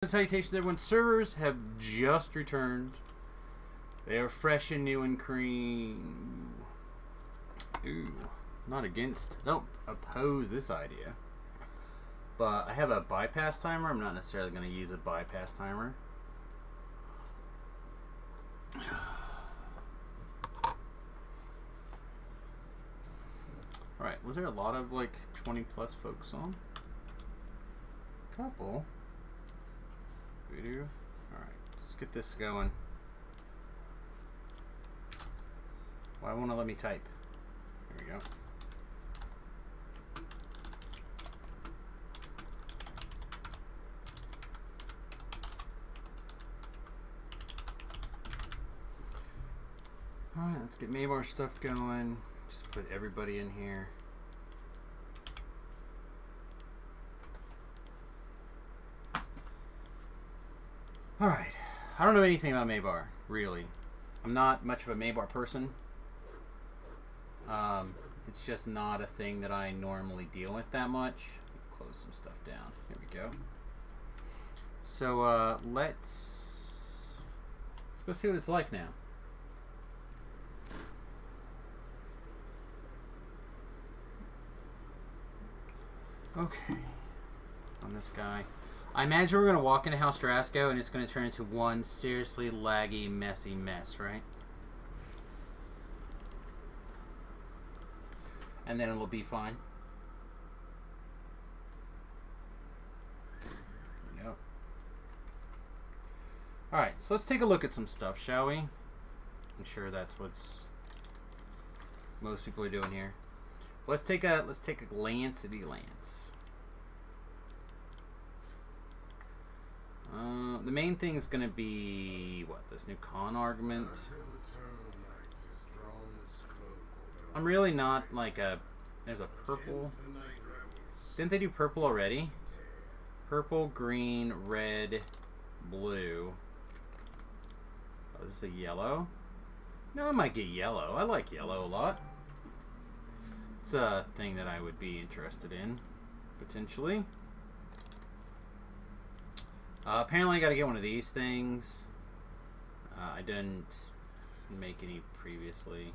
Salutations everyone, servers have just returned. They are fresh and new and cream. Ooh, not against, don't oppose this idea. But I have a bypass timer. I'm not necessarily going to use a bypass timer. Alright, was there a lot of like 20 plus folks on? Couple. Video. Alright, let's get this going. Why won't it let me type? There we go. Alright, let's get Maybar stuff going. Just put everybody in here. Alright, I don't know anything about Maybar, really. I'm not much of a Maybar person. It's just not a thing that I normally deal with that much. Close some stuff down. Here we go. So let's go see what it's like now. Okay, on this guy. I imagine we're going to walk into House Drasco and it's going to turn into one seriously laggy, messy mess, right? And then it'll be fine. Yep. Alright, so let's take a look at some stuff, shall we? I'm sure that's what's most people are doing here. Let's take a glance-ity glance. The main thing is going to be, what, this new con argument. I'm really not like a, there's a purple. Didn't they do purple already? Purple, green, red, blue. Oh, this is a yellow? No, I might get yellow. I like yellow a lot. It's a thing that I would be interested in, potentially. Apparently I gotta get one of these things. I didn't make any previously.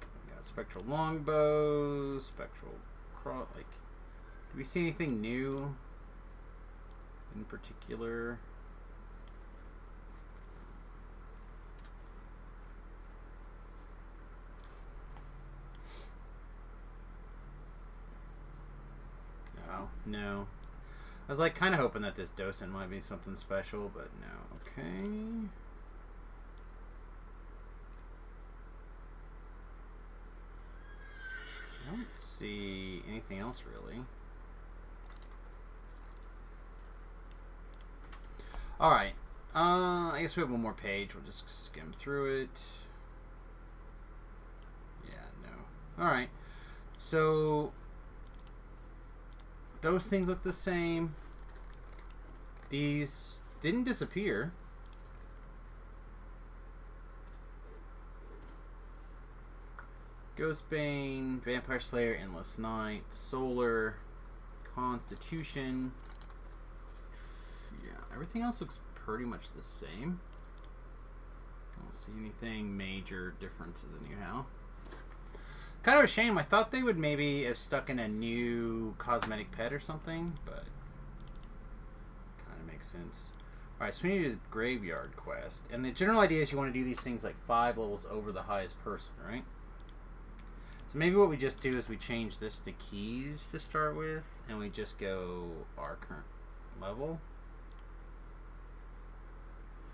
We got spectral longbow, spectral cross. Like, do we see anything new in particular? No. I was like kind of hoping that this docent might be something special, but no. Okay. I don't see anything else really. Alright. I guess we have one more page. We'll just skim through it. Yeah, no. Alright. So those things look the same. These didn't disappear. Ghostbane, Vampire Slayer, Endless Night, Solar, Constitution. Yeah, everything else looks pretty much the same. I don't see anything major differences anyhow. Kind of a shame. I thought they would maybe have stuck in a new cosmetic pet or something, but kind of makes sense. Alright, so we need a graveyard quest. And the general idea is you want to do these things like 5 levels over the highest person, right? So maybe what we just do is we change this to keys to start with, and we just go our current level.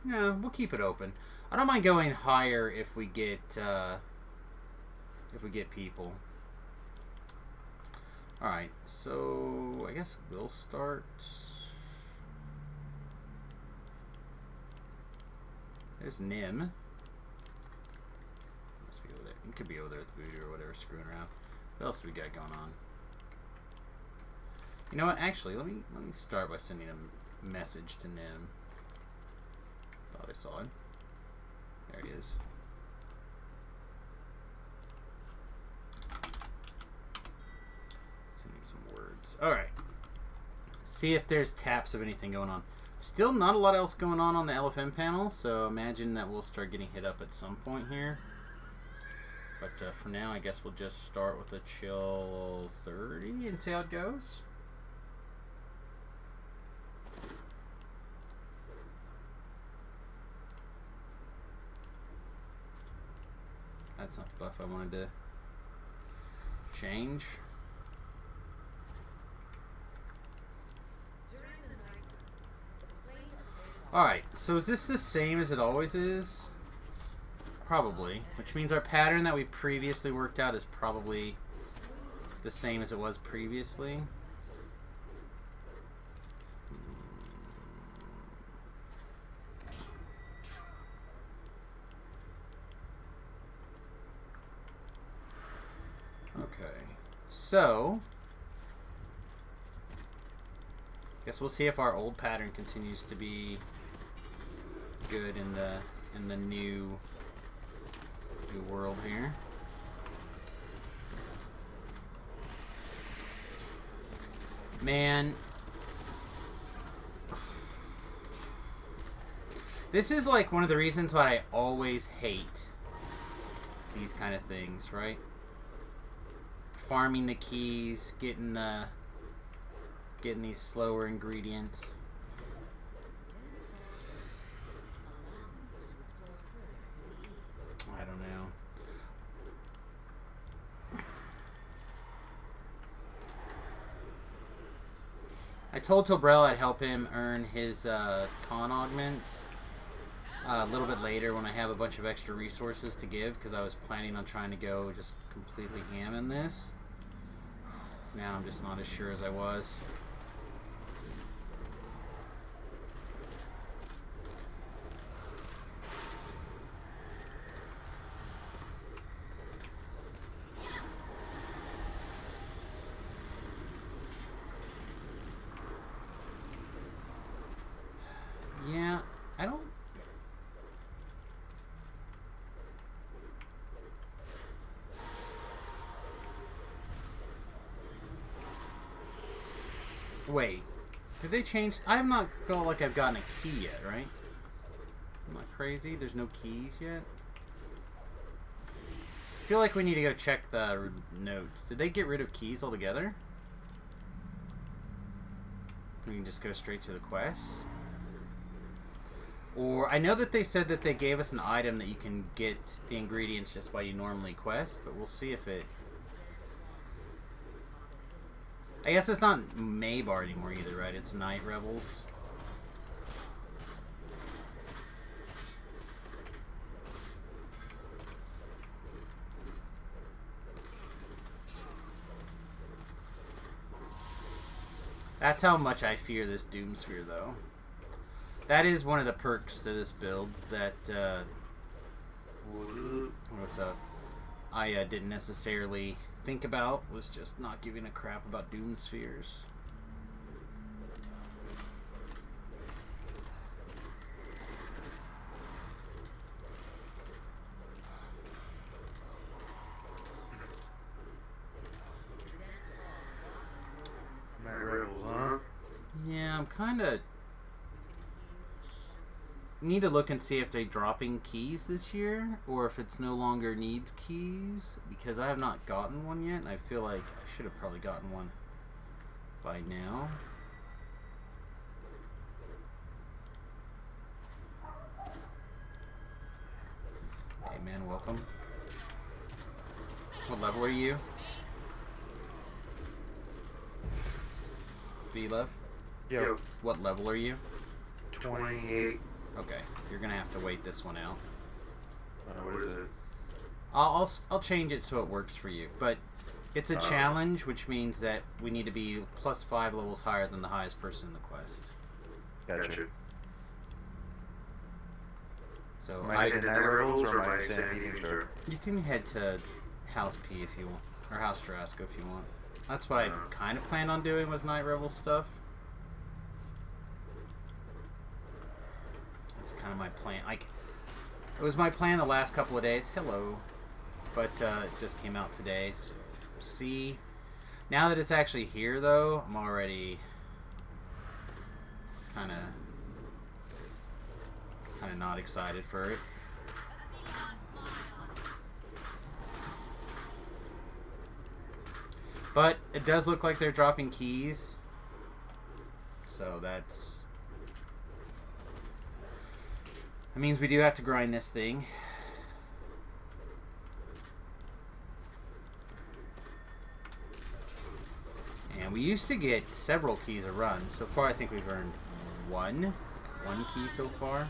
Yeah, we'll keep it open. I don't mind going higher if we get people. Alright, so I guess we'll start. There's Nim. Must be over there. He could be over there with the voodoo or whatever, screwing around. What else do we got going on? You know what? Actually, let me start by sending a message to Nim. Thought I saw it. There he is. goes. Alright. See if there's taps of anything going on. Still not a lot else going on the LFM panel, so imagine that we'll start getting hit up at some point here. But for now, I guess we'll just start with a chill 30 and see how it goes. That's not the buff I wanted to change. Alright, so is this the same as it always is? Probably. Which means our pattern that we previously worked out is probably the same as it was previously. Okay. So guess we'll see if our old pattern continues to be good in the new world here. Man, this is like one of the reasons why I always hate these kind of things, right? Farming the keys, getting these slower ingredients. I don't know. I told Tobrel I'd help him earn his con augments a little bit later when I have a bunch of extra resources to give, because I was planning on trying to go just completely ham in this. Now I'm just not as sure as I was. Yeah, I don't... Wait, did they change? I'm not going like I've gotten a key yet, right? I'm not crazy. There's no keys yet. I feel like we need to go check the notes. Did they get rid of keys altogether? We can just go straight to the quests. Or I know that they said that they gave us an item that you can get the ingredients just while you normally quest, but we'll see if it... I guess it's not Maybar anymore either, right? It's Night Rebels. That's how much I fear this Doomsphere, though. That is one of the perks to this build that, what's up? I didn't necessarily think about, was just not giving a crap about Doomspheres. Yeah, I'm kind of... Need to look and see if they're dropping keys this year, or if it's no longer needs keys, because I have not gotten one yet, and I feel like I should have probably gotten one by now. Hey man, welcome. What level are you? V-Love? Yo. What level are you? 28. Okay, you're gonna have to wait this one out. What is it? I'll change it so it works for you, but it's a challenge, which means that we need to be +5 levels higher than the highest person in the quest. Gotcha. So Am I heading to Night Rebels or am I staying in Medium Star? you can head to House P if you want, or House Jurassic if you want. That's what I kind of planned on doing, was Night Rebel stuff. That's kind of my plan. Like, it was my plan the last couple of days. Hello. But it just came out today. So, see, Now that it's actually here, though, I'm already kind of not excited for it. But it does look like they're dropping keys. So that means we do have to grind this thing. And we used to get several keys a run. So far I think we've earned one key so far.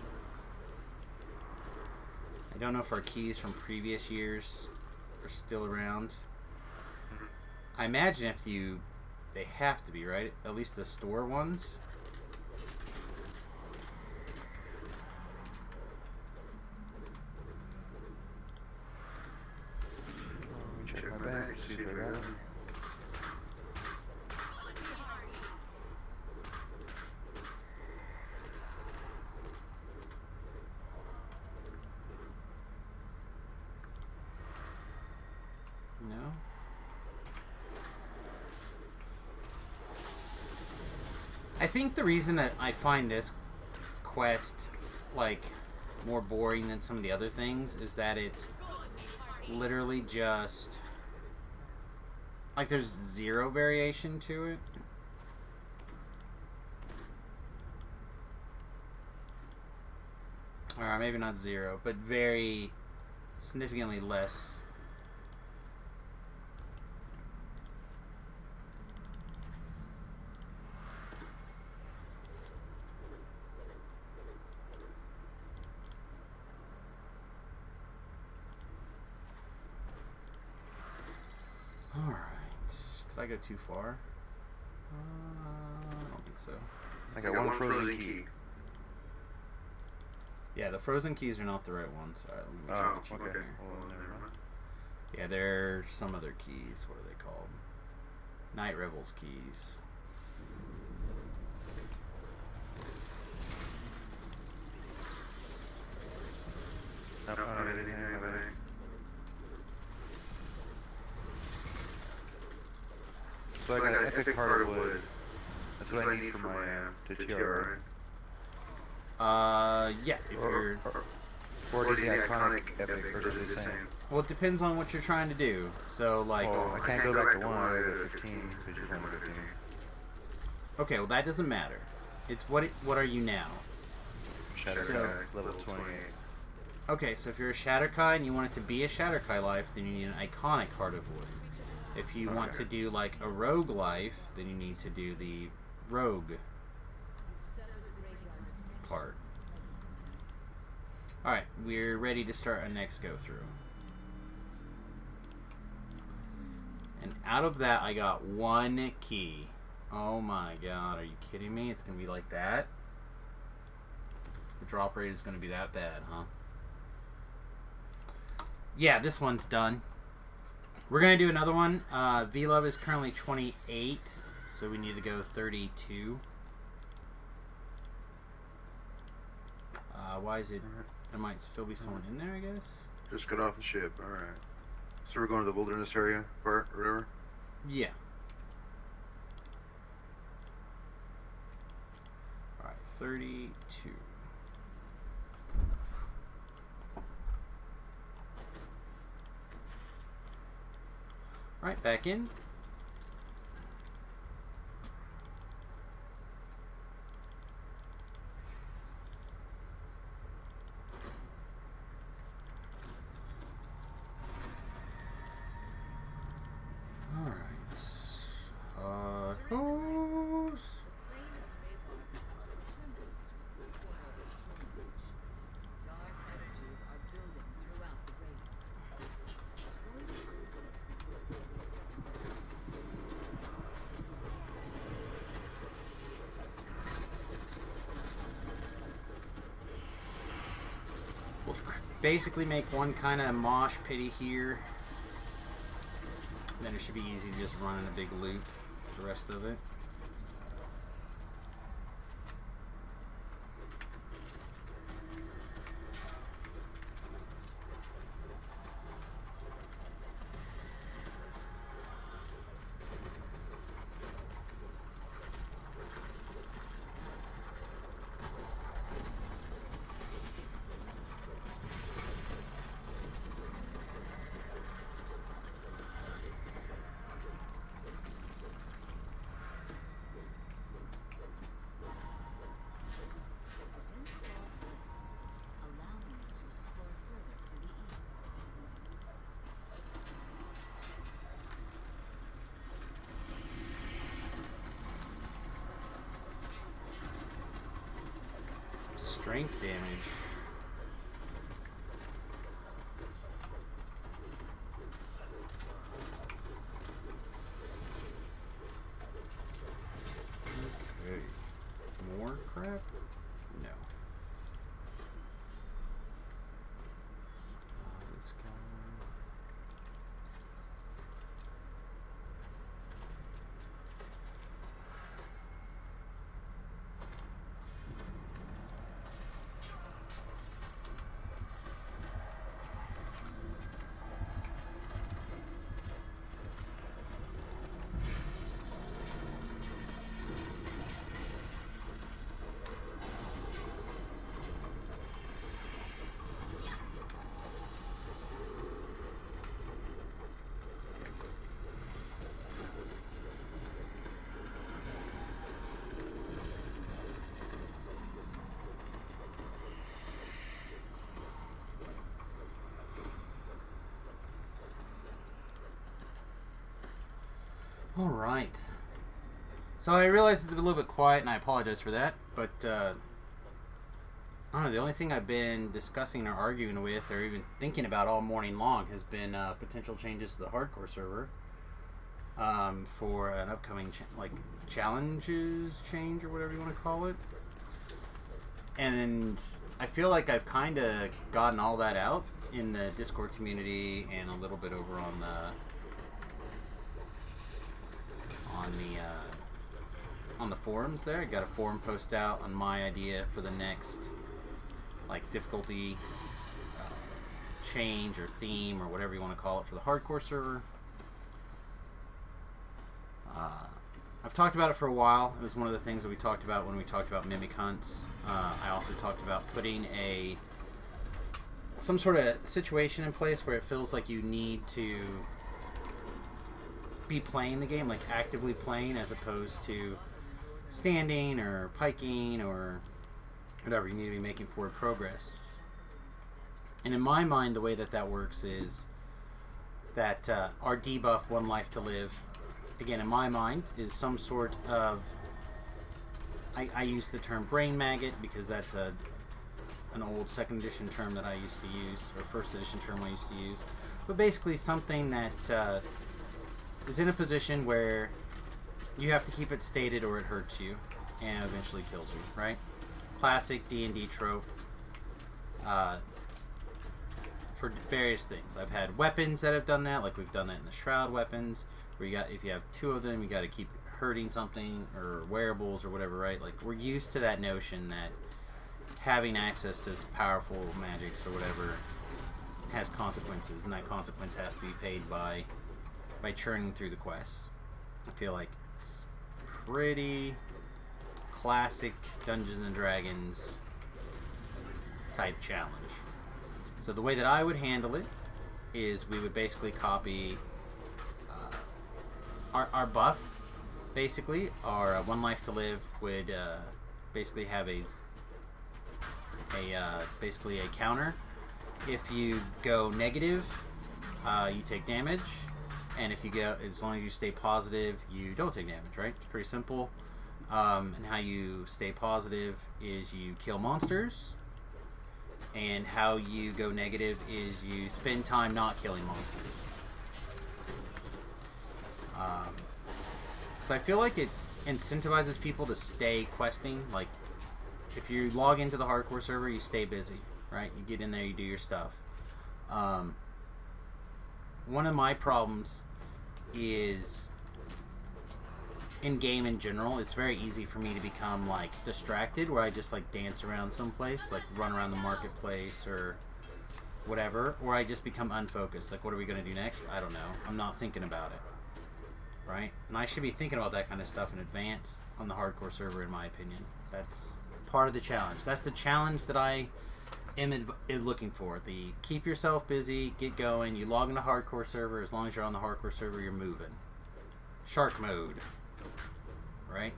I don't know if our keys from previous years are still around. I imagine if they have to be, right? At least the store ones. Check my bag, see if I got it. No. I think the reason that I find this quest like more boring than some of the other things is that it's literally just like there's zero variation to it. Or maybe not zero, but very significantly less. Did I go too far? I don't think so. I got one frozen key. Yeah, the frozen keys are not the right ones. Alright, let me make sure what you got here. Well, never mind. Yeah, there's some other keys. What are they called? Night Revels keys. I don't have anything in my bag. So I got an epic hardwood. That's what I need for my TTR. Yeah, if you're... Or the iconic epic, or is it the same? Well, it depends on what you're trying to do. So, like... Oh, I can't go back to 1, I go to 15, because you're going to 15. Okay, well, that doesn't matter. It's what are you now? Shatter So- Kai, level 28. Okay, so if you're a Shatterkai and you want it to be a Shatterkai life, then you need an iconic Heart of Wood. If you want to do like a rogue life, then you need to do the rogue part. Alright, we're ready to start our next go through. And out of that, I got one key. Oh my god, are you kidding me? It's going to be like that? The drop rate is going to be that bad, huh? Yeah, this one's done. We're going to do another one. V-Love is currently 28, so we need to go 32. Why is it... There might still be someone in there, I guess? Just got off the ship, alright. So we're going to the wilderness area part, or whatever? Yeah. Alright, 32. Alright, back in. Basically make one kind of mosh pity here. Then it should be easy to just run in a big loop the rest of it. strength damage. Okay. More crap? No. This guy. All right. So I realize it's a little bit quiet, and I apologize for that. But I don't know. The only thing I've been discussing or arguing with, or even thinking about all morning long, has been potential changes to the hardcore server for an upcoming challenges change or whatever you want to call it. And I feel like I've kind of gotten all that out in the Discord community and a little bit over on the forums there. I got a forum post out on my idea for the next difficulty change or theme or whatever you want to call it for the hardcore server. I've talked about it for a while. It was one of the things that we talked about when we talked about mimic hunts. I also talked about putting some sort of situation in place where it feels like you need to be playing the game, like actively playing, as opposed to standing or piking or whatever. You need to be making forward progress. And in my mind, the way that works is that our debuff, One Life to Live, again, in my mind, is some sort of... I use the term brain maggot because that's an old 2nd edition term that I used to use, or 1st edition term I used to use. But basically something that is in a position where you have to keep it stated or it hurts you and eventually kills you, right? Classic D&D trope for various things. I've had weapons that have done that, like we've done that in the Shroud weapons, where if you have 2 of them, you got to keep hurting something, or wearables or whatever, right? Like, we're used to that notion that having access to this powerful magics or whatever has consequences, and that consequence has to be paid by churning through the quests. I feel like it's pretty classic Dungeons and Dragons type challenge. So the way that I would handle it is we would basically copy our buff. Basically, our One Life to Live would basically have basically a counter. If you go negative, you take damage. And if you go, as long as you stay positive, you don't take damage, right? It's pretty simple. And how you stay positive is you kill monsters. And how you go negative is you spend time not killing monsters. So I feel like it incentivizes people to stay questing. Like, if you log into the hardcore server, you stay busy, right? You get in there, you do your stuff. One of my problems is in game in general, it's very easy for me to become distracted, where I just dance around someplace, run around the marketplace or whatever, or I just become unfocused. What are we going to do next? I don't know. I'm not thinking about it, right? And I should be thinking about that kind of stuff in advance on the hardcore server, in my opinion. That's part of the challenge. That's the challenge that I am looking for. The keep yourself busy, get going. You log into hardcore server. As long as you're on the hardcore server, you're moving. Shark mode, right?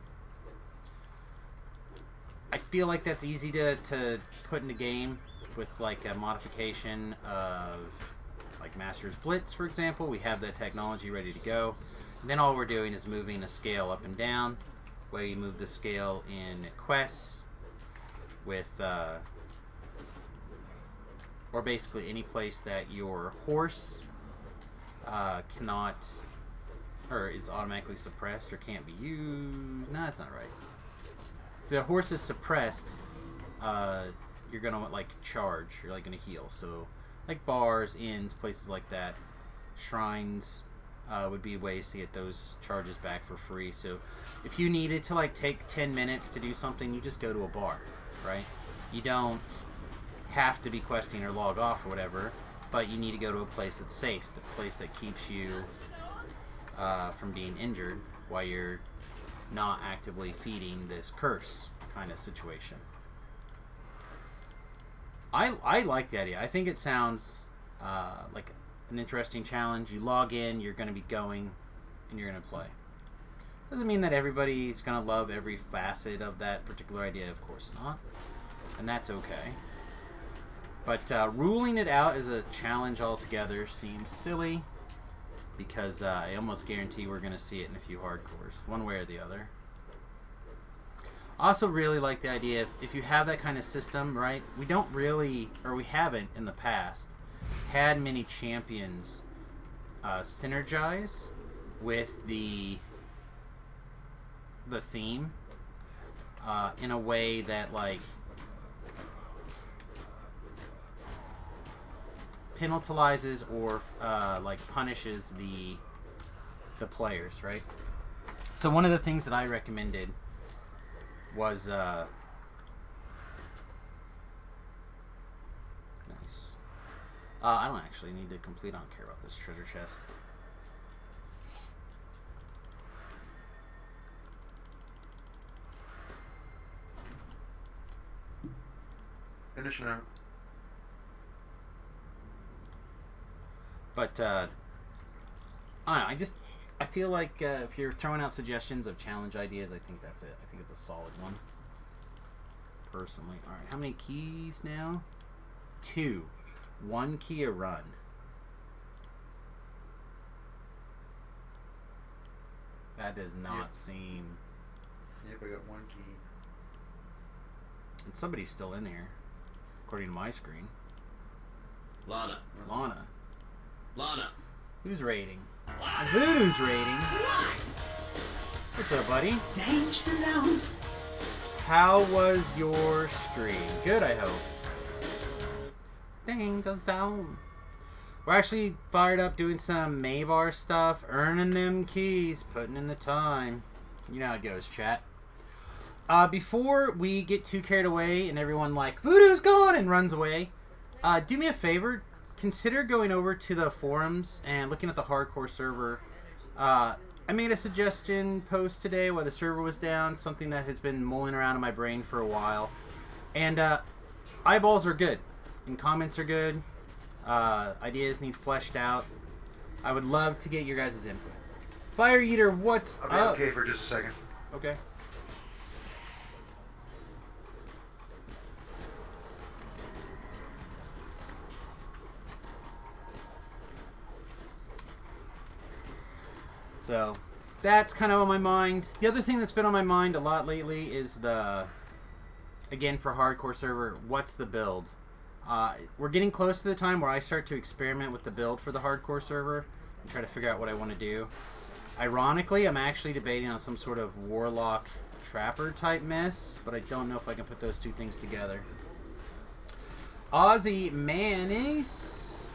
I feel like that's easy to put in the game with a modification of Master's Blitz, for example. We have that technology ready to go. And then all we're doing is moving a scale up and down. Where you move the scale in quests, with, or basically any place that your horse cannot, or is automatically suppressed or can't be used. No, that's not right. If the horse is suppressed, you're gonna like charge. You're like gonna heal. So, like bars, inns, places like that, shrines would be ways to get those charges back for free. So, if you needed to like take 10 minutes to do something, you just go to a bar, right? You don't have to be questing or log off or whatever, but you need to go to a place that's safe, the place that keeps you from being injured while you're not actively feeding this curse kind of situation. I like the idea. I think it sounds like an interesting challenge. You log in, you're going to be going, and you're going to play. Doesn't mean that everybody's going to love every facet of that particular idea, of course not. And that's okay. But ruling it out as a challenge altogether seems silly, because I almost guarantee we're going to see it in a few hardcores, one way or the other. I also really like the idea if you have that kind of system, right? We don't really, or we haven't in the past, had many champions synergize with the theme in a way that like penalizes or like punishes the players, right? So one of the things that I recommended was nice. I don't actually need to complete. I don't care about this treasure chest. Finish now. But I don't know. I feel like if you're throwing out suggestions of challenge ideas, I think that's it. I think it's a solid one. Personally. All right. How many keys now? 2. 1 key a run. That does not seem... Yep, I got 1 key. And somebody's still in here, according to my screen. Lana. Lana. Who's raiding? Who's raiding? What's up, buddy? Danger zone. How was your stream? Good, I hope. Danger zone. We're actually fired up doing some Maybar stuff, earning them keys, putting in the time. You know how it goes, chat. Before we get too carried away and everyone like, Voodoo's gone and runs away, do me a favor. Consider going over to the forums and looking at the hardcore server. I made a suggestion post today while the server was down, something that has been mulling around in my brain for a while. And eyeballs are good, and comments are good. Ideas need fleshed out. I would love to get your guys' input. Fire Eater, what's I'll be up? okay for just a second. Okay. So, that's kind of on my mind. The other thing that's been on my mind a lot lately is again for hardcore server, what's the build? We're getting close to the time where I start to experiment with the build for the hardcore server and try to figure out what I want to do. Ironically, I'm actually debating on some sort of warlock trapper type mess, but I don't know if I can put those two things together. Aussie mayonnaise?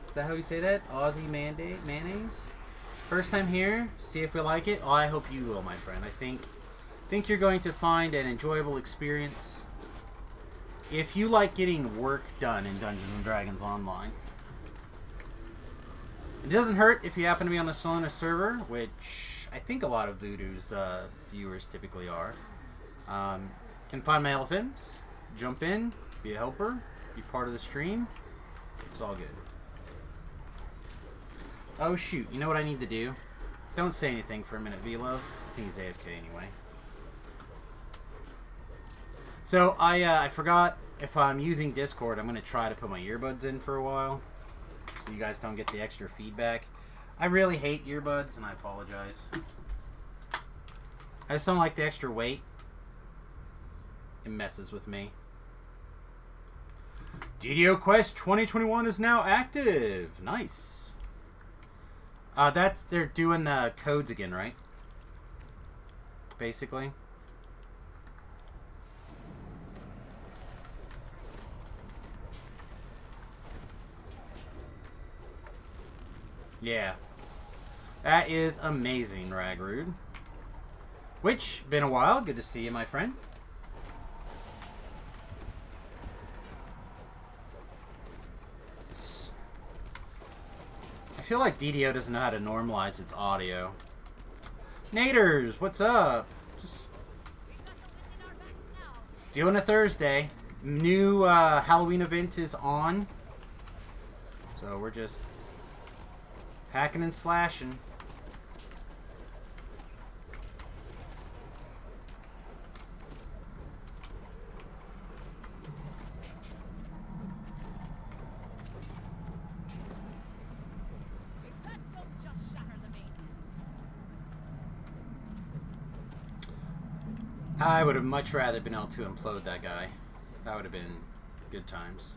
Is that how you say that? Aussie mayonnaise? First time here, see if we like it. Oh, I hope you will, my friend. I think you're going to find an enjoyable experience. If you like getting work done in Dungeons & Dragons Online. It doesn't hurt if you happen to be on the Solana server, which I think a lot of Voodoo's viewers typically are. Can find my LFMs, jump in, be a helper, be part of the stream. It's all good. Oh shoot, you know what I need to do? Don't say anything for a minute, V-Love. I think he's AFK anyway. So, I forgot, if I'm using Discord, I'm going to try to put my earbuds in for a while, so you guys don't get the extra feedback. I really hate earbuds, and I apologize. I just don't like the extra weight. It messes with me. DDO Quest 2021 is now active. Nice. They're doing the codes again, right? Basically. Yeah. That is amazing, Ragrude. Which, been a while. Good to see you, my friend. I feel like DDO doesn't know how to normalize its audio. Naders, what's up? Just doing a Thursday. New Halloween event is on. So we're just hacking and slashing. I would have much rather been able to implode that guy. That would have been good times.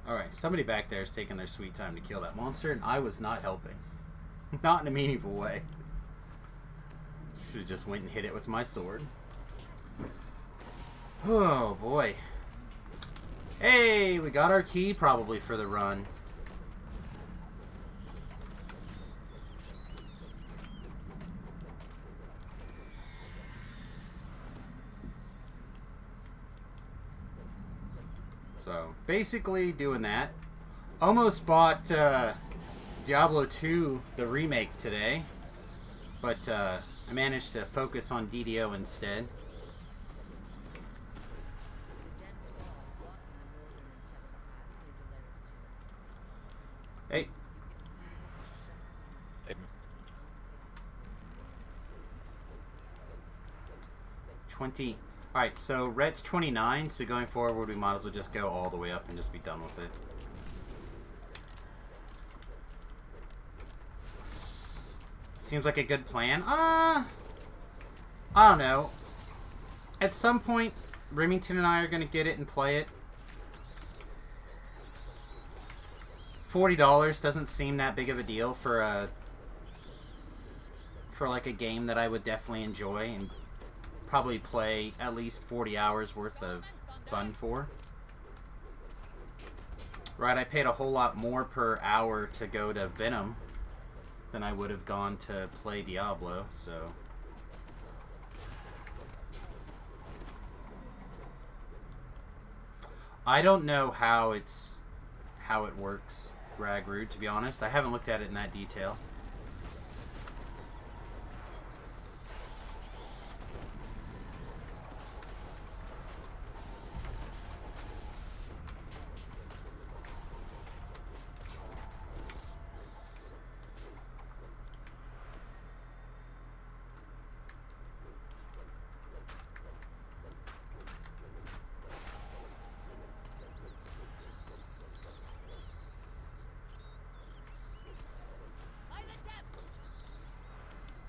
Alright, somebody back there is taking their sweet time to kill that monster, and I was not helping. Not in a meaningful way. Should have just went and hit it with my sword. Oh, boy. Hey, we got our key probably for the run. So, basically doing that. Almost bought Diablo 2, the remake, today. But I managed to focus on DDO instead. Hey. 20. Alright, so Rhett's 29, so going forward we might as well just go all the way up and just be done with it. Seems like a good plan. I don't know. At some point, Remington and I are going to get it and play it. $40 doesn't seem that big of a deal for like a game that I would definitely enjoy and probably play at least 40 hours worth of fun for. Right, I paid a whole lot more per hour to go to Venom than I would have gone to play Diablo, so... I don't know how it works, Ragrude, to be honest. I haven't looked at it in that detail.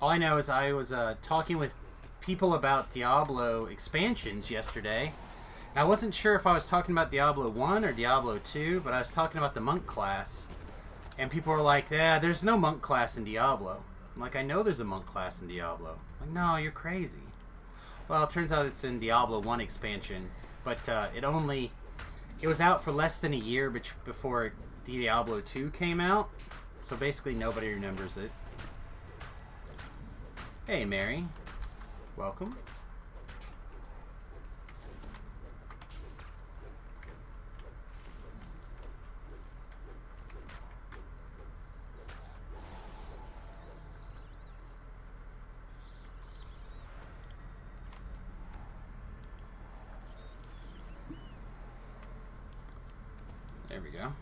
All I know is I was talking with people about Diablo expansions yesterday. And I wasn't sure if I was talking about Diablo 1 or Diablo 2, but I was talking about the monk class. And people were like, yeah, there's no monk class in Diablo. I'm like, I know there's a monk class in Diablo. I'm like, no, you're crazy. Well, it turns out it's in Diablo 1 expansion, but it was out for less than a year before Diablo 2 came out. So basically nobody remembers it. Hey, Mary. Welcome. There we go.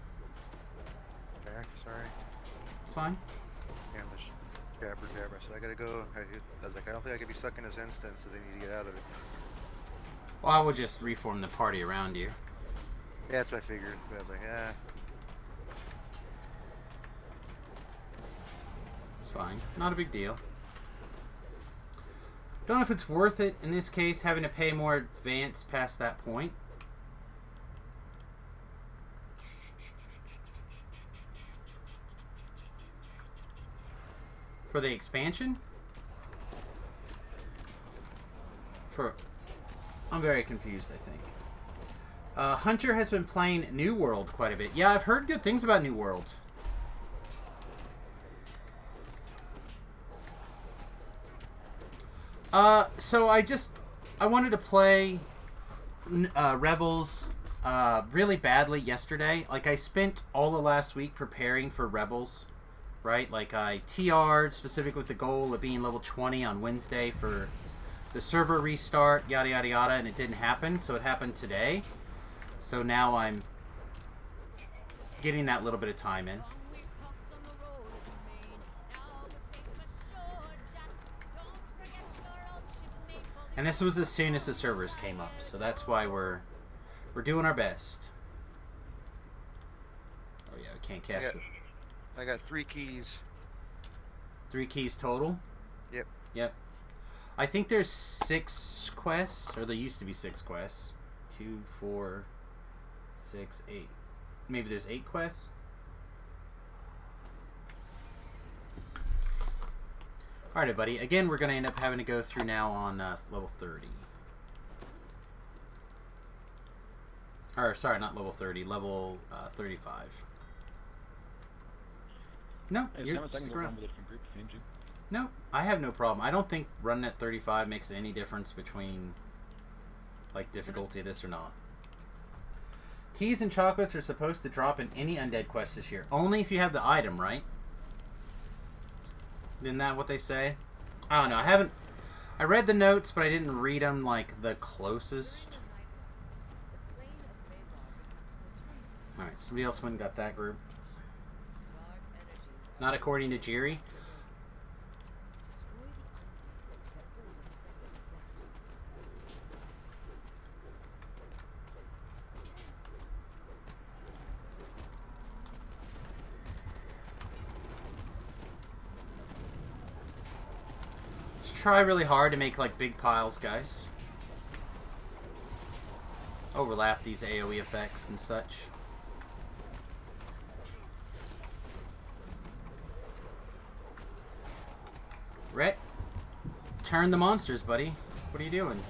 Back, sorry. It's fine. Yeah, Jabber. So I gotta go. I was like, I don't think I can be stuck in this instance, so they need to get out of it. Well, I will just reform the party around you. Yeah, that's what I figured. But I was like, fine. Not a big deal. Don't know if it's worth it in this case, having to pay more advance past that point. For the expansion? I'm very confused, I think. Hunter has been playing New World quite a bit. Yeah, I've heard good things about New World. So I wanted to play Rebels really badly yesterday. Like, I spent all the last week preparing for Rebels, right? Like, I TR'd specific with the goal of being level 20 on Wednesday for the server restart, yada yada yada, and it didn't happen, so it happened today. So now I'm getting that little bit of time in. And this was as soon as the servers came up, so that's why we're doing our best. Oh yeah, we can't cast it. I got 3 keys. 3 keys total? Yep. Yep. I think there's 6 quests, or there used to be 6 quests. 2, 4, 6, 8. Maybe there's 8 quests? Alright, everybody. Again, we're going to end up having to go through now on level 30. Or, sorry, not level 30. Level 35. No, you're stick around. No, I have no problem. I don't think running at 35 makes any difference between, like, difficulty of this or not. Keys and chocolates are supposed to drop in any undead quest this year. Only if you have the item, right? Isn't that what they say? I don't know. I read the notes, but I didn't read them, like, the closest. Alright, somebody else went and got that group. Not according to Jiri. Just try really hard to make, like, big piles, guys. Overlap these AoE effects and such. Rhett, turn the monsters, buddy. What are you doing?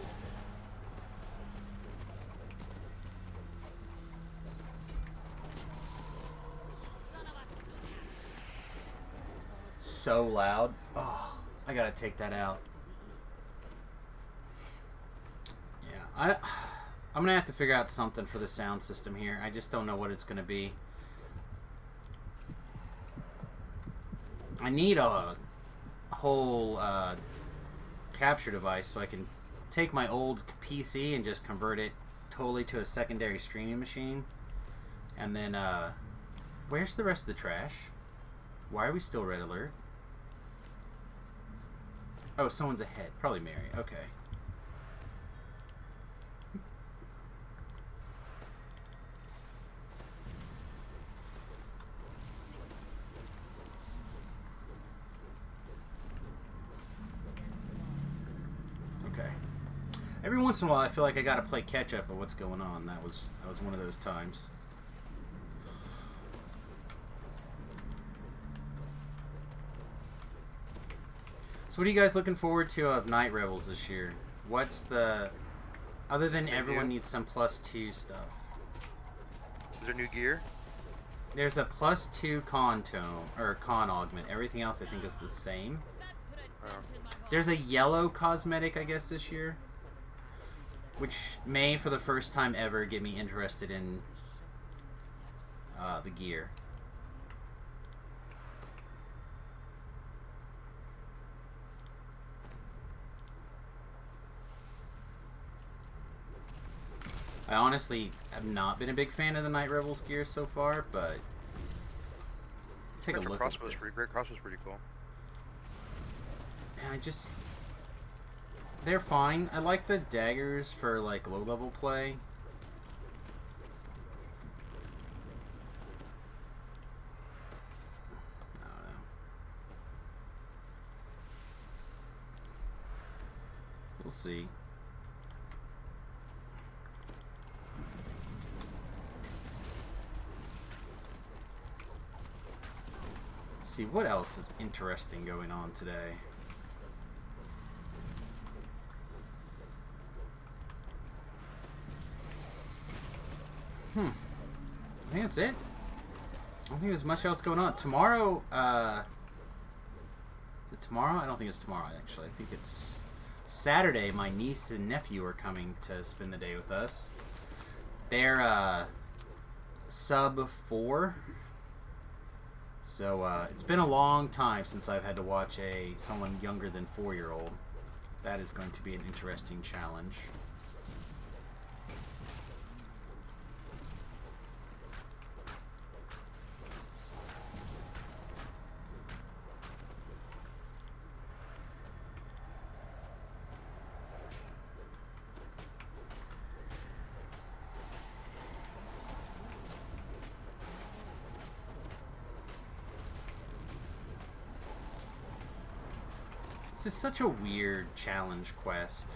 So loud. Oh, I gotta take that out. Yeah, I'm gonna have to figure out something for the sound system here. I just don't know what it's gonna be. I need a whole capture device so I can take my old PC and just convert it totally to a secondary streaming machine. And then, where's the rest of the trash? Why are we still red alert? Oh, someone's ahead. Probably Mary. Okay. Every once in a while, I feel like I gotta play catch up of what's going on. That was one of those times. So, what are you guys looking forward to of Night Rebels this year? What's the other than everyone needs some +2 stuff? Is there new gear? There's a +2 con tome or con augment. Everything else I think is the same. Oh. There's a yellow cosmetic, I guess, this year, which may, for the first time ever, get me interested in the gear. I honestly have not been a big fan of the Night Rebels gear so far, but take a look. Crossbow's pretty great. Crossbow's pretty cool. And they're fine. I like the daggers for, like, low-level play. I don't know. We'll see. See what else is interesting going on today. I think that's it. I don't think there's much else going on. Tomorrow, is it tomorrow? I don't think it's tomorrow, actually. I think it's Saturday. My niece and nephew are coming to spend the day with us. They're, sub 4. So, it's been a long time since I've had to watch someone younger than 4-year-old. That is going to be an interesting challenge. This is such a weird challenge quest.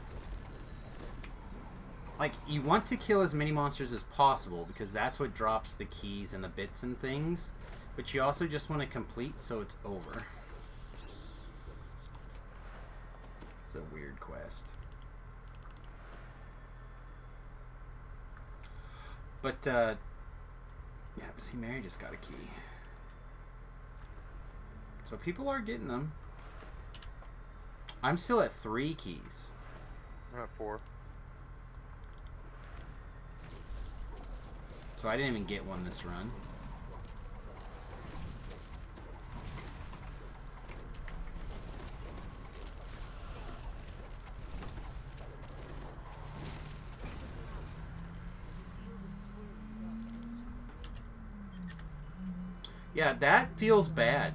Like, you want to kill as many monsters as possible because that's what drops the keys and the bits and things, but you also just want to complete so it's over. It's a weird quest. But, yeah, but see, Mary just got a key. So people are getting them. I'm still at 3 keys. I'm at 4. So I didn't even get one this run. Yeah, that feels bad.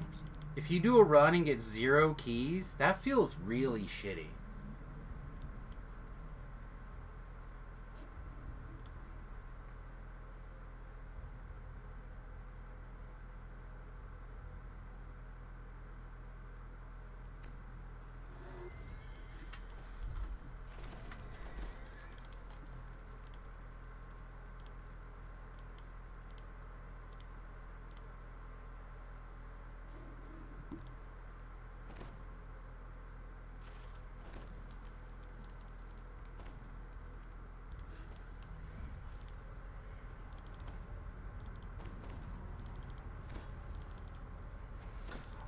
If you do a run and get 0 keys, that feels really shitty.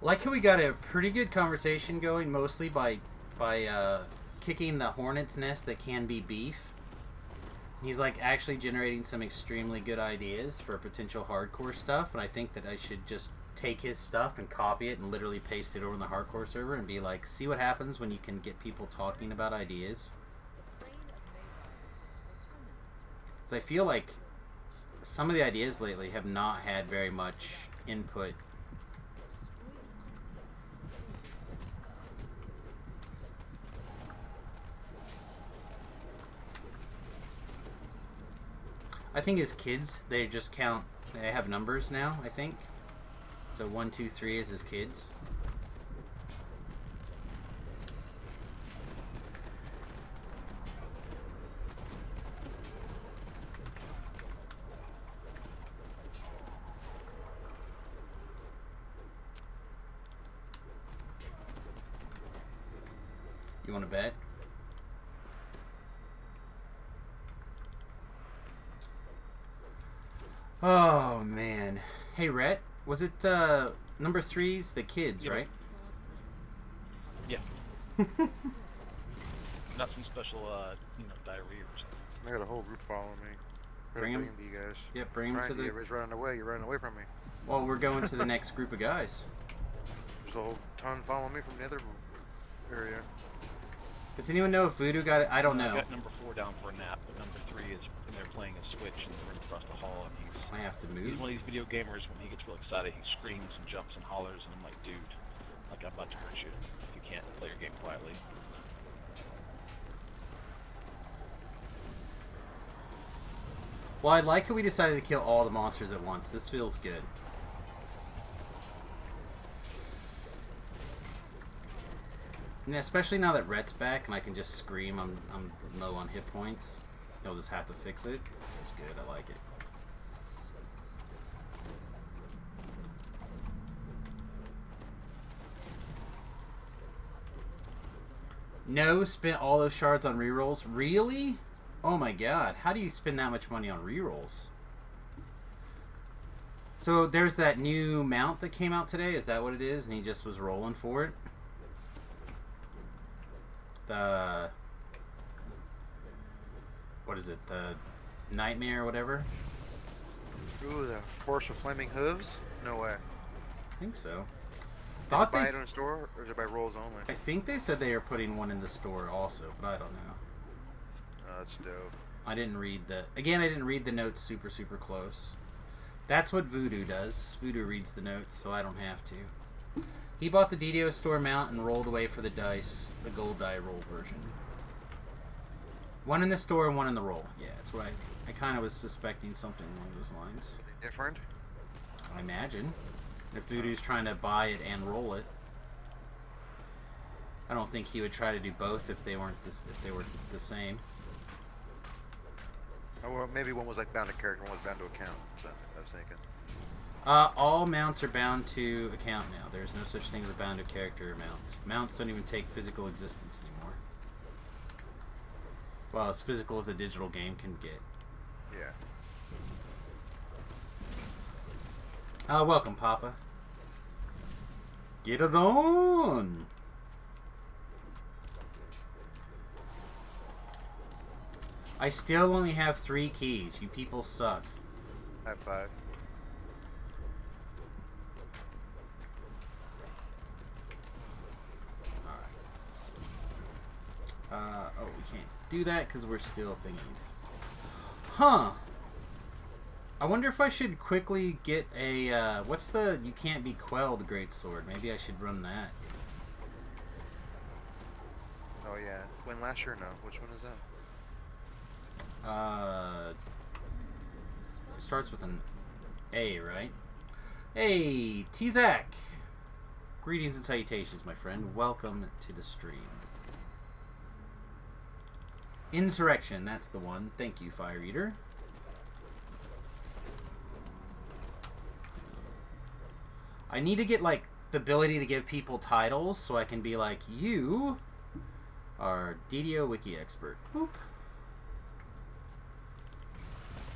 Like how we got a pretty good conversation going, mostly by kicking the hornet's nest that can be beef. He's like actually generating some extremely good ideas for potential hardcore stuff, and I think that I should just take his stuff and copy it and literally paste it over in the hardcore server and be like, see what happens when you can get people talking about ideas. So I feel like some of the ideas lately have not had very much input. I think as kids, they just count, they have numbers now, I think. So 1, 2, 3 is as kids. You want to bet? Oh, man. Hey, Rhett, was it number 3's the kids, Yep. right? Yeah. Nothing special, diarrhea or something. I got a whole group following me. Bring 'em. to you guys. Yep, bring them to the... Everybody's running away. You're running away from me. Well, we're going to the next group of guys. There's a whole ton following me from the other area. Does anyone know if Voodoo got it? I don't I know. got number 4 down for a nap, but number 3 is when they're playing a Switch and they're across the hall, and I have to he's move. one of these video gamers. When he gets real excited, he screams and jumps and hollers, and I'm like, dude, like I'm about to hurt you if you can't play your game quietly. Well, I like how we decided to kill all the monsters at once. This feels good. And especially now that Rhett's back and I can just scream I'm low on hit points. He'll just have to fix it. It's good, I like it. No, spent all those shards on rerolls. Really? Oh my god. How do you spend that much money on rerolls? So there's that new mount that came out today. Is that what it is? And he just was rolling for it? The... What is it? The Nightmare or whatever? Ooh, the Force of Flaming Hooves? No way. I think so. Did you Thought buy they... it in a store, or is it by rolls only? I think they said they are putting one in the store also, but I don't know. Oh, that's dope. I didn't read the... Again, I didn't read the notes super close. That's what Voodoo does. Voodoo reads the notes, so I don't have to. He bought the DDO store mount and rolled away for the dice, the gold die roll version. One in the store and one in the roll. Yeah, that's what I kind of was suspecting something along those lines. Different? I imagine. If Voodoo's trying to buy it and roll it. I don't think he would try to do both if they weren't if they were the same. Oh, well, maybe one was like bound to character, one was bound to account. So I was thinking. All mounts are bound to account now. There's no such thing as a bound to character mount. Mounts don't even take physical existence anymore. Well, as physical as a digital game can get. Yeah. Welcome, Papa. Get it on! I still only have 3 keys. You people suck. I have 5. Alright. Oh, we can't do that because we're still thinking. Huh. I wonder if I should quickly get a, what's the You Can't Be Quelled greatsword? Maybe I should run that. Oh yeah. When last year? No. Which one is that? Starts with an A, right? Hey, T-Zac! Greetings and salutations, my friend. Welcome to the stream. Insurrection, that's the one. Thank you, Fire Eater. I need to get, like, the ability to give people titles so I can be like, you are DDO Wiki expert. Boop.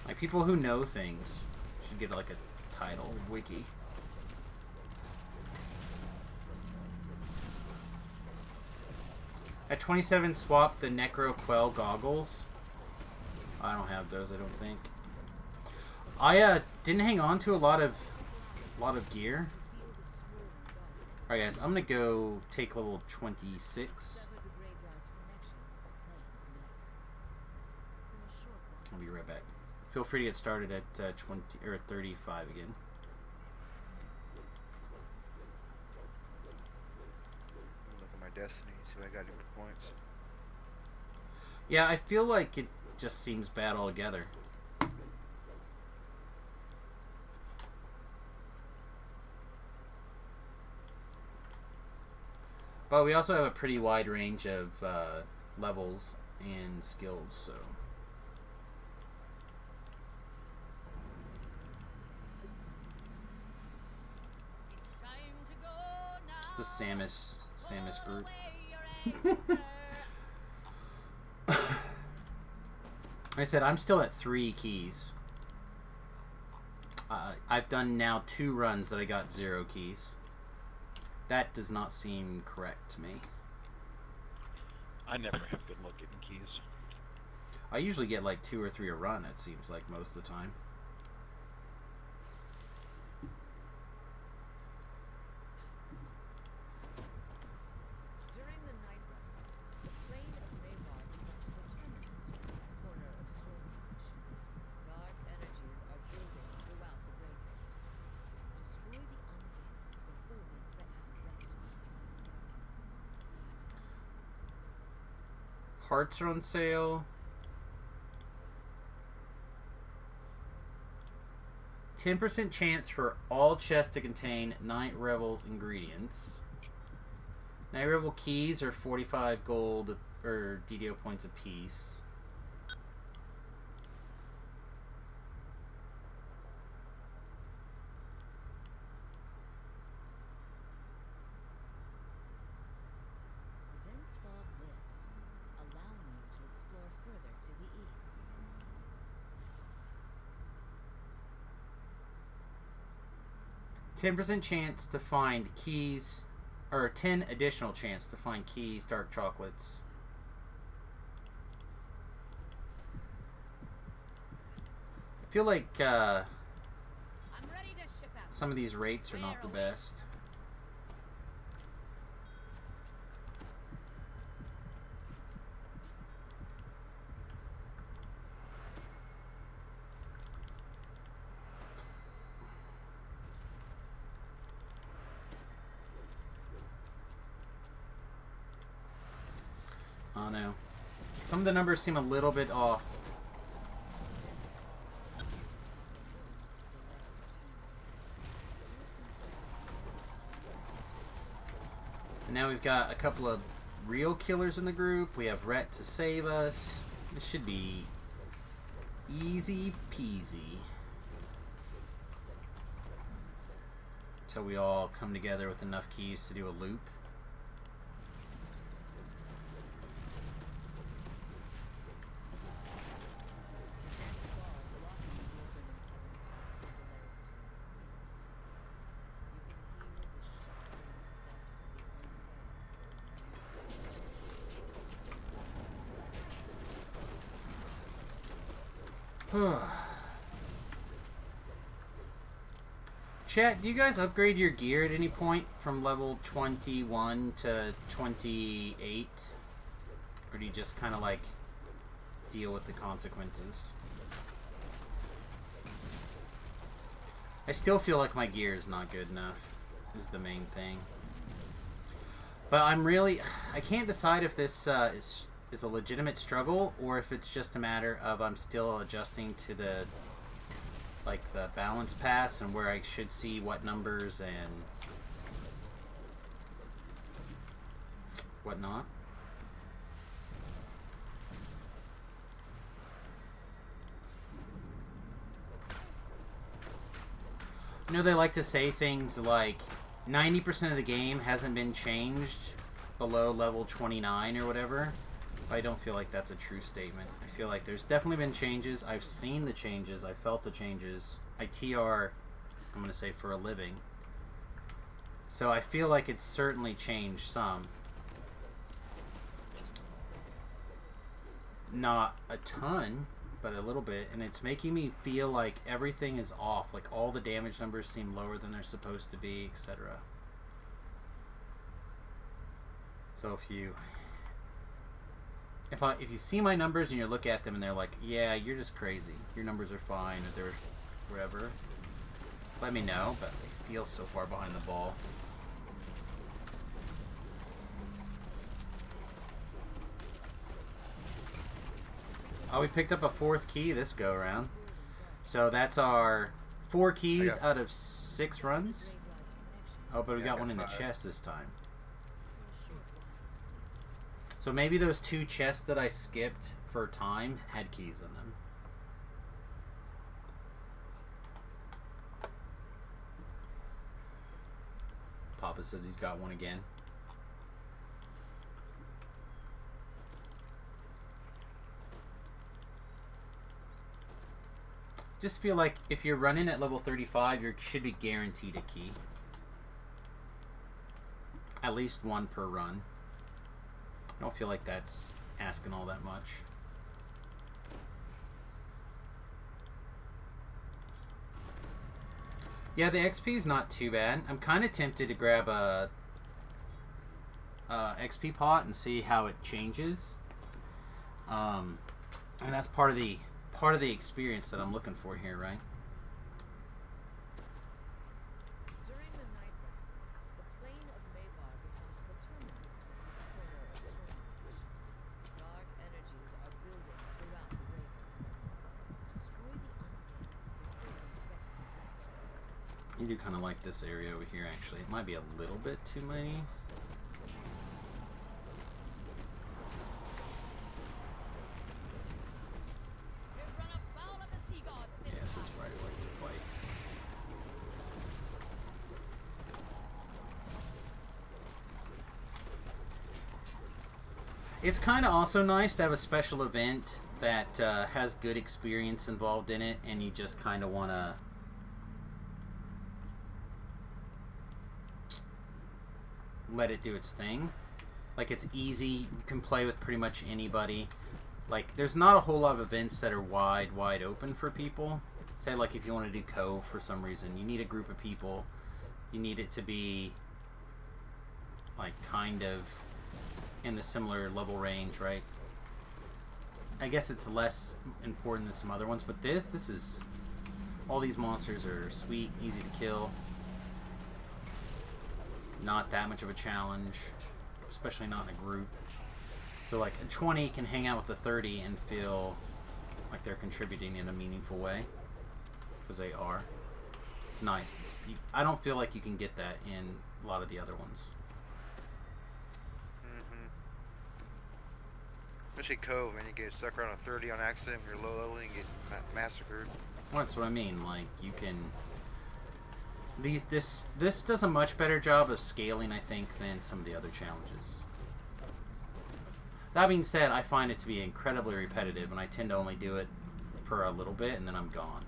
Like, people who know things should get, like, a title. Wiki. At 27, swap the Necro Quell goggles. I don't have those, I don't think. I didn't hang on to a lot of gear. Alright guys, I'm gonna go take level 26. I'll be right back. Feel free to get started at 20 or 35 again. Look at my destiny, see if I got any points. Yeah, I feel like it just seems bad altogether. But we also have a pretty wide range of levels and skills, so... It's a Samus group. Like I said, I'm still at 3 keys. I've done now 2 runs that I got 0 keys. That does not seem correct to me. I never have good luck getting keys. I usually get like 2 or 3 a run, it seems like, most of the time. Hearts are on sale. 10% chance for all chests to contain Night Revels ingredients. Night Revel keys are 45 gold or DDO points apiece. The dense fog lifts, allowing you to explore further to the east. 10% chance to find keys, or 10 additional chance to find keys, dark chocolates. I feel like I'm ready to ship out. some of these rates are not the best. Oh no. Some of the numbers seem a little bit off. And now we've got a couple of real killers in the group. We have Rhett to save us. This should be easy peasy. Until we all come together with enough keys to do a loop. Chat, do you guys upgrade your gear at any point from level 21 to 28? Or do you just kind of like deal with the consequences? I still feel like my gear is not good enough, is the main thing. But I can't decide if this is a legitimate struggle or if it's just a matter of I'm still adjusting to the balance pass and where I should see what numbers and whatnot. You know, they like to say things like 90% of the game hasn't been changed below level 29 or whatever. I don't feel like that's a true statement. I feel like there's definitely been changes. I've seen the changes. I felt the changes. I TR, I'm going to say, for a living. So I feel like it's certainly changed some. Not a ton, but a little bit. And it's making me feel like everything is off. Like all the damage numbers seem lower than they're supposed to be, etc. So if you see my numbers and you look at them and they're like, yeah, you're just crazy, your numbers are fine, or they're whatever, let me know. But they feel so far behind the ball. Oh, we picked up a 4th key this go around. So that's our 4 keys out of 6 runs. Oh, but we got one in the chest this time. So maybe those 2 chests that I skipped for time had keys in them. Papa says he's got one again. Just feel like if you're running at level 35, you should be guaranteed a key. At least 1 per run. I don't feel like that's asking all that much. Yeah, the XP is not too bad. I'm kind of tempted to grab a XP pot and see how it changes. And that's part of the experience that I'm looking for here, right? During the night rounds, the plain of Mavar becomes coterminous with this corner of Stormwatch. Dark energies are building throughout the Raven. Destroy the undead before they threaten the monsters. I do kind of like this area over here, actually. It might be a little bit too many. guess is right way to fight. It's kind of also nice to have a special event that has good experience involved in it, and you just kind of want to let it do its thing. Like, it's easy, you can play with pretty much anybody. Like, there's not a whole lot of events that are wide open for people. Say, like, if you want to do Cove for some reason, you need a group of people. You need it to be, like, kind of in the similar level range, right? I guess it's less important than some other ones, but this is... All these monsters are sweet, easy to kill. Not that much of a challenge, especially not in a group. So like a 20 can hang out with the 30 and feel like they're contributing in a meaningful way, because they are. It's nice. I don't feel like you can get that in a lot of the other ones. Especially Cove, and you get stuck around a 30 on accident when you're low level and you get massacred. Well, that's what I mean. Like, you can... This does a much better job of scaling, I think, than some of the other challenges. That being said, I find it to be incredibly repetitive, and I tend to only do it for a little bit, and then I'm gone.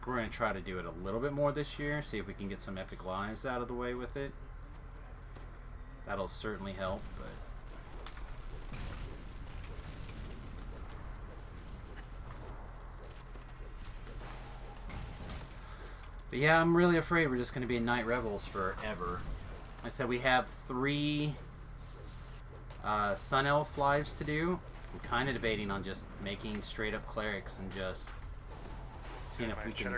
We're going to try to do it a little bit more this year, see if we can get some epic lives out of the way with it. That'll certainly help, but... But yeah, I'm really afraid we're just going to be Night Rebels forever. Like I said, we have 3 Sun Elf lives to do. I'm kind of debating on just making straight up clerics and just seeing if we can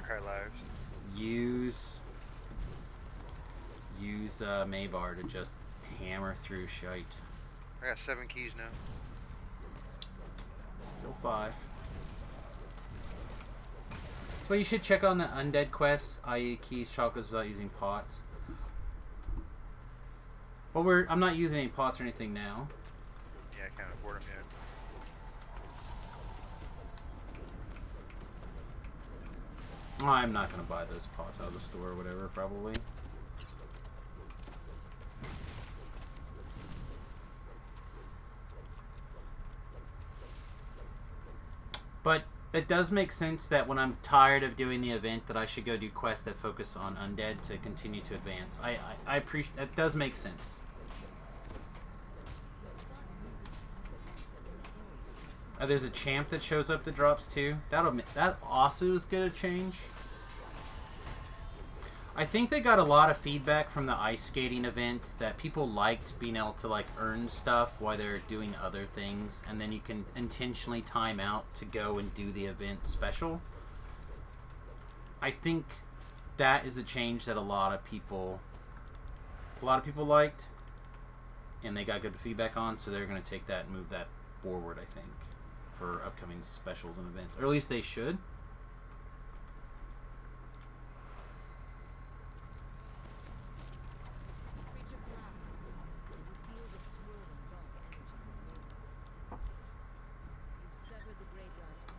use Maybar to just hammer through shite. I got 7 keys now. Still 5. So you should check on the undead quests, i.e. keys, chocolates without using pots. Well, I'm not using any pots or anything now. Yeah, I can't afford them yet. I'm not going to buy those pots out of the store or whatever, probably. But it does make sense that when I'm tired of doing the event that I should go do quests that focus on undead to continue to advance. I appreciate that. Does make sense. There's a champ that shows up that drops too. That also is gonna change. I think they got a lot of feedback from the ice skating event that people liked being able to like earn stuff while they're doing other things, and then you can intentionally time out to go and do the event special. I think that is a change that a lot of people liked, and they got good feedback on, so they're going to take that and move that forward, I think, for upcoming specials and events, or at least they should.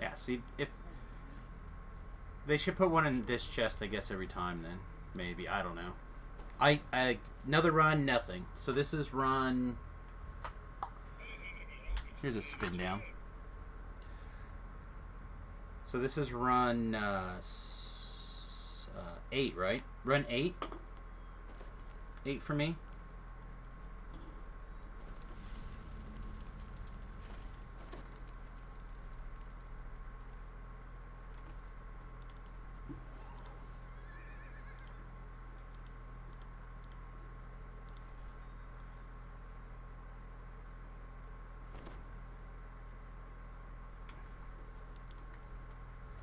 Yeah, see, if they should put one in this chest, I guess, every time then. Maybe, I don't know. Another run, nothing. So this is run... Here's a spin down. So this is run 8, right? Run 8? 8 for me?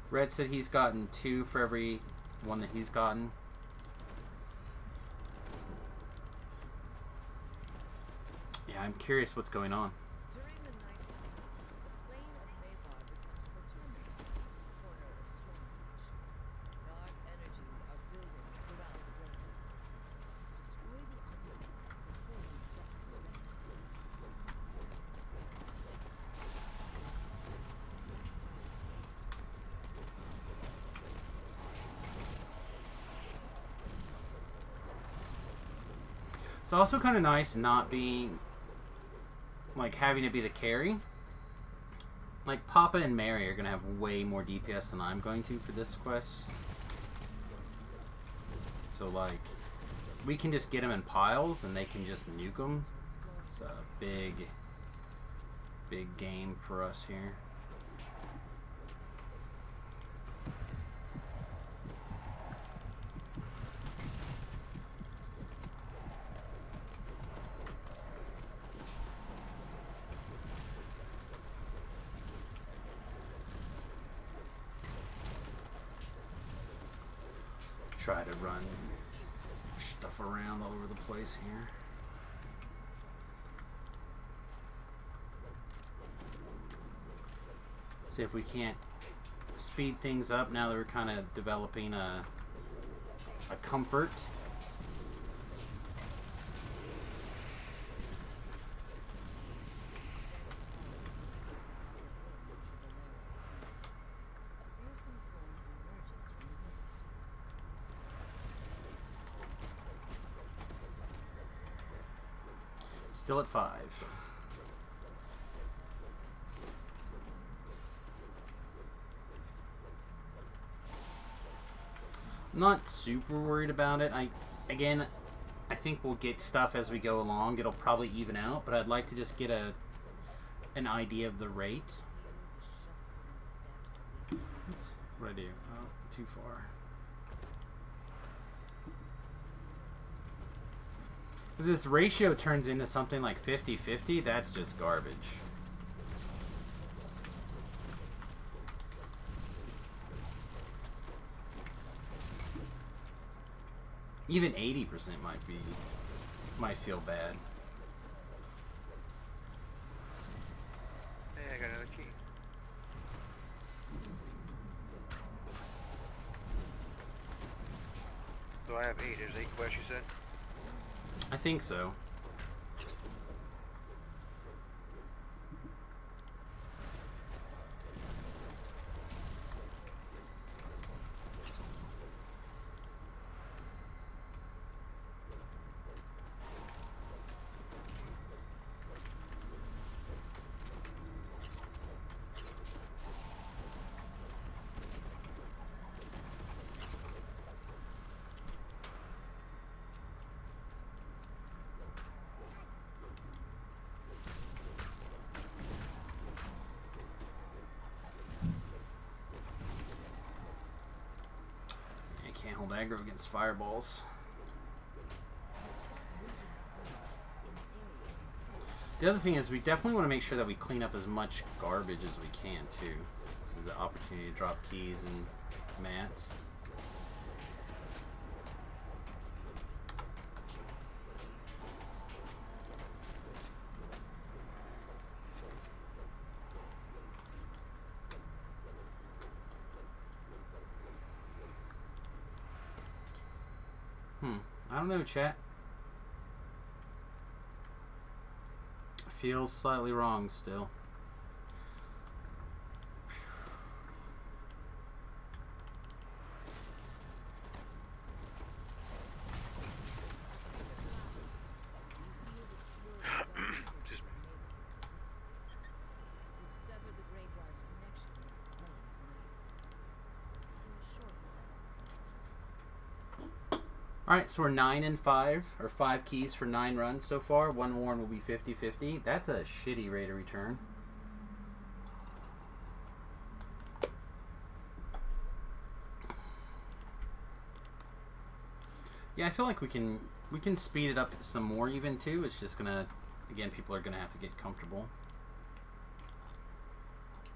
Red said he's gotten 2 for every one that he's gotten. Yeah, I'm curious what's going on. During the night rounds, the plain of Maybar becomes coterminous with this corner of Stormreach. Dark energies are building It's also kind of nice not being, like, having to be the carry. Like, Papa and Mary are going to have way more DPS than I'm going to for this quest. So, like, we can just get them in piles and they can just nuke them. It's a big game for us here. Try to run stuff around all over the place here. See if we can't speed things up now that we're kind of developing a comfort. Still at 5. Not super worried about it. I think we'll get stuff as we go along. It'll probably even out, but I'd like to just get an idea of the rate. Oops, what do I do? Oh, too far. Because this ratio turns into something like 50-50, that's just garbage. Even 80% might feel bad. Hey, I got another key. So I have 8. There's 8 quests, you said? I think so. Can't hold aggro against fireballs. The other thing is we definitely want to make sure that we clean up as much garbage as we can too. There's the opportunity to drop keys and mats. I don't know, chat. Feels slightly wrong still. Alright, so we're 9 and 5, or 5 keys for 9 runs so far. 1 warn will be 50-50. That's a shitty rate of return. Yeah, I feel like we can speed it up some more even too. It's just gonna, again, people are gonna have to get comfortable.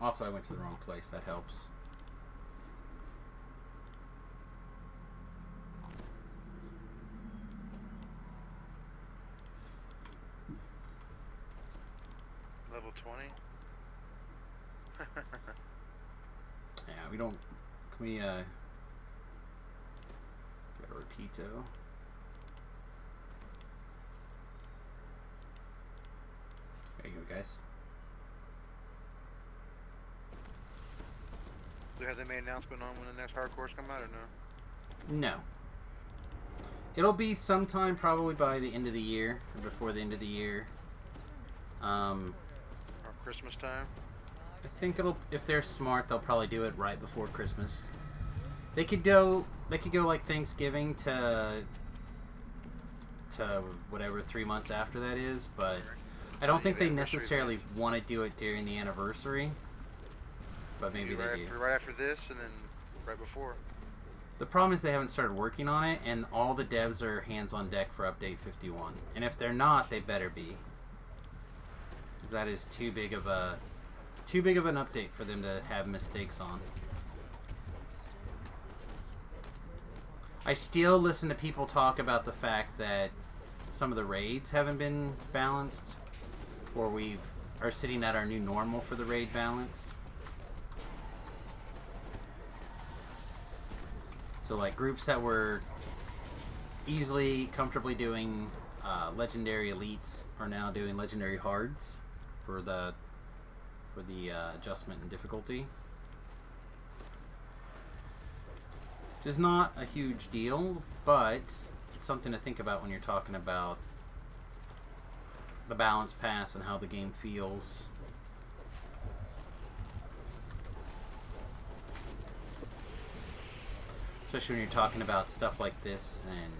Also, I went to the wrong place. That helps. Level 20? Yeah, we don't... Can we, get a Repeato? There you go, guys. So have they made an announcement on when the next hardcores come out or no? No. It'll be sometime probably by the end of the year or before the end of the year. Or Christmas time. I think it'll, if they're smart, they'll probably do it right before Christmas. They could go like Thanksgiving to whatever 3 months after that is, but I don't think they necessarily want to do it during the anniversary. But maybe they do. Right after this, and then right before. The problem is they haven't started working on it, and all the devs are hands on deck for update 51. And if they're not, they better be. That is too big of an update for them to have mistakes on. I still listen to people talk about the fact that some of the raids haven't been balanced, or we are sitting at our new normal for the raid balance. So like groups that were easily, comfortably doing legendary elites are now doing legendary hards for the adjustment in difficulty. Which is not a huge deal, but it's something to think about when you're talking about the balance pass and how the game feels. Especially when you're talking about stuff like this, and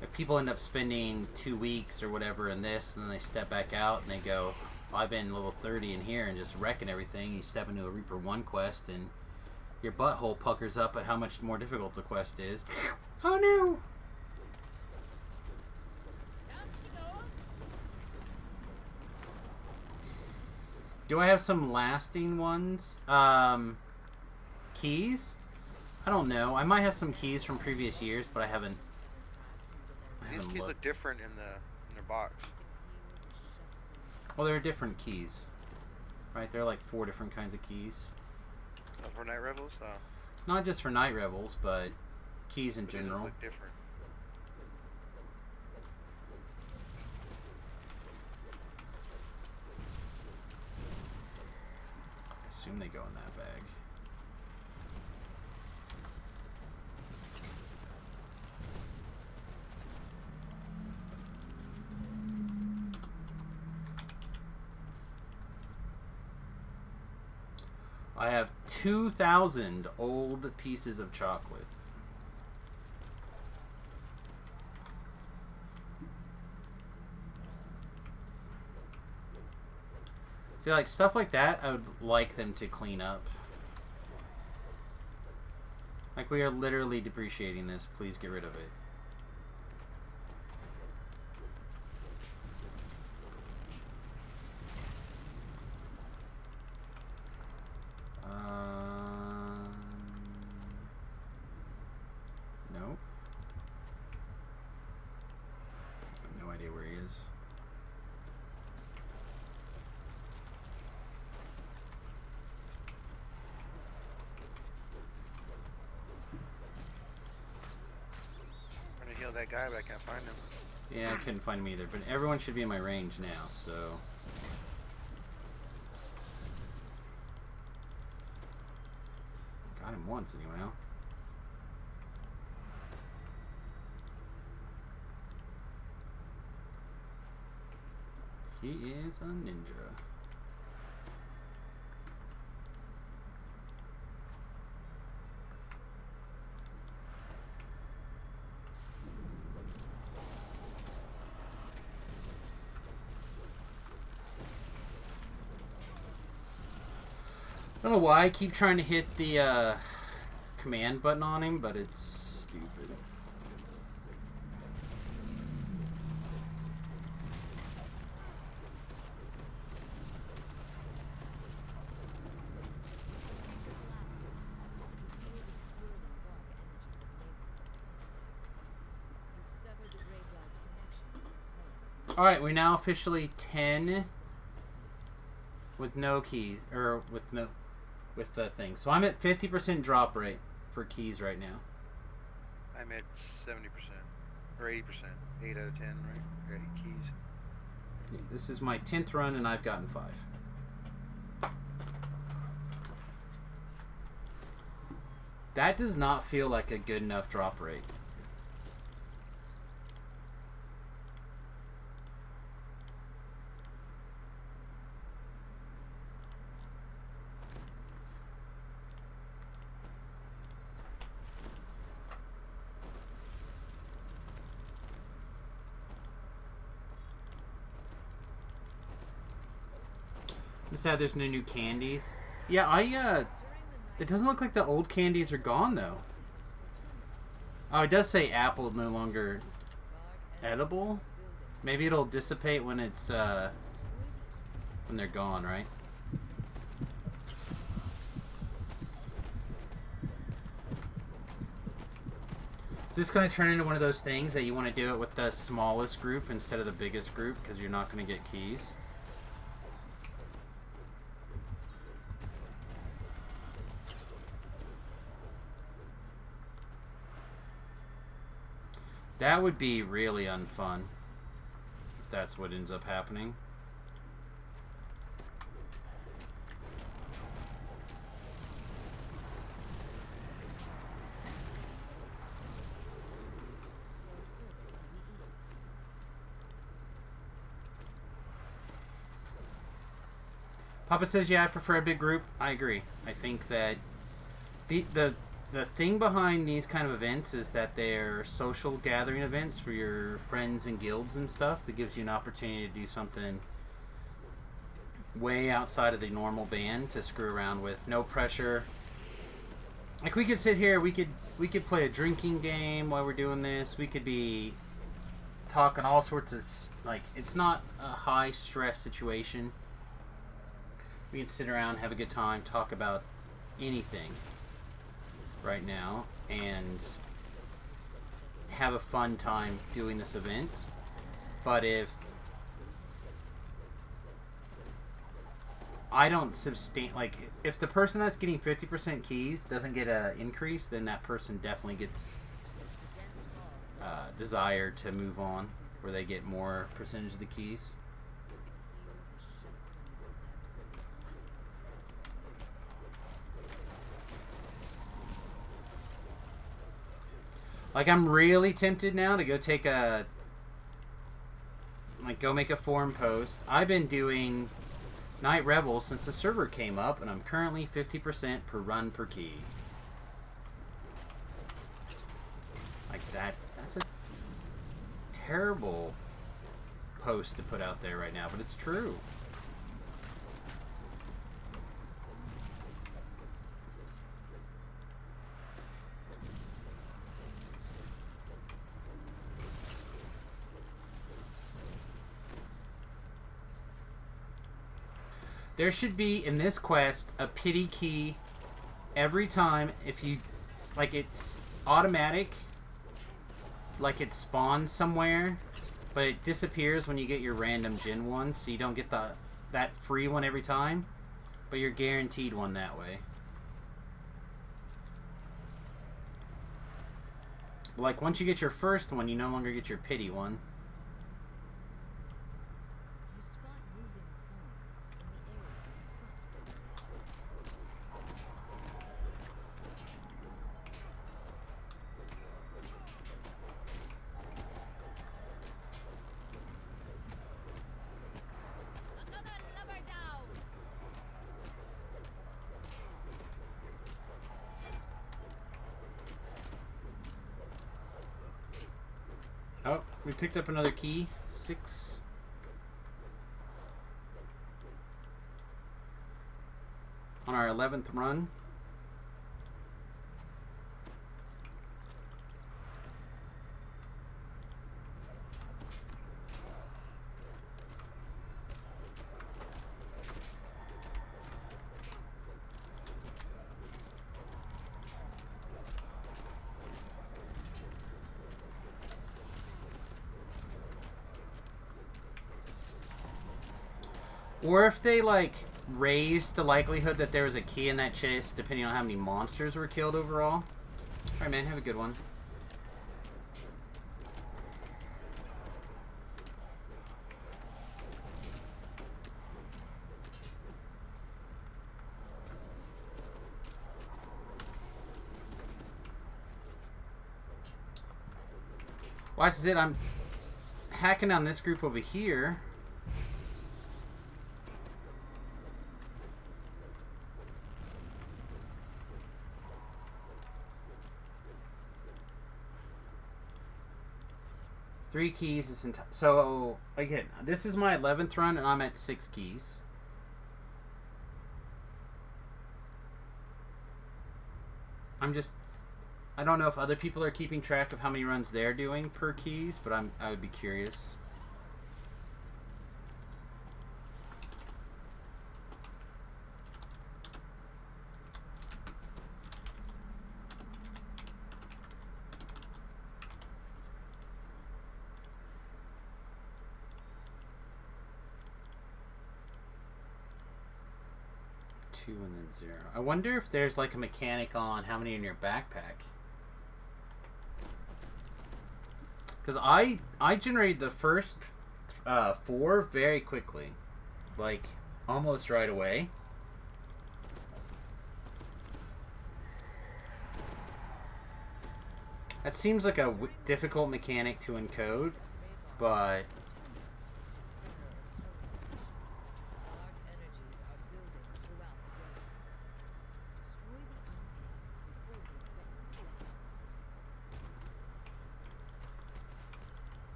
if people end up spending 2 weeks or whatever in this, and then they step back out and they go, oh, I've been level 30 in here and just wrecking everything. You step into a Reaper 1 quest and your butthole puckers up at how much more difficult the quest is. Oh no! Down she goes. Do I have some lasting ones? Keys? I don't know. I might have some keys from previous years, but I haven't These keys looked. look different in their box. Well, there are different keys. Right? There are like 4 different kinds of keys. For Night Rebels? Not just for Night Rebels, but keys in But these general. look different. I assume they go in that bag. I have 2,000 old pieces of chocolate. See, like, stuff like that, I would like them to clean up. Like, we are literally depreciating this. Please get rid of it. Nope. I have no idea where he is. Trying to heal that guy, but I can't find him. Yeah, I couldn't find him either, but everyone should be in my range now, so... Got him once, anyhow. He is a ninja. I don't know why I keep trying to hit the command button on him, but it's stupid. Alright, we're now officially 10 with no keys, or with the thing. So I'm at 50% drop rate for keys right now. I'm at 70%. Or 80%. 8 out of 10, right? 8 keys. This is my 10th run and I've gotten 5. That does not feel like a good enough drop rate. Sad there's no new candies. Yeah, it doesn't look like the old candies are gone though. Oh, it does say apple no longer edible. Maybe it'll dissipate when it's when they're gone, right? Is this going to turn into one of those things that you want to do it with the smallest group instead of the biggest group because you're not going to get keys? That would be really unfun if that's what ends up happening. Papa says, yeah, I prefer a big group. I agree. I think that the thing behind these kind of events is that they're social gathering events for your friends and guilds and stuff that gives you an opportunity to do something way outside of the normal band to screw around with. No pressure. Like, we could sit here, we could play a drinking game while we're doing this. We could be talking all sorts of, like, it's not a high stress situation. We can sit around, have a good time, talk about anything right now, and have a fun time doing this event. But if I don't if the person that's getting 50% keys doesn't get an increase, then that person definitely gets desire to move on, where they get more percentage of the keys. Like, I'm really tempted now to go take go make a forum post. I've been doing Night Rebels since the server came up, and I'm currently 50% per run per key. Like, that's a terrible post to put out there right now, but it's true. There should be, in this quest, a pity key every time if you... Like, it's automatic. Like, it spawns somewhere, but it disappears when you get your random gen one, so you don't get that free one every time, but you're guaranteed one that way. Like, once you get your first one, you no longer get your pity one. Oh, we picked up another key. 6. On our 11th run. Or if they, like, raised the likelihood that there was a key in that chest, depending on how many monsters were killed overall. Alright, man, have a good one. Watch this it, I'm hacking on this group over here. Three keys is so again, this is my 11th run and I'm at 6 keys. I don't know if other people are keeping track of how many runs they're doing per keys, but I would be curious. Two and then 0. I wonder if there's like a mechanic on how many in your backpack. Because I generated the first 4 very quickly. Like, almost right away. That seems like a difficult mechanic to encode, but...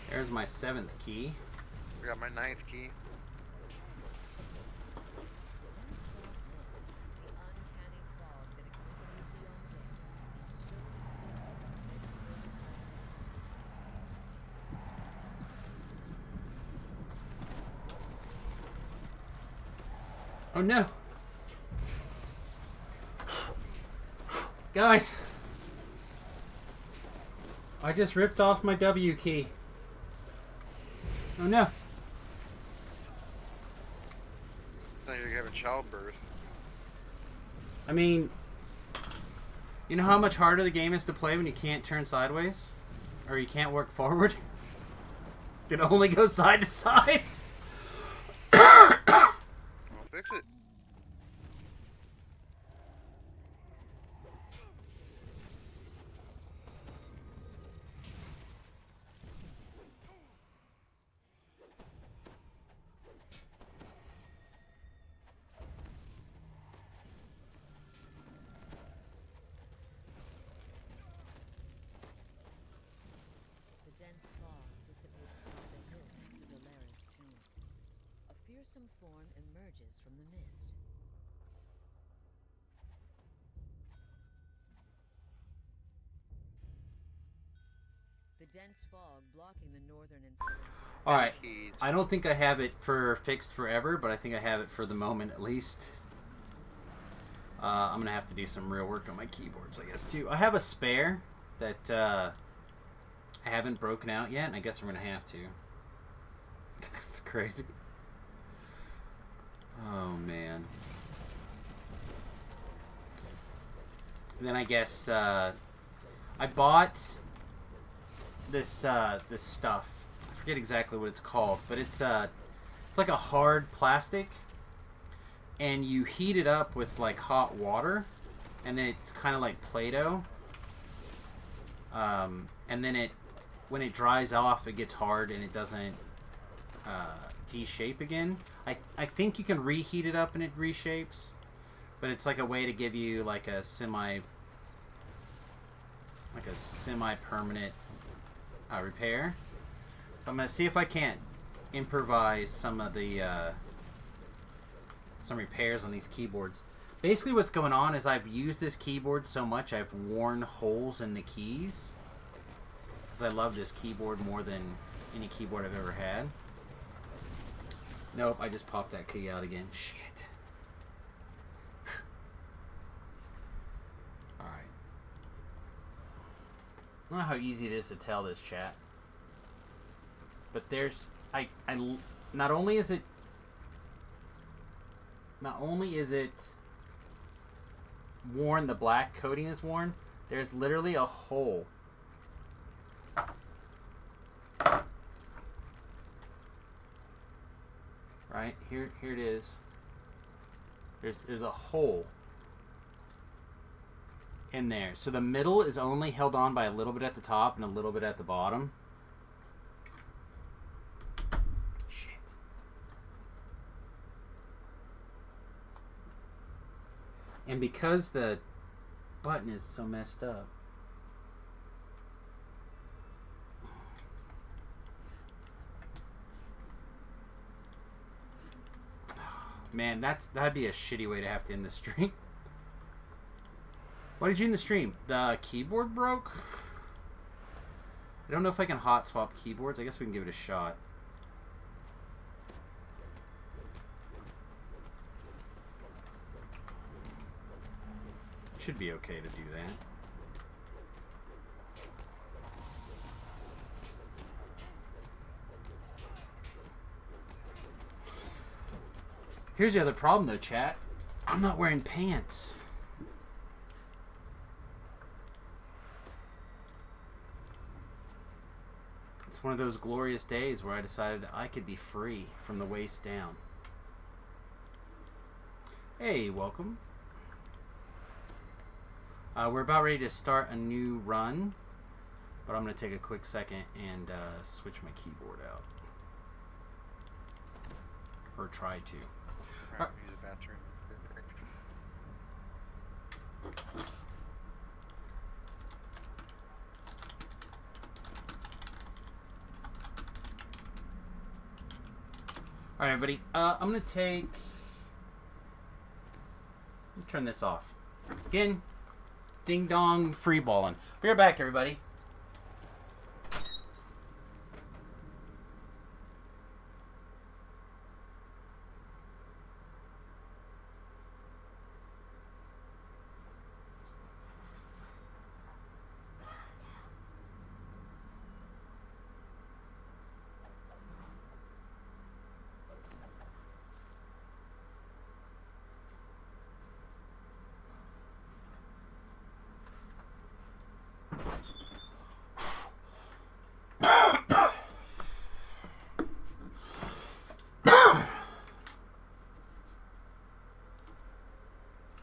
There's my 7th key. I got my 9th key. Oh no! Guys! I just ripped off my W key. Oh no! Now you're having childbirth. I mean, you know how much harder the game is to play when you can't turn sideways? Or you can't work forward? You can only go side to side? I'll fix it. Some form emerges from the mist. The dense fog blocking the northern and southern. Alright, I don't think I have it for fixed forever, but I think I have it for the moment at least. I'm gonna have to do some real work on my keyboards, I guess, too. I have a spare that I haven't broken out yet, and I guess I'm gonna have to. That's crazy. Oh man. And then I guess I bought this this stuff. I forget exactly what it's called, but it's like a hard plastic, and you heat it up with like hot water, and then it's kind of like Play-Doh. And then when it dries off, it gets hard and it doesn't de-shape again. I think you can reheat it up and it reshapes, but it's like a way to give you like a semi-permanent repair. So I'm gonna see if I can't improvise some of the some repairs on these keyboards. Basically, what's going on is I've used this keyboard so much I've worn holes in the keys, because I love this keyboard more than any keyboard I've ever had. Nope, I just popped that key out again. Shit. Alright. I don't know how easy it is to tell this, chat. But there's... not only is it worn, the black coating is worn, there's literally a hole. Right here it is. There's a hole in there, so the middle is only held on by a little bit at the top and a little bit at the bottom. And because the button is so messed up. Man, that'd be a shitty way to have to end the stream. What did you end the stream? The keyboard broke? I don't know if I can hot swap keyboards. I guess we can give it a shot. Should be okay to do that. Here's the other problem though, chat. I'm not wearing pants. It's one of those glorious days where I decided I could be free from the waist down. Hey, welcome. We're about ready to start a new run, but I'm going to take a quick second and switch my keyboard out. Or try to. Alright, use the bathroom. Alright, everybody. I'm going to take... Let me turn this off. Again, ding dong free balling. Be right back, everybody.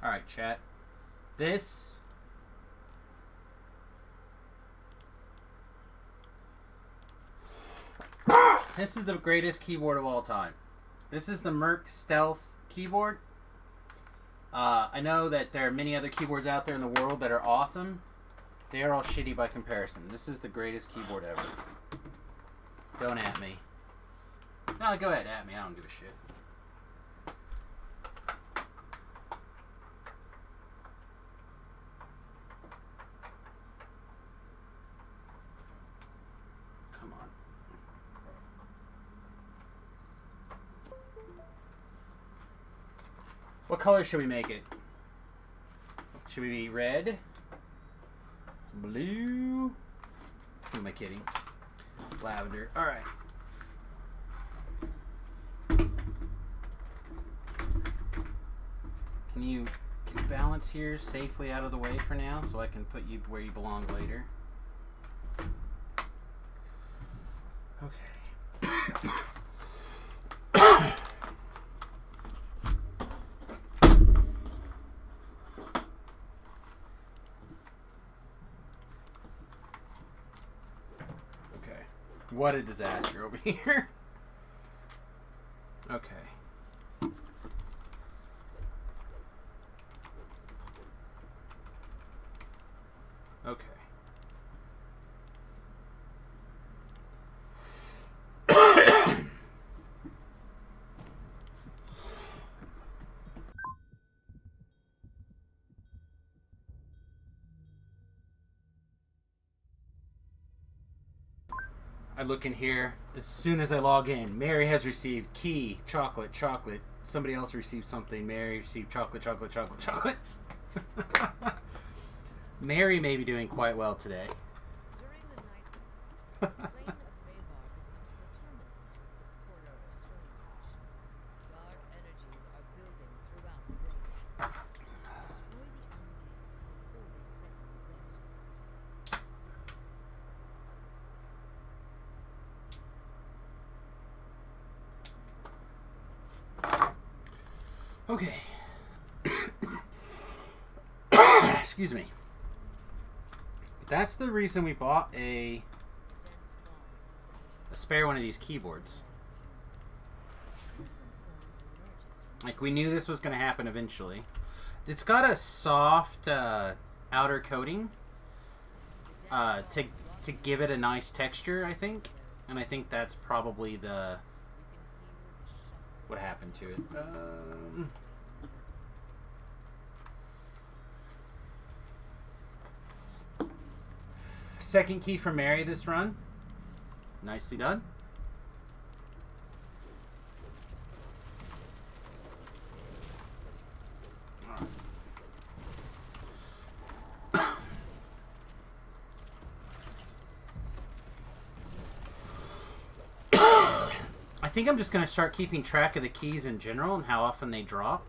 Alright, chat. This is the greatest keyboard of all time. This is the Merc Stealth keyboard. I know that there are many other keyboards out there in the world that are awesome. They are all shitty by comparison. This is the greatest keyboard ever. Don't at me. No, go ahead, at me. I don't give a shit. Come on. What color should we make it? Should we be red? Blue? Who am I kidding? Lavender. Alright. Can you balance here safely out of the way for now so I can put you where you belong later? Okay. What a disaster over here. Okay. Okay. I look in here as soon as I log in. Mary has received key, chocolate, chocolate. Somebody else received something. Mary received chocolate, chocolate, chocolate, chocolate. Mary may be doing quite well today. During the night rains, the plain of Mabar becomes coterminous with this corridor of Stormwatch. Dark energies are building throughout the raven. Destroy the undead before they threaten the rest of the city. Okay. Excuse me. That's the reason we bought a spare one of these keyboards. Like, we knew this was going to happen eventually. It's got a soft outer coating to give it a nice texture, I think. And I think that's probably the what happened to it. Second key for Mary this run. Nicely done. I think I'm just going to start keeping track of the keys in general and how often they drop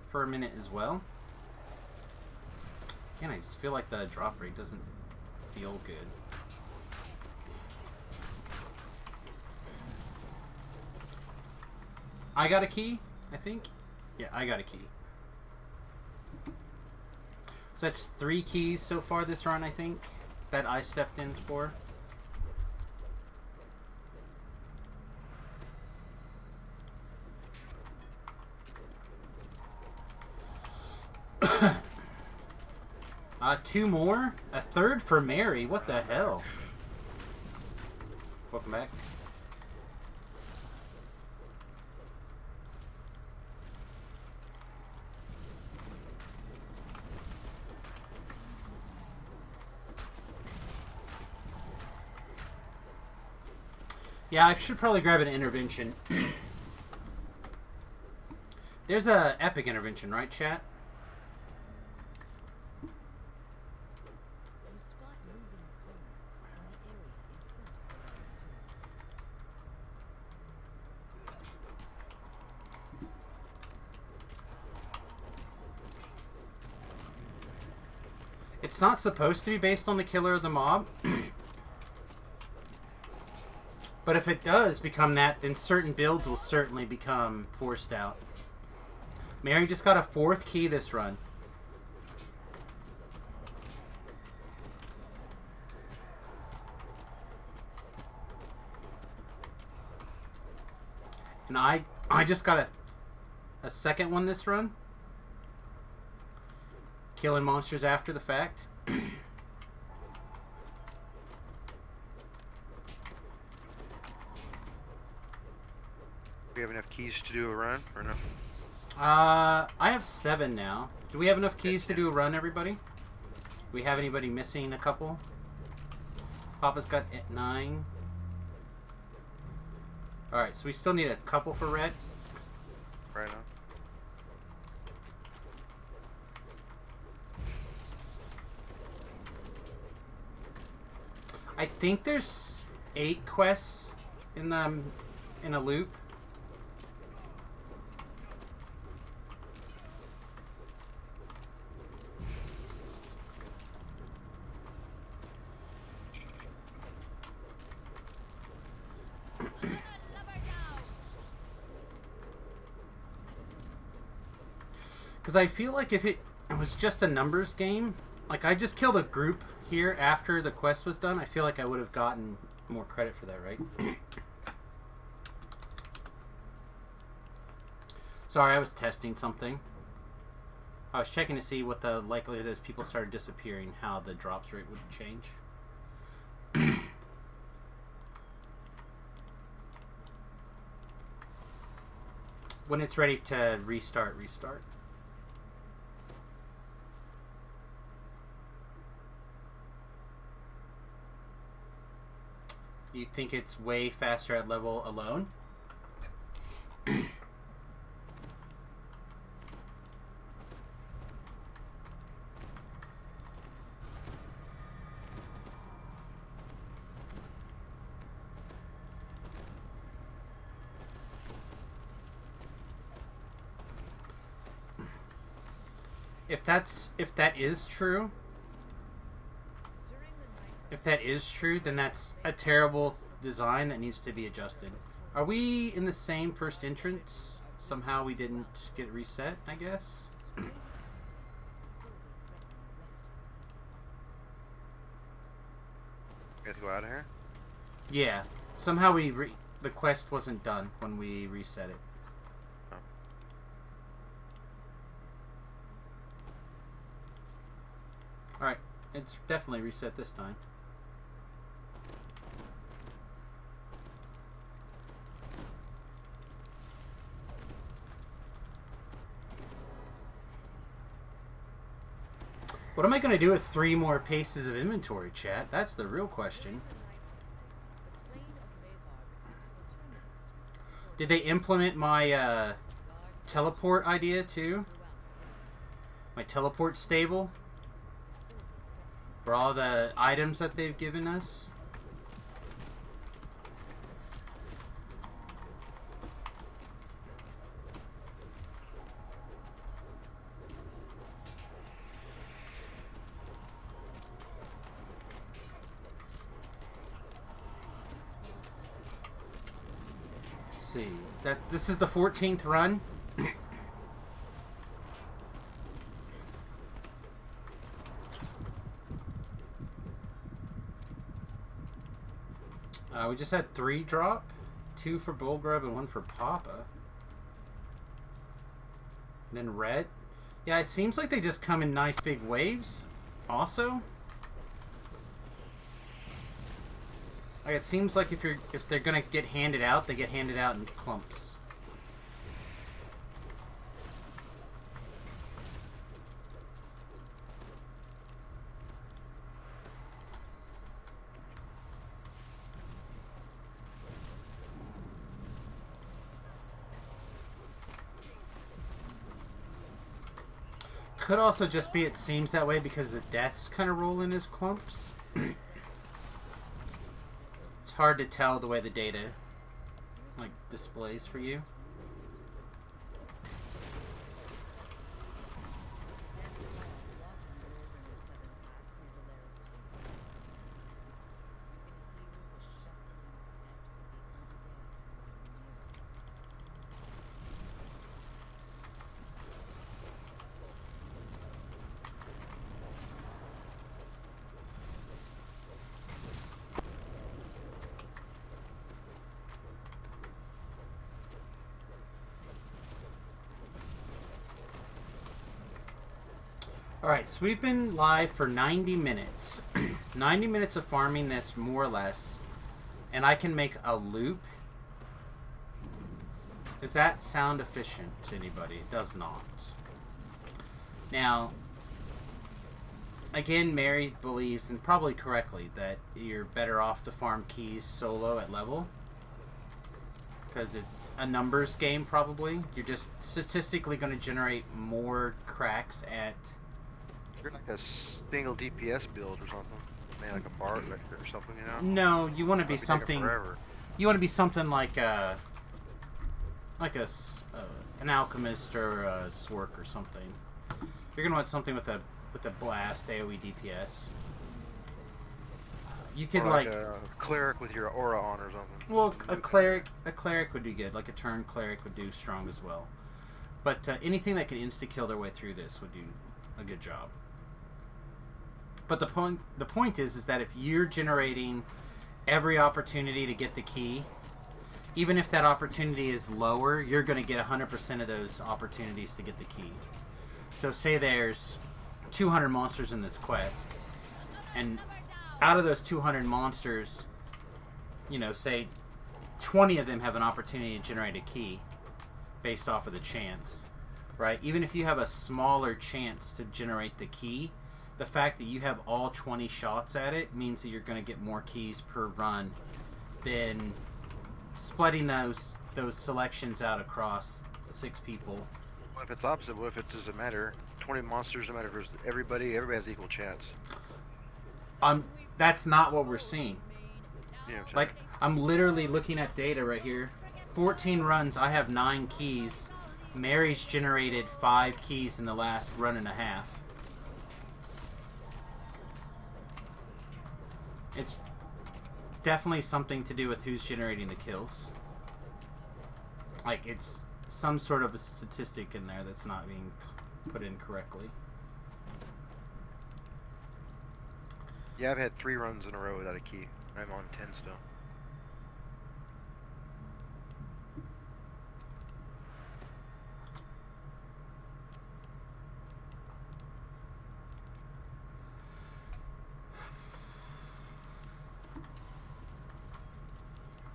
for a minute as well. Again, I just feel like the drop rate doesn't feel good. I got a key, I think. Yeah, I got a key. So that's 3 keys so far this run, I think, that I stepped in for. Two more? A third for Mary? What the hell? Welcome back. Yeah, I should probably grab an intervention. There's a epic intervention, right, chat? You spot moving forms in the area in front of the stone. It's not supposed to be based on the killer of the mob. But if it does become that, then certain builds will certainly become forced out. Mary just got a 4th key this run. And I just got a second one this run. Killing monsters after the fact. Do we have enough keys to do a run or no? I have 7 now. Do we have enough keys to do a run, everybody? Do we have anybody missing a couple? Papa's got 9. Alright, so we still need a couple for red. Right on. I think there's 8 quests in a loop. Because I feel like if it was just a numbers game, like I just killed a group here after the quest was done, I feel like I would have gotten more credit for that, right? Sorry, I was testing something. I was checking to see what the likelihood is people started disappearing, how the drops rate would change. When it's ready to restart. You think it's way faster at level alone? If that is true, During the night if that is true, then that's a terrible design that needs to be adjusted. Are we in the same first entrance? Somehow we didn't get reset, I guess. fully threatening the rest of the city. You guys go out of here? Yeah. Somehow the quest wasn't done when we reset it. It's definitely reset this time. What am I going to do with 3 more paces of inventory, chat? That's the real question. Did they implement my teleport idea too? My teleport stable? For all the items that they've given us? See, this is the 14th run. We just had 3 drop, 2 for Bull Grub and 1 for Papa. And then red. Yeah, it seems like they just come in nice big waves. Also, like it seems like if they're gonna get handed out, they get handed out in clumps. Could also just be it seems that way because the deaths kind of roll in as clumps. It's hard to tell the way the data like displays for you. Alright, so we've been live for 90 minutes. 90 minutes of farming this, more or less. And I can make a loop. Does that sound efficient to anybody? It does not. Now, again, Mary believes, and probably correctly, that you're better off to farm keys solo at level. Because it's a numbers game, probably. You're just statistically going to generate more cracks at... You're like a single DPS build or something. Maybe like a Bard or something, you know? No, you want to be something... Forever. You want to be something like an alchemist or a Swork or something. You're gonna want something with a blast AOE DPS. You could or like a cleric with your aura on or something. well, a cleric would be good. Like a turn cleric would do strong as well. But anything that can insta kill their way through this would do a good job. But the point is that if you're generating every opportunity to get the key, even if that opportunity is lower, you're going to get 100% of those opportunities to get the key. So say there's 200 monsters in this quest, and out of those 200 monsters, you know, say 20 of them have an opportunity to generate a key based off of the chance, right? Even if you have a smaller chance to generate the key, the fact that you have all 20 shots at it means that you're going to get more keys per run than splitting those selections out across 6 people. What if it's opposite? What if it doesn't matter? 20 monsters, no matter if everybody has equal chance. That's not what we're seeing. You know, Like, I'm literally looking at data right here. 14 runs, I have 9 keys. Mary's generated 5 keys in the last run and a half. It's definitely something to do with who's generating the kills. Like, it's some sort of a statistic in there that's not being put in correctly. yeah, I've had 3 runs in a row without a key. I'm on 10 still.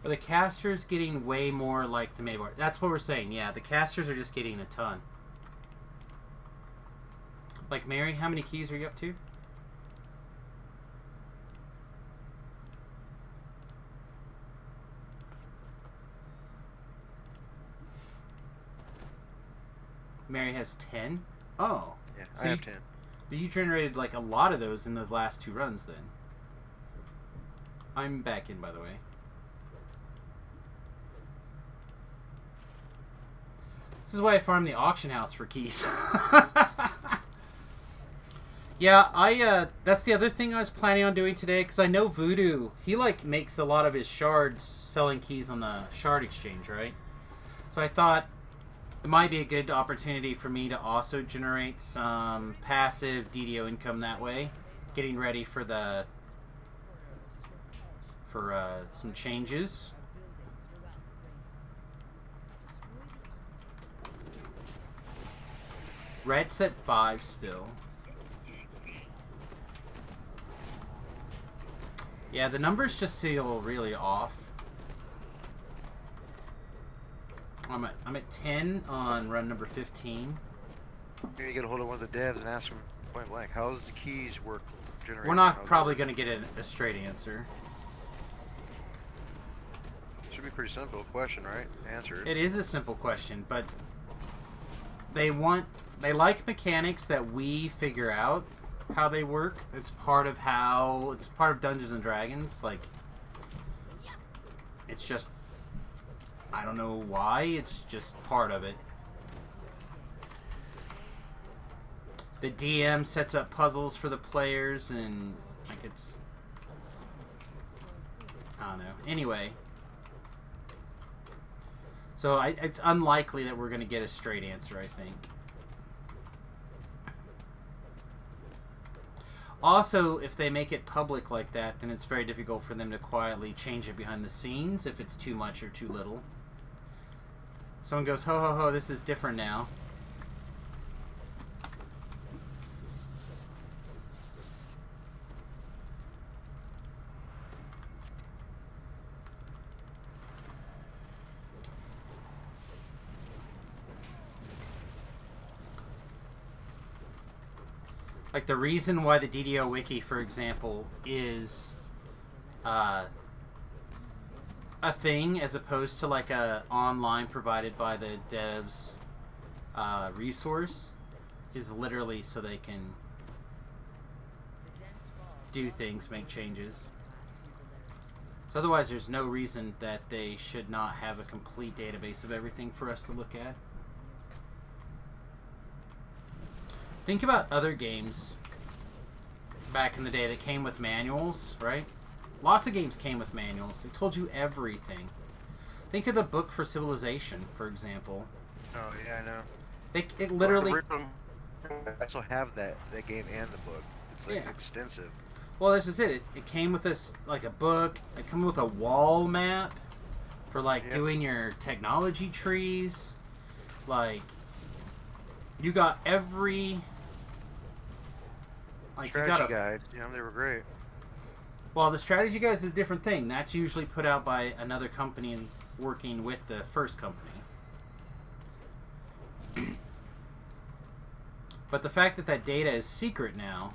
Are the casters getting way more like the Maybar? That's what we're saying. Yeah, the casters are just getting a ton. Like Mary, how many keys are you up to? Mary has 10. Oh. Yeah, So I have you- 10. You generated like a lot of those in those last 2 runs then. I'm back in, by the way. This is why I farm the auction house for keys. Yeah, that's the other thing I was planning on doing today, because I know Voodoo, he like makes a lot of his shards selling keys on the shard exchange, right? So I thought it might be a good opportunity for me to also generate some passive DDO income that way, getting ready for the some changes. Red's at 5 still. Yeah, the numbers just feel really off. I'm at 10 on run number 15. Maybe you get a hold of one of the devs and ask them point blank, how does the keys work generated? We're not How's probably it going to get a straight answer. work? Should be pretty simple question, right? Answer it. It is a simple question, but they like mechanics that we figure out how they work. It's part of Dungeons and Dragons. Like, it's just, I don't know why, it's just part of it. The DM sets up puzzles for the players, and like it's, I don't know. Anyway, so it's unlikely that we're going to get a straight answer, I think. Also, if they make it public like that, then it's very difficult for them to quietly change it behind the scenes if it's too much or too little. Someone goes, ho ho ho, this is different now. Like, the reason why the DDO wiki, for example, is a thing as opposed to like a online provided by the devs resource is literally so they can do things, make changes. So otherwise there's no reason that they should not have a complete database of everything for us to look at. Think about other games back in the day that came with manuals, right? Lots of games came with manuals. They told you everything. Think of the Book for Civilization, for example. Oh yeah, I know. It literally... I also have that game and the book. It's like Yeah. extensive. Well, this is it. It came with this, like, a book. It came with a wall map for, like, Yep. doing your technology trees. Like, you got every... Like, you Strategy got a... guide. Yeah, they were great. Well, the strategy guide is a different thing. That's usually put out by another company and working with the first company. But the fact that that data is secret now...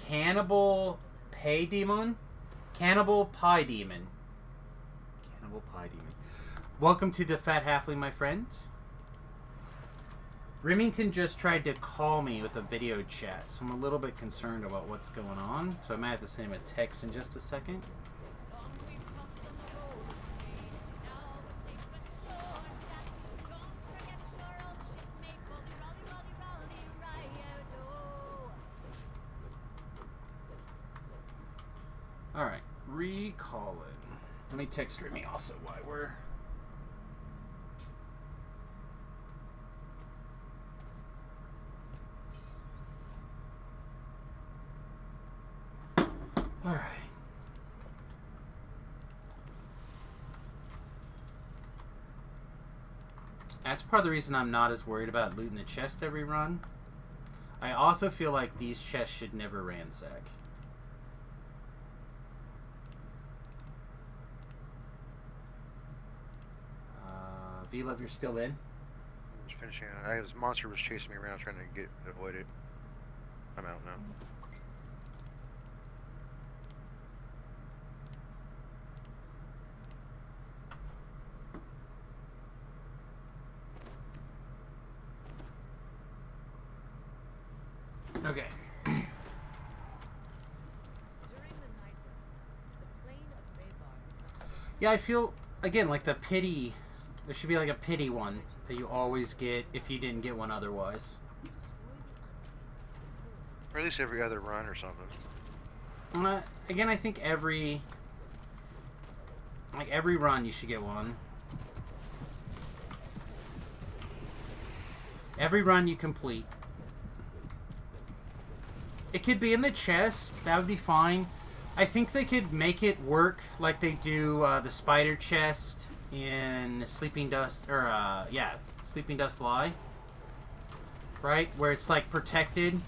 Cannibal Pie Demon? Cannibal Pie Demon. Cannibal Pie Demon. Welcome to the Fat Halfling, my friend. Remington just tried to call me with a video chat, so I'm a little bit concerned about what's going on. So I might have to send him a text in just a second. Alright, recalling. Let me text Remy also while we're... Alright. That's part of the reason I'm not as worried about looting the chest every run. I also feel like these chests should never ransack. V-Love, you're still in? I was finishing. This monster was chasing me around trying to avoid it. I'm out now. Okay. During the night realms, the plane of Mabar becomes Yeah, I feel, again, like the pity... There should be like a pity one that you always get if you didn't get one otherwise. Or at least every other run or something. Again, I think every run you should get one. Every run you complete. It could be in the chest. That would be fine. I think they could make it work like they do the spider chest in Sleeping Dust, or Sleeping Dust Lie. Right? Where it's like protected,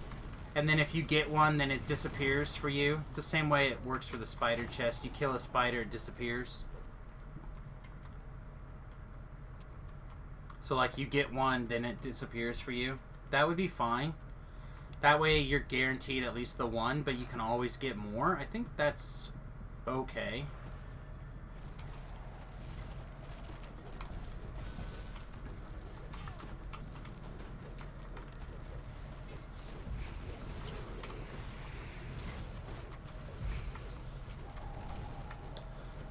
and then if you get one, then it disappears for you. It's the same way it works for the spider chest. You kill a spider, it disappears. So like you get one, then it disappears for you. That would be fine. That way you're guaranteed at least the one, but you can always get more. I think that's okay.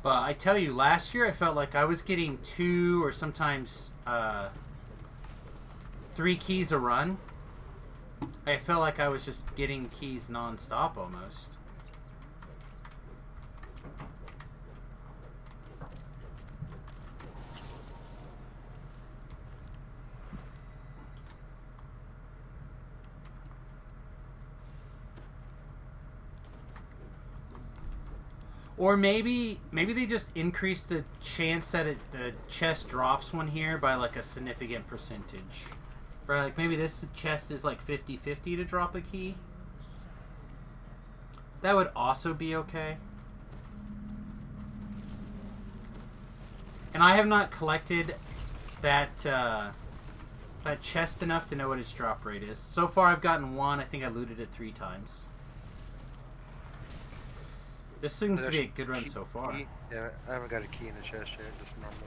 But I tell you, last year I felt like I was getting 2 or sometimes 3 keys a run. I felt like I was just getting keys non-stop almost. Or maybe they just increase the chance that the chest drops one here by like a significant percentage. Right, like maybe this chest is like 50-50 to drop a key. That would also be okay. And I have not collected that that chest enough to know what its drop rate is. So far I've gotten 1. I think I looted it 3 times. This seems to be a good run so far. Yeah, I haven't got a key in the chest yet, just normal.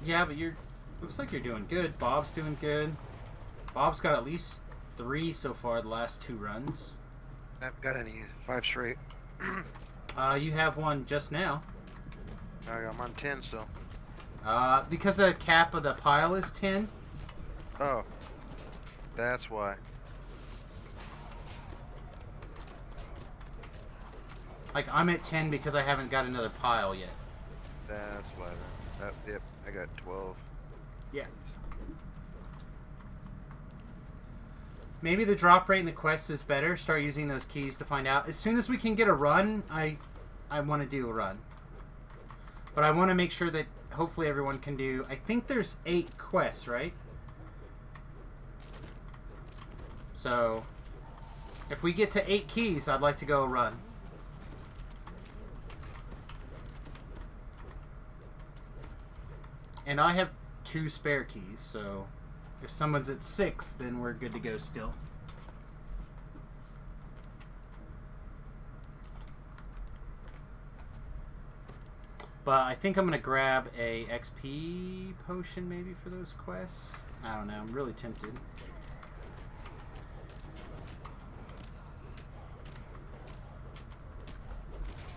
Yeah, but looks like you're doing good. Bob's doing good. Bob's got at least 3 so far the last 2 runs. I haven't got any 5 straight. You have one just now. I'm on 10 still. Because the cap of the pile is 10. Oh, that's why. Like, I'm at 10 because I haven't got another pile yet. That's why. Yep, I got 12. Yeah. Maybe the drop rate in the quest is better. Start using those keys to find out. As soon as we can get a run, I want to do a run. But I want to make sure that hopefully everyone can do... I think there's 8 quests, right? So, if we get to 8 keys, I'd like to go a run. And I have 2 spare keys, so if someone's at 6, then we're good to go still. But I think I'm going to grab a XP potion maybe for those quests. I don't know, I'm really tempted.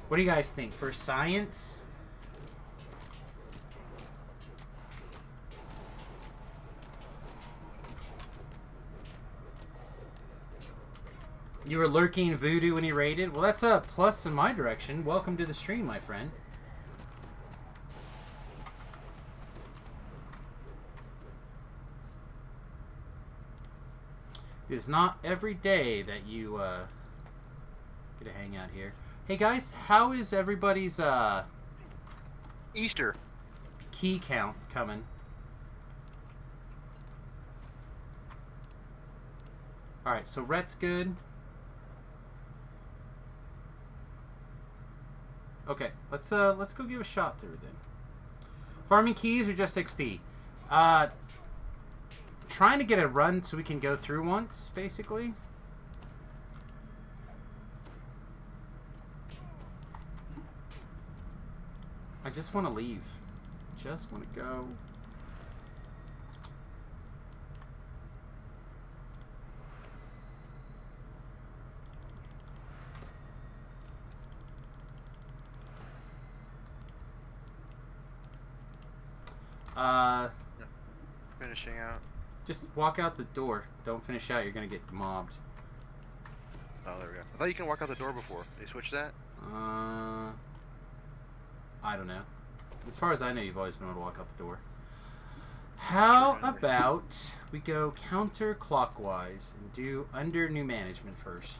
What do you guys think? For science? You were lurking Voodoo when he raided? Well, that's a plus in my direction. Welcome to the stream, my friend. It is not every day that you Get a hangout here. Hey guys, how is everybody's Easter. key count coming? Alright, so Rhett's good. Okay, let's go give a shot through then. Farming keys or just XP? Trying to get a run so we can go through once, basically. I just want to leave. Just want to go. Finishing out. Just walk out the door. Don't finish out. You're gonna get mobbed. Oh, there we go. I thought you can walk out the door before. They switched that? I don't know. As far as I know, you've always been able to walk out the door. How about we go counterclockwise and do under new management first?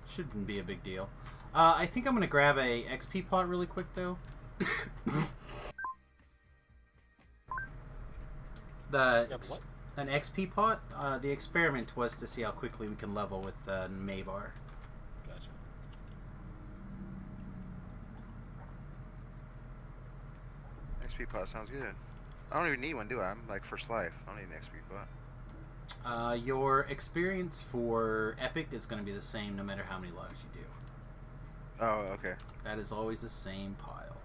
Shouldn't be a big deal. I think I'm going to grab a XP pot really quick, though. What? An XP pot. The experiment was to see how quickly we can level with Maybar. Gotcha. XP pot sounds good. I don't even need one, do I? I'm like first life. I don't need an XP pot. Your experience for Epic is going to be the same no matter how many lives you do. Oh, okay. That is always the same pile.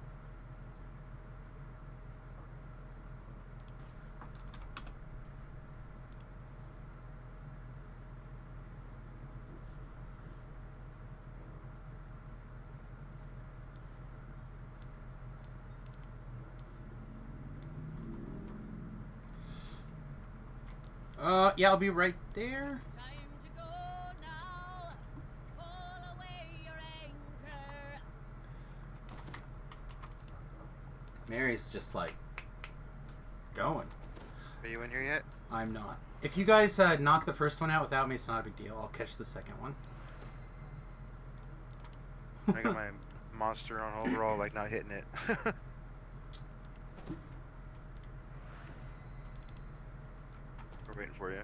Yeah, I'll be right there. It's time to go now. Pull away your anchor. Mary's just like going. Are you in here yet? I'm not. If you guys knock the first one out without me, it's not a big deal. I'll catch the second one. I got my monster on overall, like not hitting it. We're waiting for you.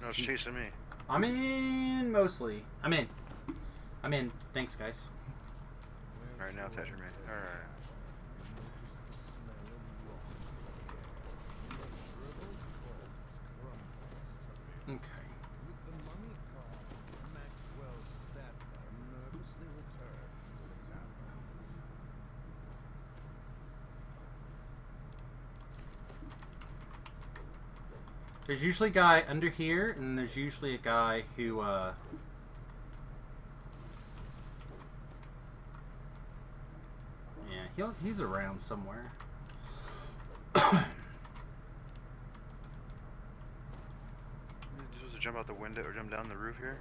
No, it's chasing me. I'm in mostly. I'm in. Thanks, guys. Alright, now attach your man. Alright. Okay. With the money gone, Maxwell's stepmother nervously returns to the tavern. There's usually a guy under here, and there's usually a guy who, yeah, he's around somewhere. You're supposed to jump out the window or jump down the roof here?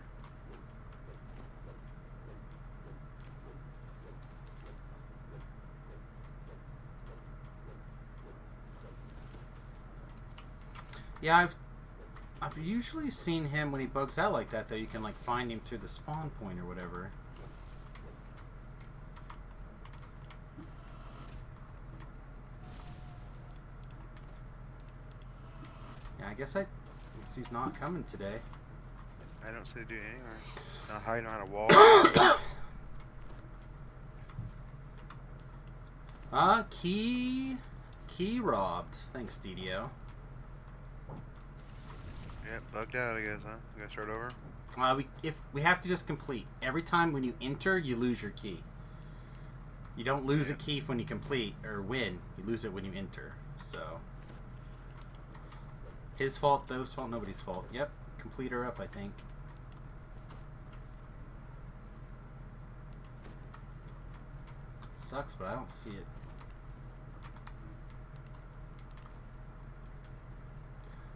Yeah, I've usually seen him when he bugs out like that, though. You can, like, find him through the spawn point or whatever. Yeah, I guess he's not coming today. I don't see the dude anywhere. Not hiding behind a wall. Key robbed. Thanks, DDO. Yep, bugged out, I guess, huh? We gotta start over? We have to just complete. Every time when you enter, you lose your key. You don't lose a key when you complete or win. You lose it when you enter. So his fault, those fault, nobody's fault. Yep, complete her up, I think. Sucks, but I don't see it.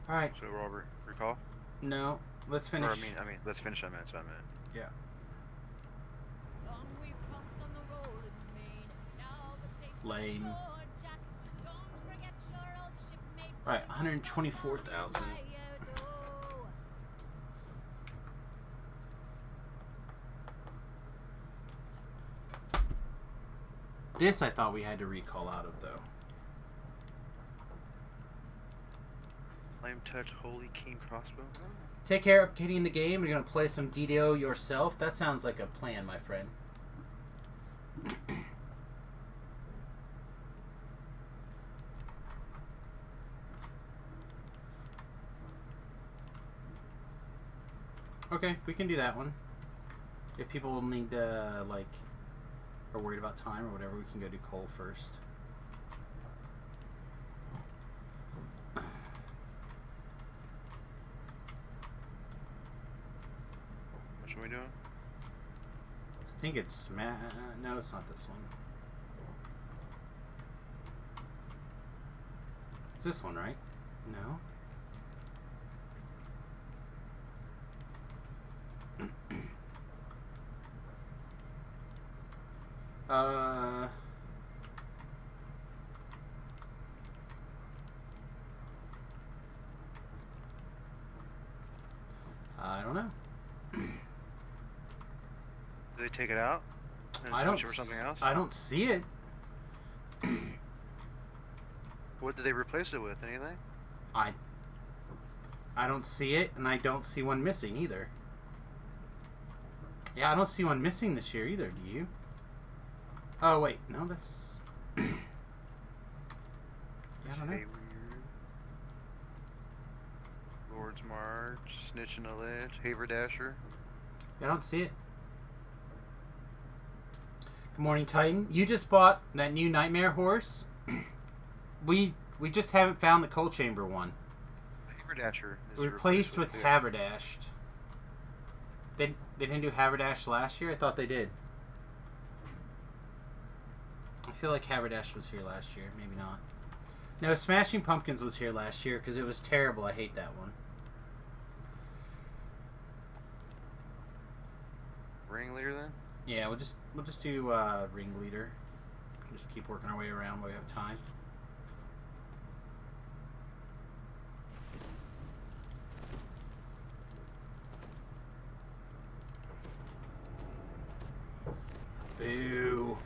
All right. So, Robert, recall? No, let's Or finish. I mean, let's finish on that. So I meant. Yeah. Long we've tossed on the rolling main. Now the safe Lane. shore, Jack. Don't forget your old shipmate. All right, 124,000. This I thought we had to recall out of though. Flame touch, holy king crossbow. Oh. Take care of Kitty in the game. You're gonna play some DDO yourself. That sounds like a plan, my friend. Okay, we can do that one. If people need to, like, are worried about time or whatever, we can go do Cole first. Which one are we doing? I think it's no, it's not this one. It's this one, right? No. I don't know. Did they take it out? And I don't. switch it for something else? I don't see it. What did they replace it with? Anything? I don't see it, and I don't see one missing either. Yeah, I don't see one missing this year either. Do you? Oh wait, no, that's. Yeah, I don't know. Hayward. Lord's March, Snitch in the Ledge, Haverdasher. I don't see it. Good morning, Titan. You just bought that new Nightmare horse. We just haven't found the Coal Chamber one. Haverdasher is Replaced with yeah. Haverdashed. They didn't do Haverdash last year? I thought they did. I feel like Haverdash was here last year. Maybe not. No, Smashing Pumpkins was here last year because it was terrible. I hate that one. Ringleader then? Yeah, we'll just do Ringleader. Just keep working our way around while we have time. Boo.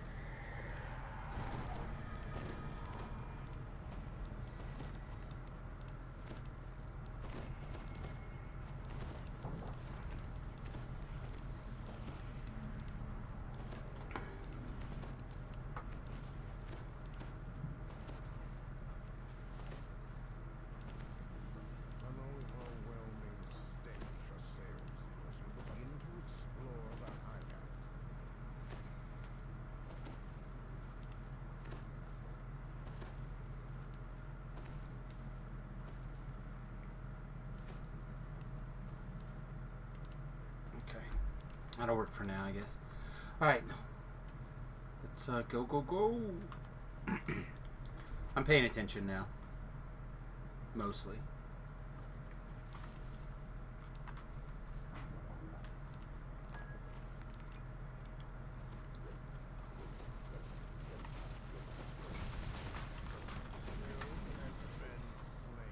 An overwhelming stench assails you as you begin to explore the hideout. Okay. That'll work for now, I guess. Alright. Let's go. I'm paying attention now. Mostly. Will has been slain.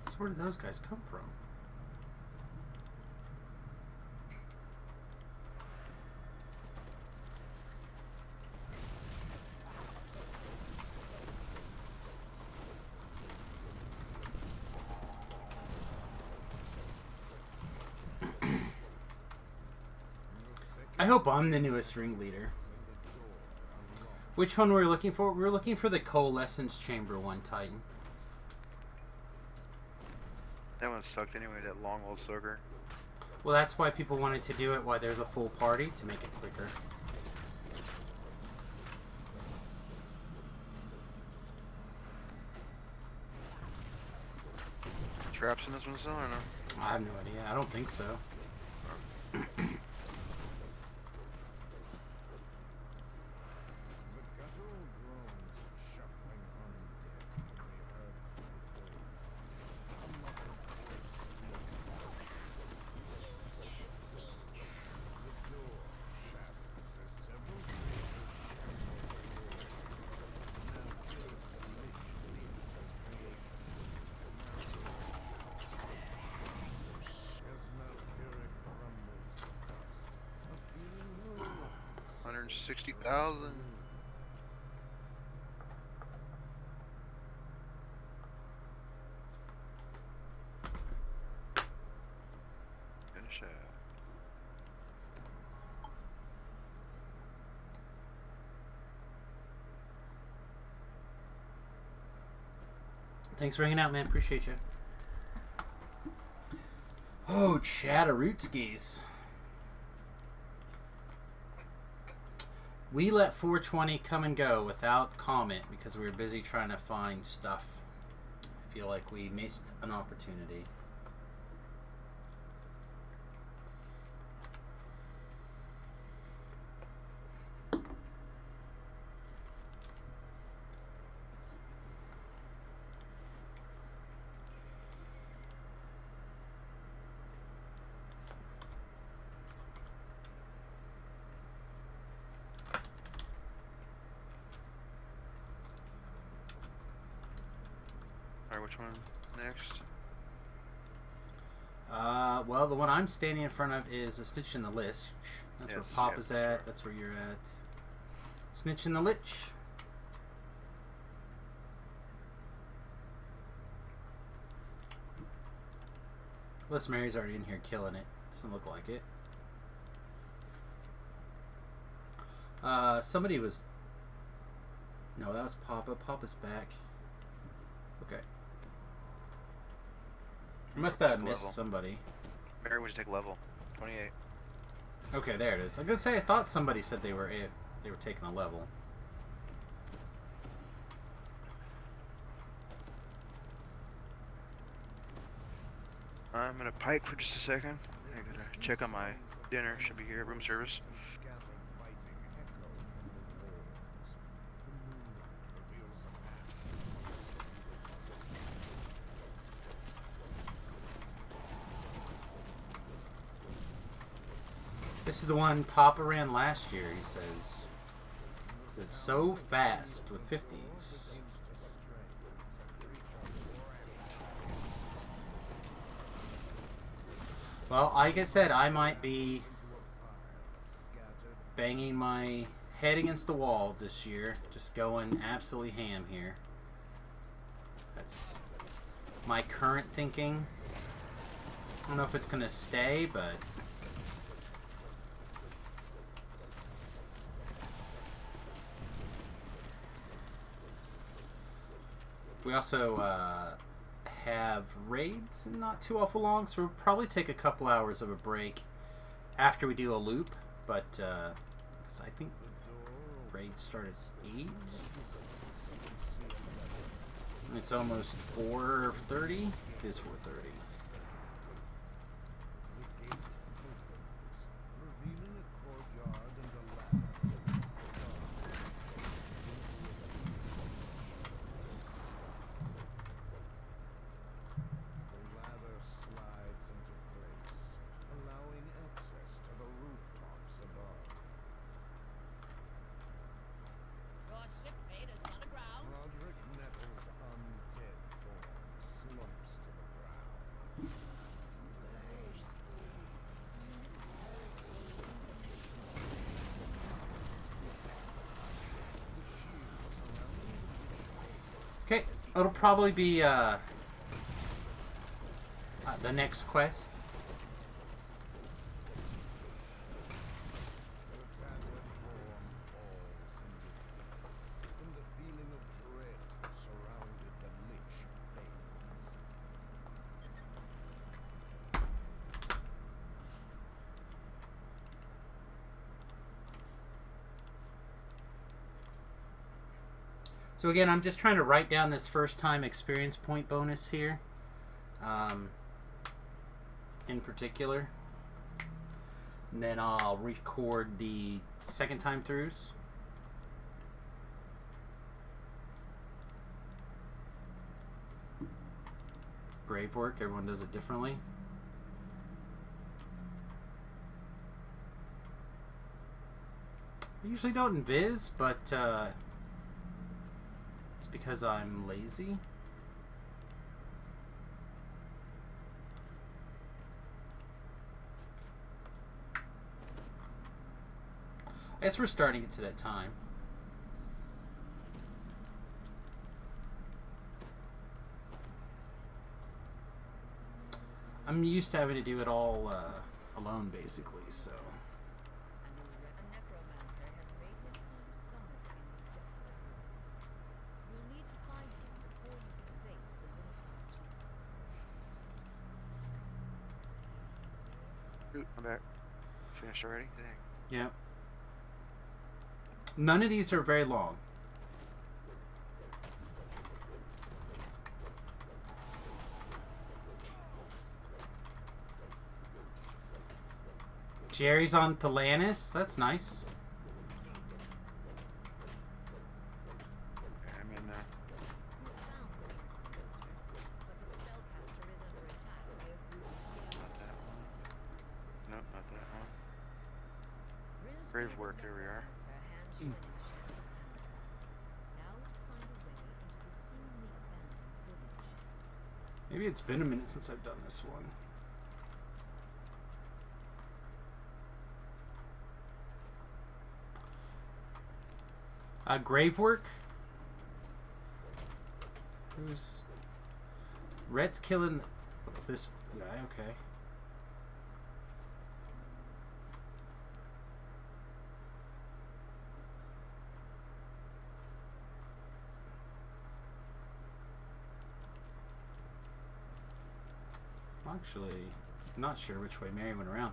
So where did those guys come from? I hope I'm the newest ringleader. Which one were we looking for? We were looking for the Coalescence Chamber one, Titan. That one sucked anyway, that long old sucker. Well, that's why people wanted to do it while there's a full party, to make it quicker. Traps in this one still or no? I have no idea. I don't think so. The guttural groans of shuffling undead can be heard from the door. A muffled voice speaks. The door shatters as several creatures shamble forward. Now killed the Lich leads his creations to temporary shells. As Malperic crumbles to dust, a feeling no one 160,000. Finish it. Thanks for hanging out, man. Appreciate you. Oh, Chatterootskis. We let 420 come and go without comment because we were busy trying to find stuff. I feel like we missed an opportunity. Alright, which one next? Well, the one I'm standing in front of is a Snitch in the Lich. That's where Yes, Pop yes, is at. That's where you're at. Snitch in the Lich. Unless Mary's already in here killing it. Doesn't look like it. Somebody was... No, that was Papa. Papa's back. Okay. I must have missed Level. somebody. Mary would take level 28. Okay, there it is. I was gonna say I thought somebody said they were taking a level. I'm gonna pike for just a second. I gotta check on my dinner. Should be here. Room service. Scattered fighting echo from the walls. The moonlight reveals a man amongst the This is the one Papa ran last year, he says. It's so fast with 50s. Well, like I said, I might be banging my head against the wall this year. Just going absolutely ham here. That's my current thinking. I don't know if it's going to stay, but... We also have raids not too awful long, so we'll probably take a couple hours of a break after we do a loop. But 'cause I think raids start at 8. And it's almost 4:30. It is 4:30. The gate opens, revealing a courtyard and a ladder. The ladder slides into place, allowing access to the rooftops above. Your shipmate is on the ground. Roderick Nettle's undead form slumps to the ground. The shield surrounding the witch Okay, it'll probably be the next quest. So again, I'm just trying to write down this first time experience point bonus here. In particular. And then I'll record the second time throughs. Grave work, everyone does it differently. I usually don't invis, but it's because I'm lazy. I guess we're starting it to that time. I'm used to having to do it all alone, basically, so. A necromancer has made his home somewhere in these desolate woods. You'll need to find him before you can face the Minotaur chief. Shoot, I'm back. Finished already? Dang. Yeah. None of these are very long. Jerry's on Thelanis. That's nice. Okay, I'm in now. You found the necromancer, but the spellcaster is under attack by a group of scarecrows. Nope, not that one. Grimsby Grave the work, here we are. necromancer hands you an enchanted talisman. Now to find a way into the seemingly abandoned village. Maybe it's been a minute since I've done this one. Grave work. Who's Rhett's killing this guy? Okay. Actually, not sure which way Mary went around.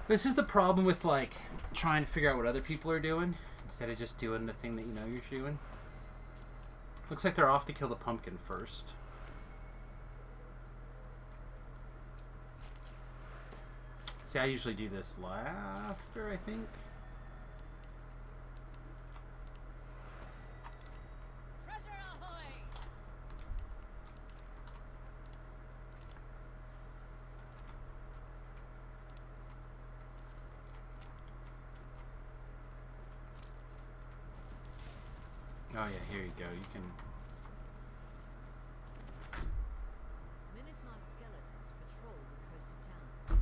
This is the problem with like trying to figure out what other people are doing instead of just doing the thing that you know you're doing. Looks like they're off to kill the pumpkin first. See, I usually do this after, I think. Treasure ahoy! Oh yeah, here you go. You can. Minotaur skeletons patrol the cursed town.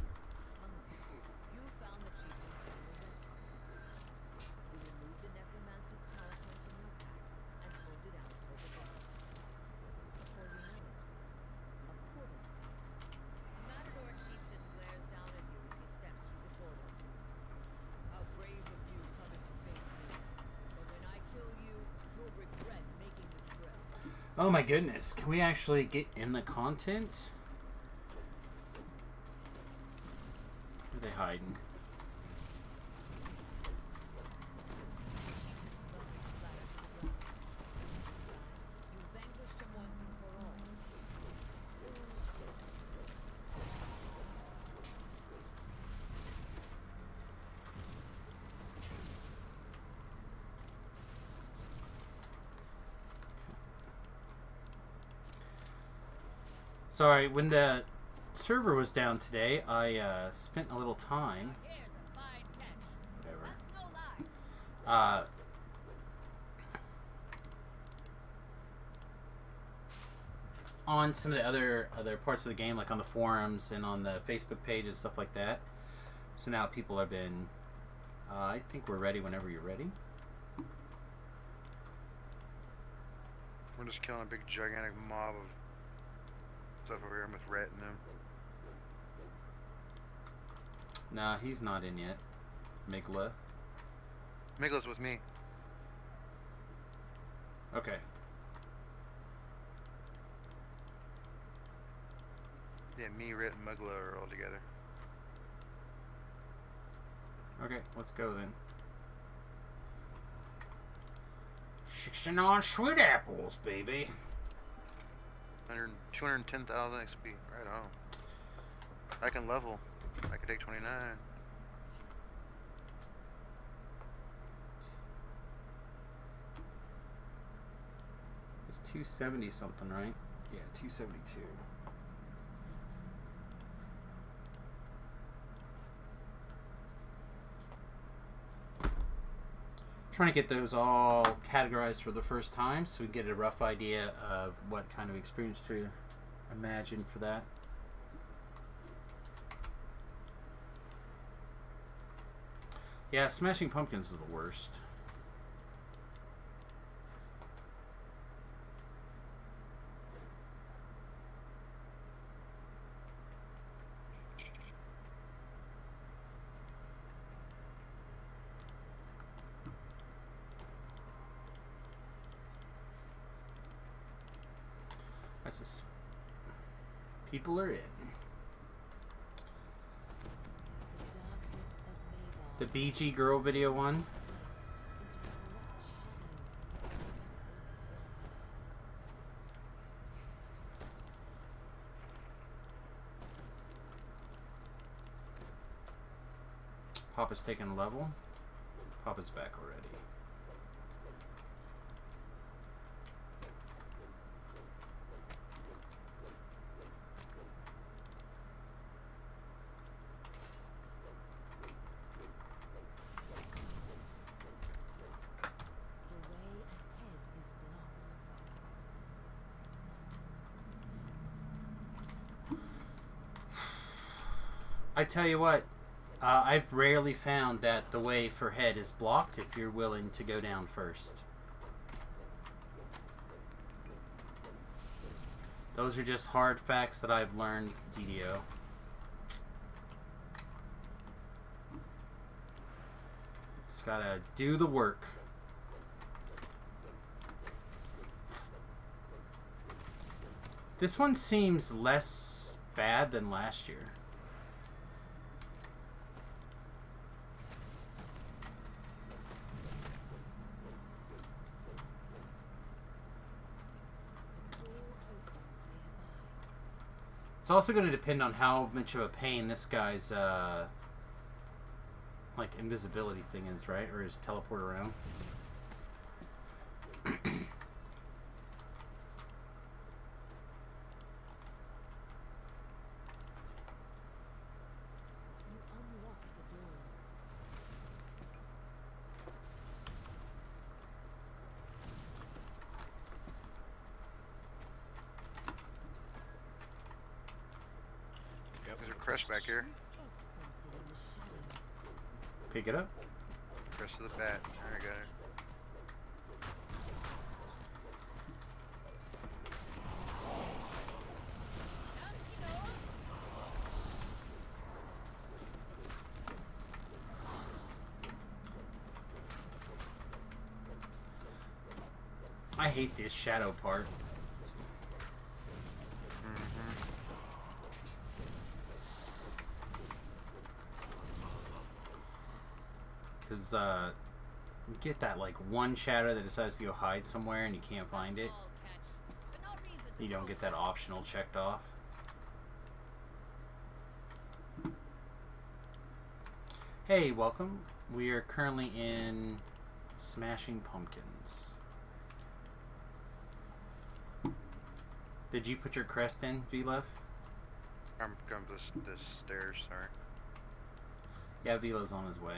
You found the chieftain's final resting place. You removed the necromancer's talisman from your pack and hold it out over them. Before you know it, a portal appears. A matador chieftain glares down at you as he steps through the portal. How brave of you coming to face me. But when I kill you, you'll regret making the trip. Oh my goodness! Can we actually get in the content? Where are they hiding? You vanquished him once and for all. Sorry, when the server was down today, I spent a little time. Here's a fine catch. Whatever. That's no lie. On some of the other parts of the game, like on the forums and on the Facebook page and stuff like that. So now people have been. I think we're ready whenever you're ready. We're just killing a big gigantic mob of stuff over here with Rhett and them. Nah, he's not in yet. Migla. Migla's with me. Okay. Yeah, me, Rhett, and Mugla are all together. Okay, let's go then. 69 sweet apples, baby. 210,000 XP. Right on. I can level. I can take 29. It's 270 something, right? Yeah, 272. Trying to get those all categorized for the first time so we can get a rough idea of what kind of experience to imagine for that. Yeah, Smashing Pumpkins is the worst. That's just, people are in. The BG Girl video one. Papa's taking a level. Papa's back already. I tell you what, I've rarely found that the way for head is blocked if you're willing to go down first. Those are just hard facts that I've learned, DDO. Just gotta do the work. This one seems less bad than last year. It's also going to depend on how much of a pain this guy's like invisibility thing is, right? Or his teleport around. There's a crest back here. Pick it up. Crest of the bat. There I got it. I hate this shadow part. Because, you get that, like, one shadow that decides to go hide somewhere and you can't find it. You don't get that optional checked off. Hey, welcome. We are currently in Smashing Pumpkins. Did you put your crest in, V-Love? I'm going to the stairs, sorry. Yeah, V-Love's on his way.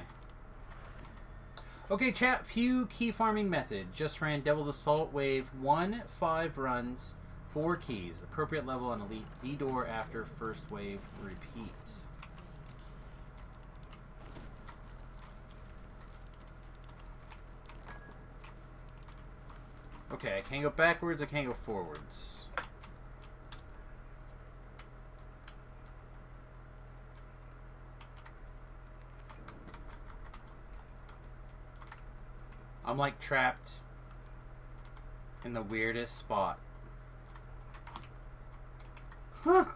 Okay, chat. Few key farming methods. Just ran Devil's Assault Wave 1, 5 runs, 4 keys. Appropriate level on Elite Z-Door after first wave. Repeat. Okay, I can't go backwards, I can't go forwards. I'm like trapped in the weirdest spot. Huh.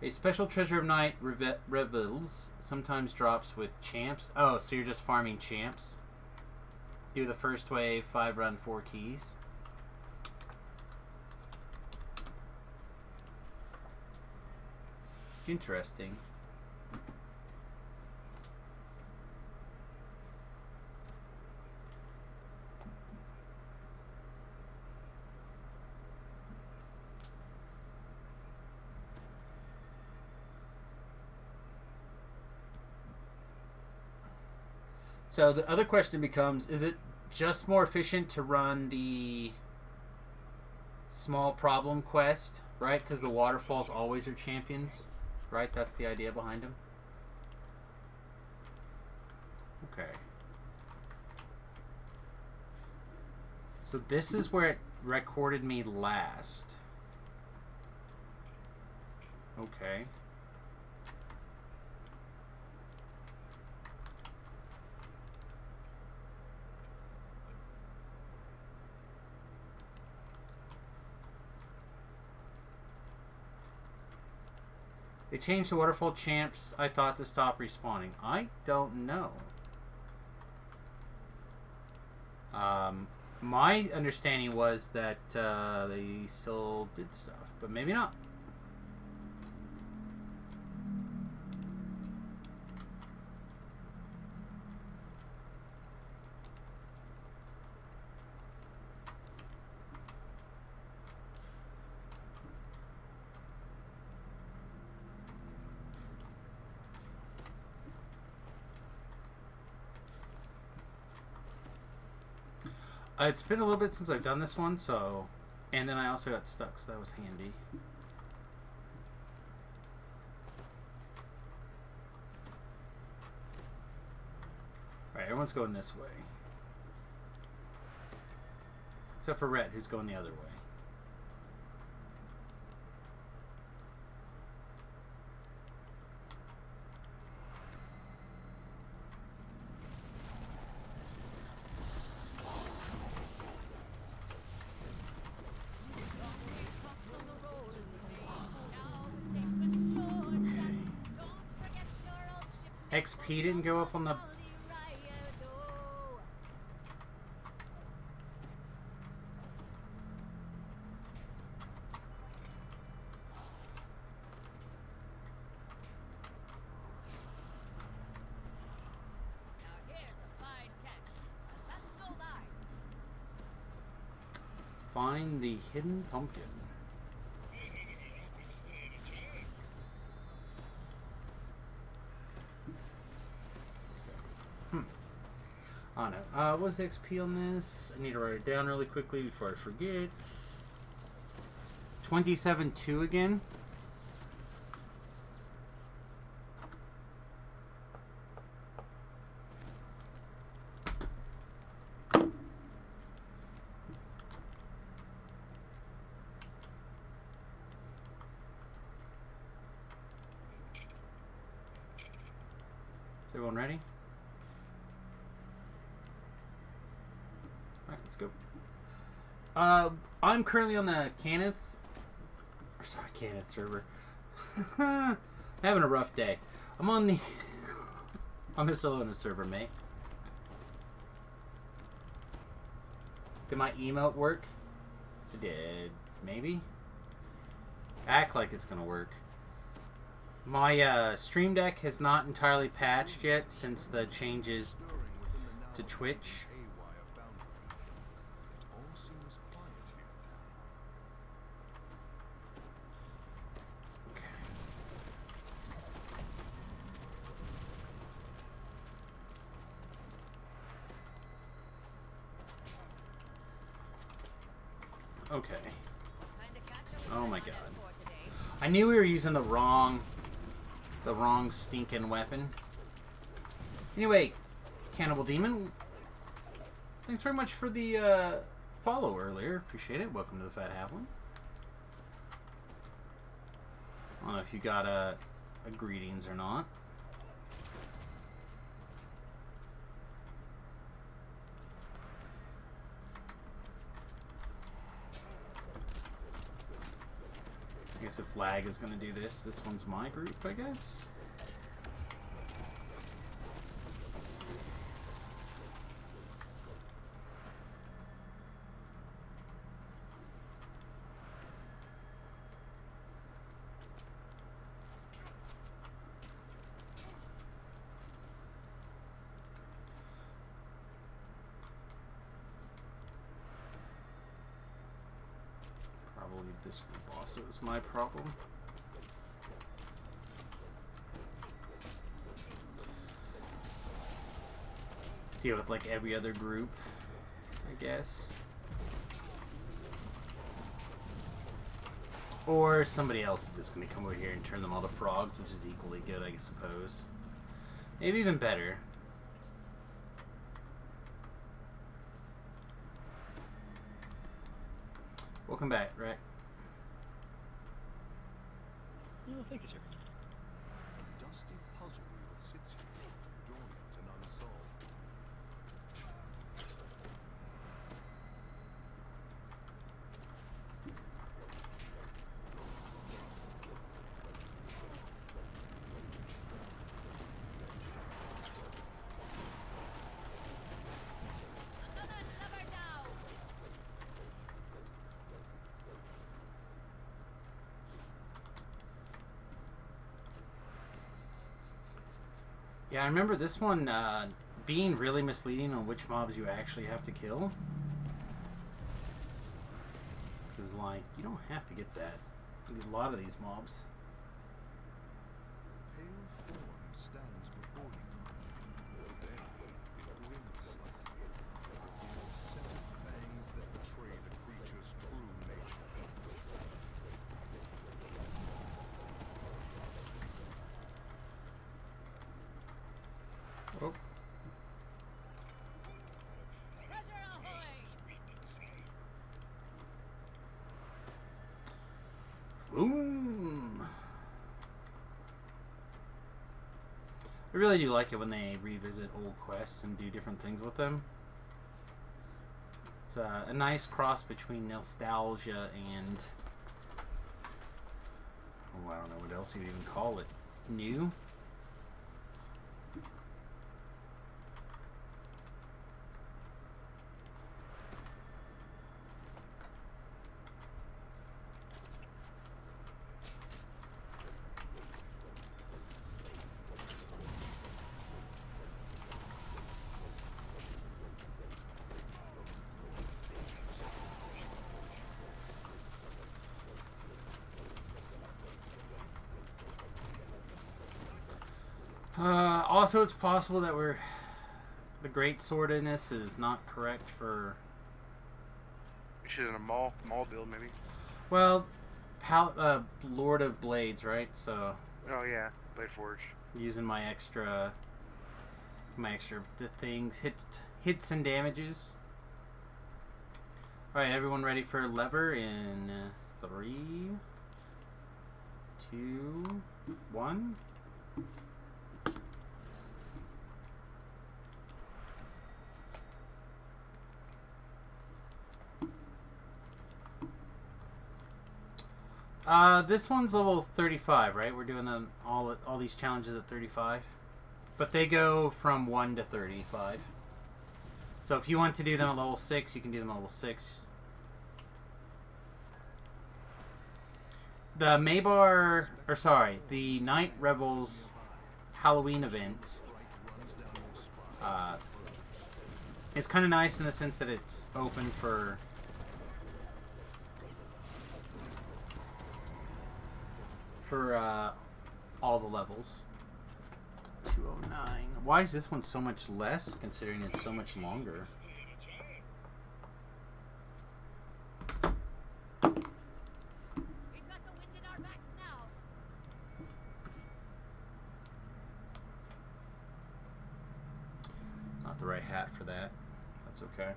A special treasure of night reveals sometimes drops with champs. Oh, so you're just farming champs. Do the first wave, 5 run, 4 keys. Interesting. So the other question becomes, is it just more efficient to run the small problem quest, right? Because the waterfalls always are champions, right? That's the idea behind them. Okay. So this is where it recorded me last. Okay. They changed the waterfall champs, I thought, to stop respawning. I don't know. My understanding was that they still did stuff, but maybe not. It's been a little bit since I've done this one, so... And then I also got stuck, so that was handy. Alright, everyone's going this way. Except for Rhett, who's going the other way. XP didn't go up on the... Find the hidden pumpkin. Oh no. What's the XP on this? I need to write it down really quickly before I forget. 27-2 again. Is everyone ready? Alright, let's go. I'm currently on the Cannith server. Having a rough day. I'm on the I'm still on the server, mate. Did my emote work? It did. Maybe? Act like it's gonna work. My Stream Deck has not entirely patched yet since the changes to Twitch. Okay. Oh my god. I knew we were using the wrong stinking weapon. Anyway, Cannibal Demon, thanks very much for the follow earlier. Appreciate it. Welcome to the Fat Halfling. I don't know if you got a greetings or not. I guess if lag is going to do this, this one's my group, I guess. Probably this group also is my problem. Deal with like every other group, I guess. Or somebody else is just going to come over here and turn them all to frogs, which is equally good, I suppose. Maybe even better. Welcome back, Rec. Oh, thank you, sir. A dusty puzzle wheel sits here, dormant and unsolved. Another lover down. Yeah, I remember this one being really misleading on which mobs you actually have to kill. Because, like, you don't have to get that. You get a lot of these mobs. A pale form stands before you. Then it grins slightly, revealing a set of fangs that betray the creature's true nature. Oh. Treasure ahoy! Boom! I really do like it when they revisit old quests and do different things with them. It's a nice cross between nostalgia and... oh, I don't know what else you'd even call it. New? Also, it's possible that the great swordiness is not correct for... We should have a mall build maybe. well, Lord of Blades, right? So Oh yeah, Blade Forge. using my extra things, hits and damages. All right, everyone ready for lever in 3, 2, 1. This one's level 35, right? We're doing all these challenges at 35. But they go from 1 to 35. So if you want to do them at level 6, you can do them at level 6. The the Night Rebels Halloween event is kind of nice in the sense that it's open for... all the levels. 209. Why is this one so much less, considering it's so much longer? We've got the wind in our backs now. Not the right hat for that. That's okay.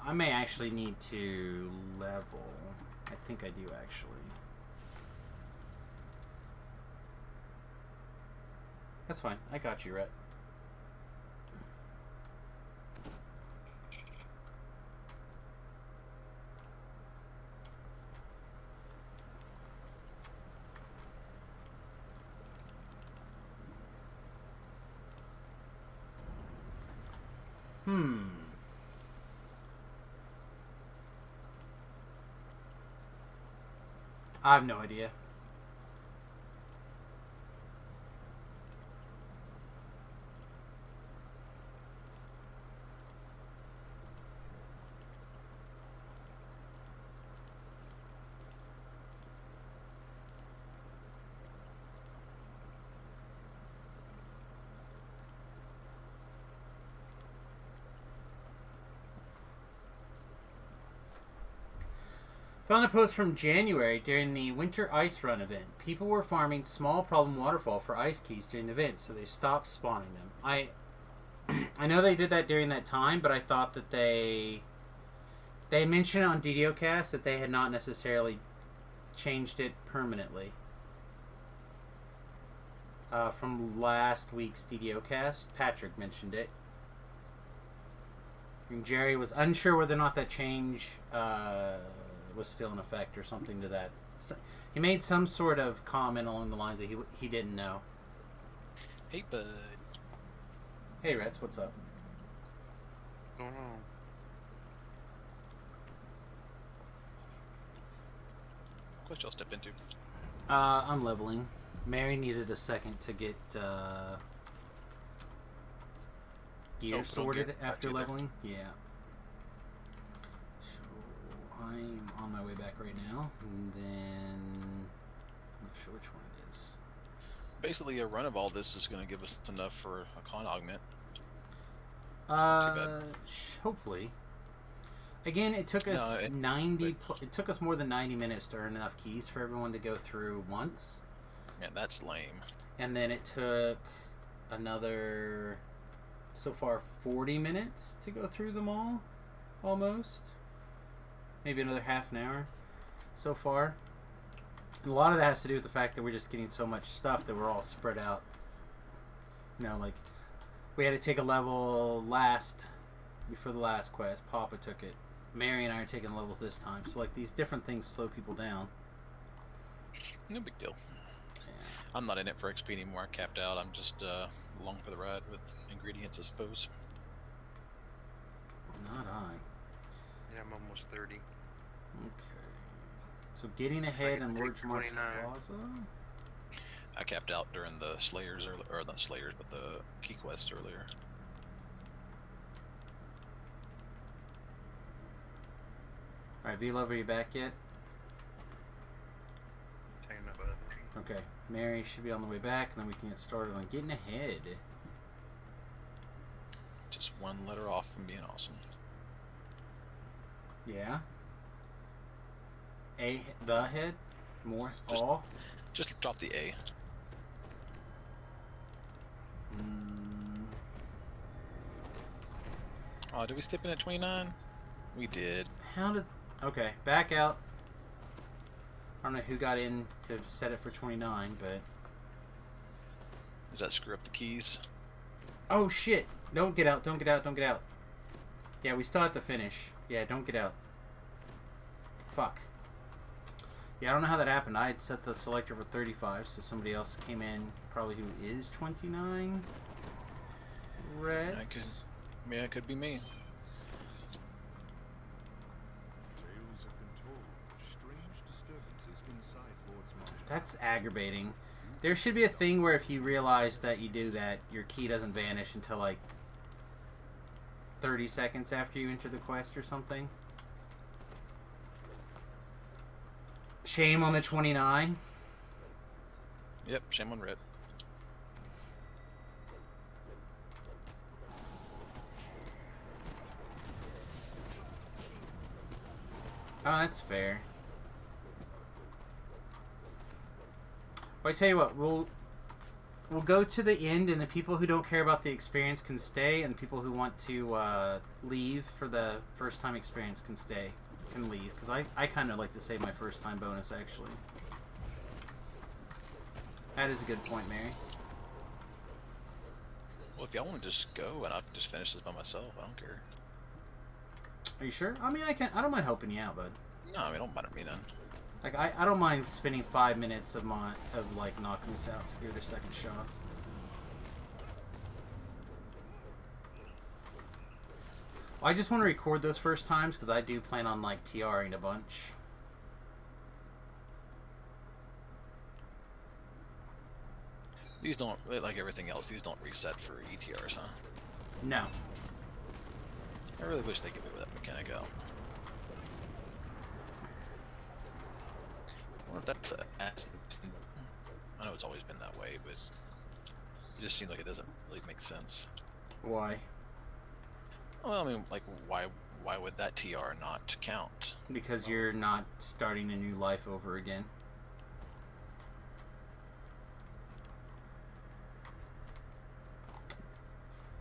I may actually need to level. I think I do actually. That's fine. I got you, Rhett. I have no idea. Found a post from January during the Winter Ice Run event. People were farming small problem waterfall for ice keys during the event, so they stopped spawning them. I know they did that during that time, but I thought that they mentioned on DDoCast that they had not necessarily changed it permanently. From last week's DDoCast, Patrick mentioned it. And Jerry was unsure whether or not that change was still in effect or something to that. So, he made some sort of comment along the lines that he didn't know. Hey, bud. Hey, Reds, what's up? I don't know. What y'all step into? I'm leveling. Mary needed a second to get gear Oh, sorted gear. after Right, too, leveling. Yeah. So I'm on my way back right now, and then I'm not sure which one it is. Basically, a run of all this is going to give us enough for a con augment. Not too bad. Hopefully. Again, it took us No, it took us more than 90 minutes to earn enough keys for everyone to go through once. Man, that's lame. And then it took another, so far, 40 minutes to go through them all, almost. Maybe another half an hour so far. And a lot of that has to do with the fact that we're just getting so much stuff that we're all spread out. You know, like, we had to take a level before the last quest. Papa took it. Mary and I are taking levels this time. So, like, these different things slow people down. No big deal. Yeah. I'm not in it for XP anymore. I capped out. I'm just along for the ride with ingredients, I suppose. Not I. Yeah, I'm almost 30. Okay. So getting ahead in Lord March 29. Plaza. I capped out during the Slayers, or not Slayers, but the Key Quest earlier. Alright, V-Love, are you back yet? Taking my butt. Okay. Mary should be on the way back, and then we can get started on getting ahead. Just one letter off from being awesome. Yeah. The head? More? Just- All? Just drop the A. Oh, did we step in at 29? We did. How did... Okay, back out. I don't know who got in to set it for 29, but... Does that screw up the keys? Oh, shit! Don't get out, don't get out, don't get out. Yeah, we still have to finish. Yeah, don't get out. Fuck. Yeah, I don't know how that happened. I had set the selector for 35, so somebody else came in, probably who is 29. Reds. Yeah, it could be me. Tales have been told of strange disturbances inside Lord's March. That's aggravating. There should be a thing where if you realize that you do that, your key doesn't vanish until like 30 seconds after you enter the quest or something. Shame on the 29. Yep, shame on Red. Oh, that's fair. Well, I tell you what, we'll go to the end, and the people who don't care about the experience can stay, and people who want to leave for the first time experience can leave, because I kind of like to save my first time bonus, actually. That is a good point, Mary. Well, if y'all want to just go and I can just finish this by myself, I don't care. Are you sure? I mean, I don't mind helping you out, bud. No, I mean, don't matter me then. Like, I don't mind spending 5 minutes of like knocking this out to give it a second shot. I just want to record those first times because I do plan on like TRing a bunch. These don't, like everything else, these don't reset for ETRs, huh? No. I really wish they could move that mechanic out. I wonder if that's the acid. I know it's always been that way, but it just seems like it doesn't really make sense. Why? Well, I mean, like, why would that TR not count? Because you're not starting a new life over again.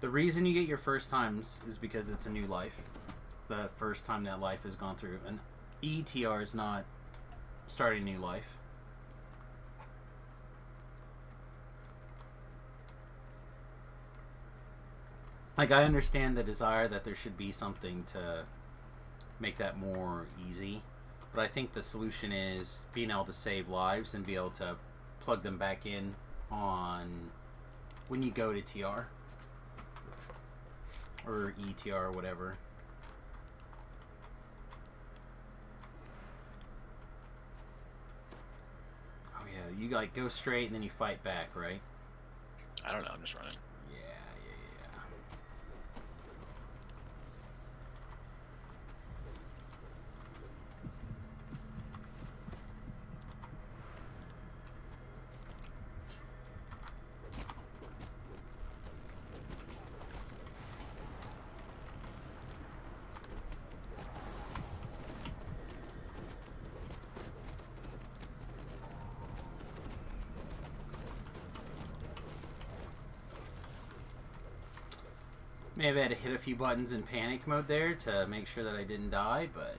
The reason you get your first times is because it's a new life. The first time that life has gone through. An ETR is not starting a new life. Like, I understand the desire that there should be something to make that more easy. But I think the solution is being able to save lives and be able to plug them back in on when you go to TR. Or ETR or whatever. Oh yeah, you like go straight and then you fight back, right? I don't know, I'm just running. Yeah. Maybe I had to hit a few buttons in panic mode there to make sure that I didn't die, but...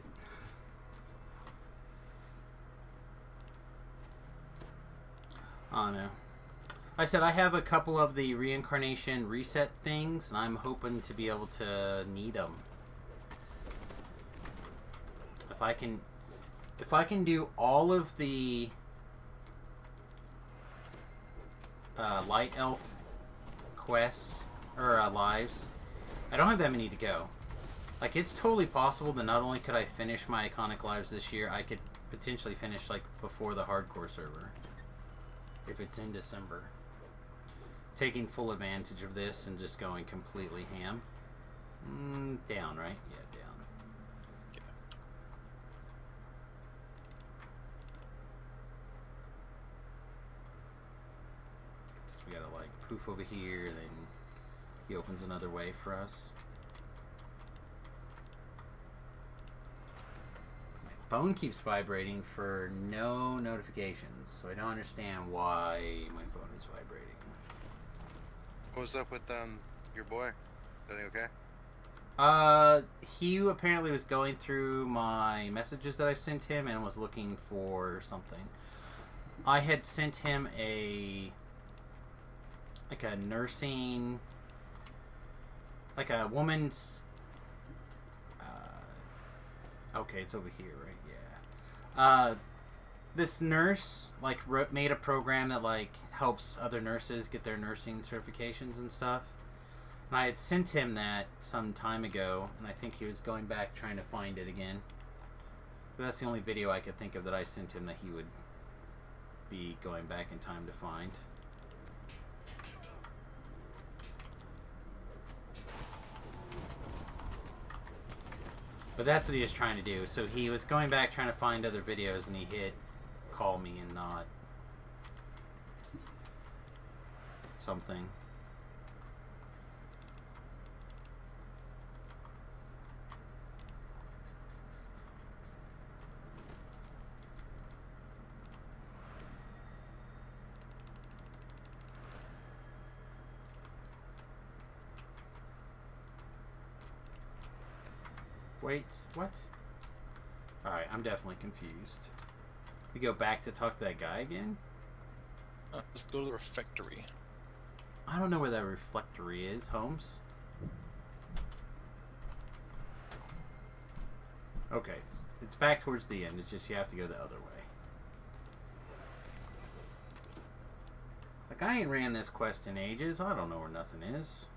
I don't know. I said I have a couple of the reincarnation reset things, and I'm hoping to be able to need them. If I can do all of the light elf quests or lives. I don't have that many to go. Like, it's totally possible that not only could I finish my iconic lives this year, I could potentially finish like before the hardcore server, if it's in December. Taking full advantage of this and just going completely ham. Down, right? Yeah, down. Yeah. So we gotta like poof over here, then he opens another way for us. My phone keeps vibrating for no notifications, so I don't understand why my phone is vibrating. What was up with your boy? Everything okay? He apparently was going through my messages that I've sent him and was looking for something. I had sent him a nursing, like a woman's, okay, it's over here, right? Yeah. This nurse, like, made a program that, like, helps other nurses get their nursing certifications and stuff. And I had sent him that some time ago, and I think he was going back trying to find it again. But that's the only video I could think of that I sent him that he would be going back in time to find. But that's what he was trying to do. So he was going back trying to find other videos, and he hit call me and not something. Wait, what? Alright, I'm definitely confused. We go back to talk to that guy again? Let's go to the refectory. I don't know where that reflectory is, Holmes. Okay, it's back towards the end. It's just you have to go the other way. Like, I ain't ran this quest in ages. I don't know where nothing is.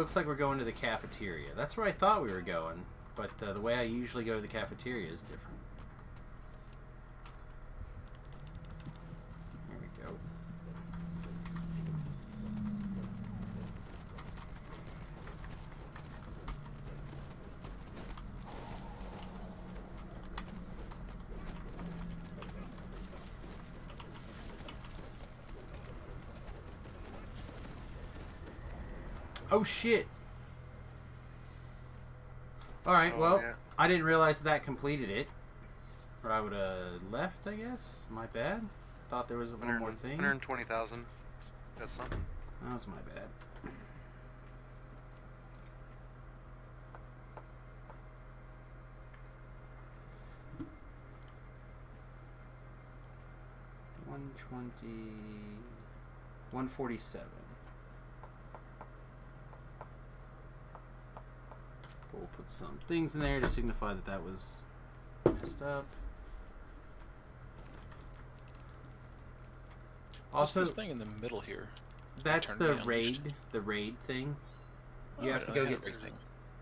looks like we're going to the cafeteria. That's where I thought we were going, but the way I usually go to the cafeteria is different. Here we go. Oh shit! Alright, Oh, well, yeah. I didn't realize that completed it. Or I would have left, I guess. My bad. Thought there was one more thing. 120,000. That's something. That was my bad. $147. We'll put some things in there to signify that that was messed up. What's Also, this thing in the middle here? that's Turn the me on. raid thing. You Oh, have to I go had a get. raid thing.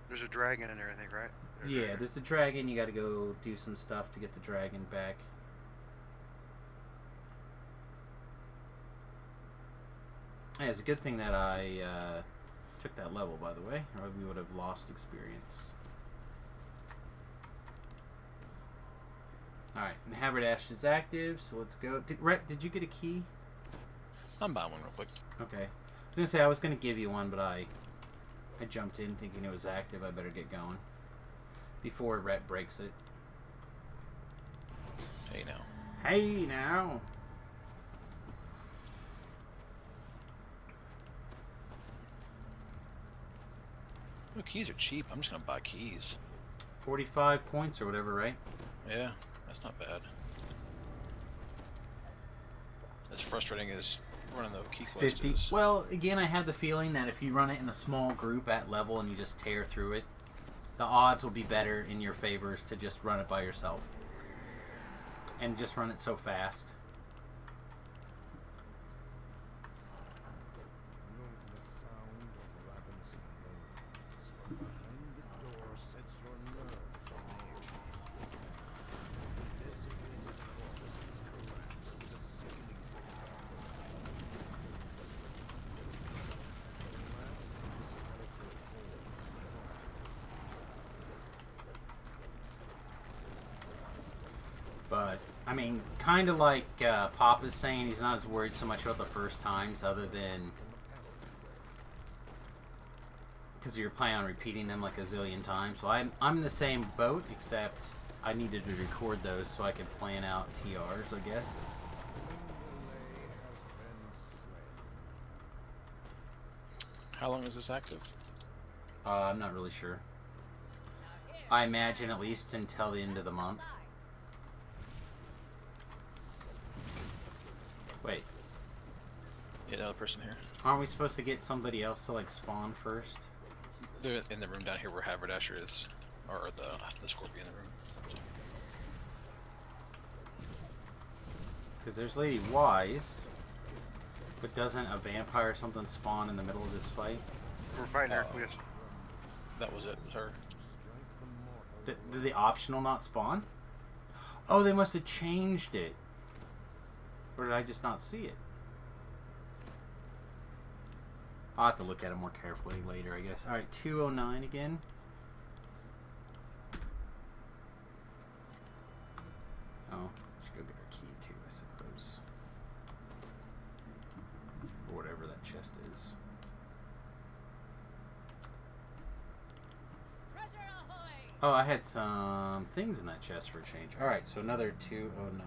There's a dragon in there, I think, right? Yeah, there's a dragon. You got to go do some stuff to get the dragon back. Hey, it's a good thing that I took that level, by the way, or we would have lost experience. Alright, and Haberdash is active, so let's go. Rhett, did you get a key? I'm buying one real quick. Okay. I was going to say, I was going to give you one, but I jumped in thinking it was active. I better get going before Rhett breaks it. Hey now. Hey, now! Oh, keys are cheap. I'm just gonna buy keys. 45 points or whatever, right? Yeah, that's not bad. As frustrating as running the key quest 50. is. Well, again, I have the feeling that if you run it in a small group at level and you just tear through it, the odds will be better in your favors to just run it by yourself. And just run it so fast. Note the sound of Raven's moans. From behind the door sets your nerves on edge. Desiccated corpses collapse with a sickening crack. The last of the skeletal forms collapsed. But, I mean, kind of like Pop is saying, he's not as worried so much about the first times other than because you're planning on repeating them like a zillion times. So I'm in the same boat, except I needed to record those so I could plan out TRs, I guess. Mendeleï has been slain. How long is this active? I'm not really sure. I imagine at least until the end of the month. Wait, Yeah, another person here. aren't we supposed to get somebody else to like spawn first? They're in the room down here where Haberdasher is, or the Scorpion in the room. Because there's Lady Wise, but doesn't a vampire or something spawn in the middle of this fight? We're fighting her. We just, That was it. Was her. Strike the mortal. Did the optional not spawn? Oh, they must have changed it. Or did I just not see it? I'll have to look at it more carefully later, I guess. Alright, 209 again. Oh, should go get our key too, I suppose. Or whatever that chest is. Treasure ahoy! Oh, I had some things in that chest for a change. Alright, so another 209.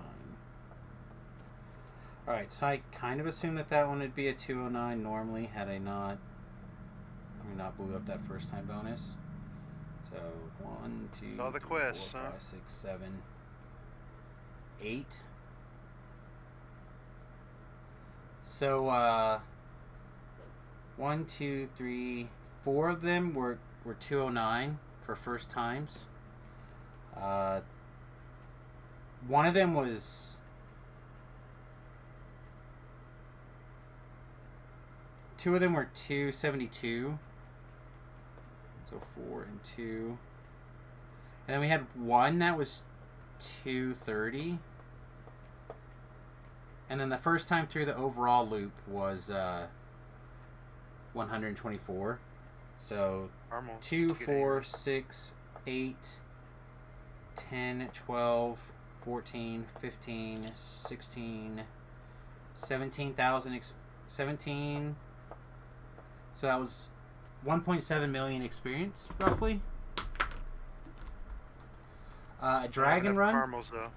Alright, so I kind of assumed that that one would be a 209 normally, had I not blew up that first time bonus. So, 1, 2, Saw the 3, quest, 4, huh? 5, 6, 7, 8. So, 1, 2, 3, 4 of them were 209 for first times. One of them was... Two of them were 272, So 4 and 2. And then we had one that was 230. And then the first time through the overall loop was 124. So Normal. 2, Get 4, 6, 8, 10, 12, 14, 15, 16, 17,000, 17. So that was 1.7 million experience, roughly. A dragon run. Farmals, though.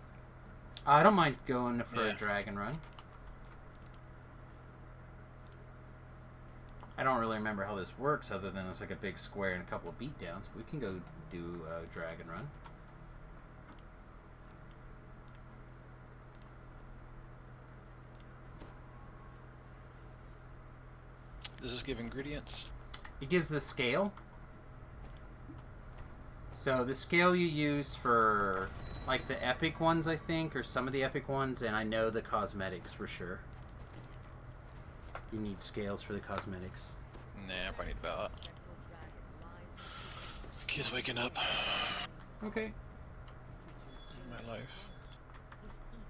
I don't mind going for a Yeah. dragon run. I don't really remember how this works other than it's like a big square and a couple of beatdowns. We can go do a dragon run. Does this give ingredients? It gives the scale. So the scale you use for like the epic ones, I think, or some of the epic ones, and I know the cosmetics for sure. You need scales for the cosmetics. Nah, I probably need that. Spectral dragon lies in Kids waking up. Okay. My life. is evil spirit.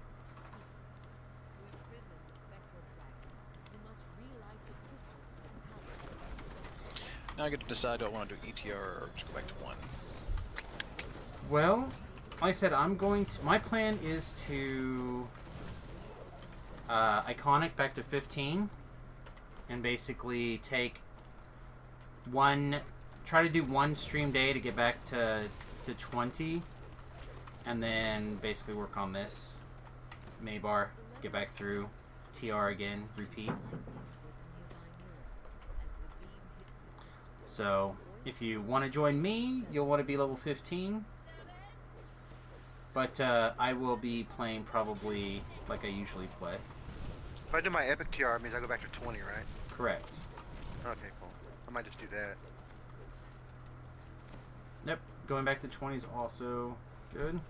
To imprison the spectral dragon, you must relight the crystals that power the scepter. Now I get to decide do I want to do ETR or just go back to 1. Well, like I said, I'm going to. My plan is to iconic back to 15, and basically take one. Try to do one stream day to get back to 20, and then basically work on this Maybar, get back through TR again, repeat. Towards a nearby mirror as the beam hits the crystal. So if you want to join me, you'll want to be level 15. But I will be playing probably like I usually play. If I do my epic TR, it means I go back to 20, right? Correct. Okay, cool. I might just do that. Yep, going back to 20 is also good.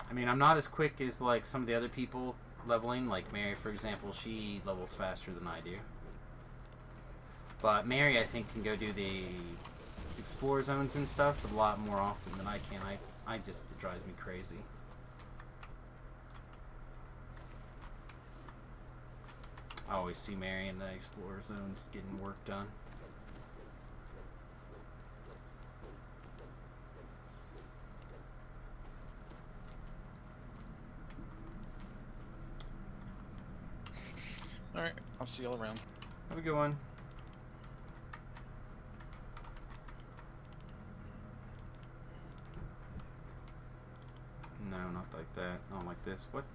I mean, I'm not as quick as like some of the other people leveling. Like Mary, for example, she levels faster than I do. But Mary, I think, can go do the explore zones and stuff a lot more often than I can. I just, it drives me crazy. I always see Mary in the explorer zones getting work done. Alright, I'll see y'all around. Have a good one. No, not like that. Not like this. What?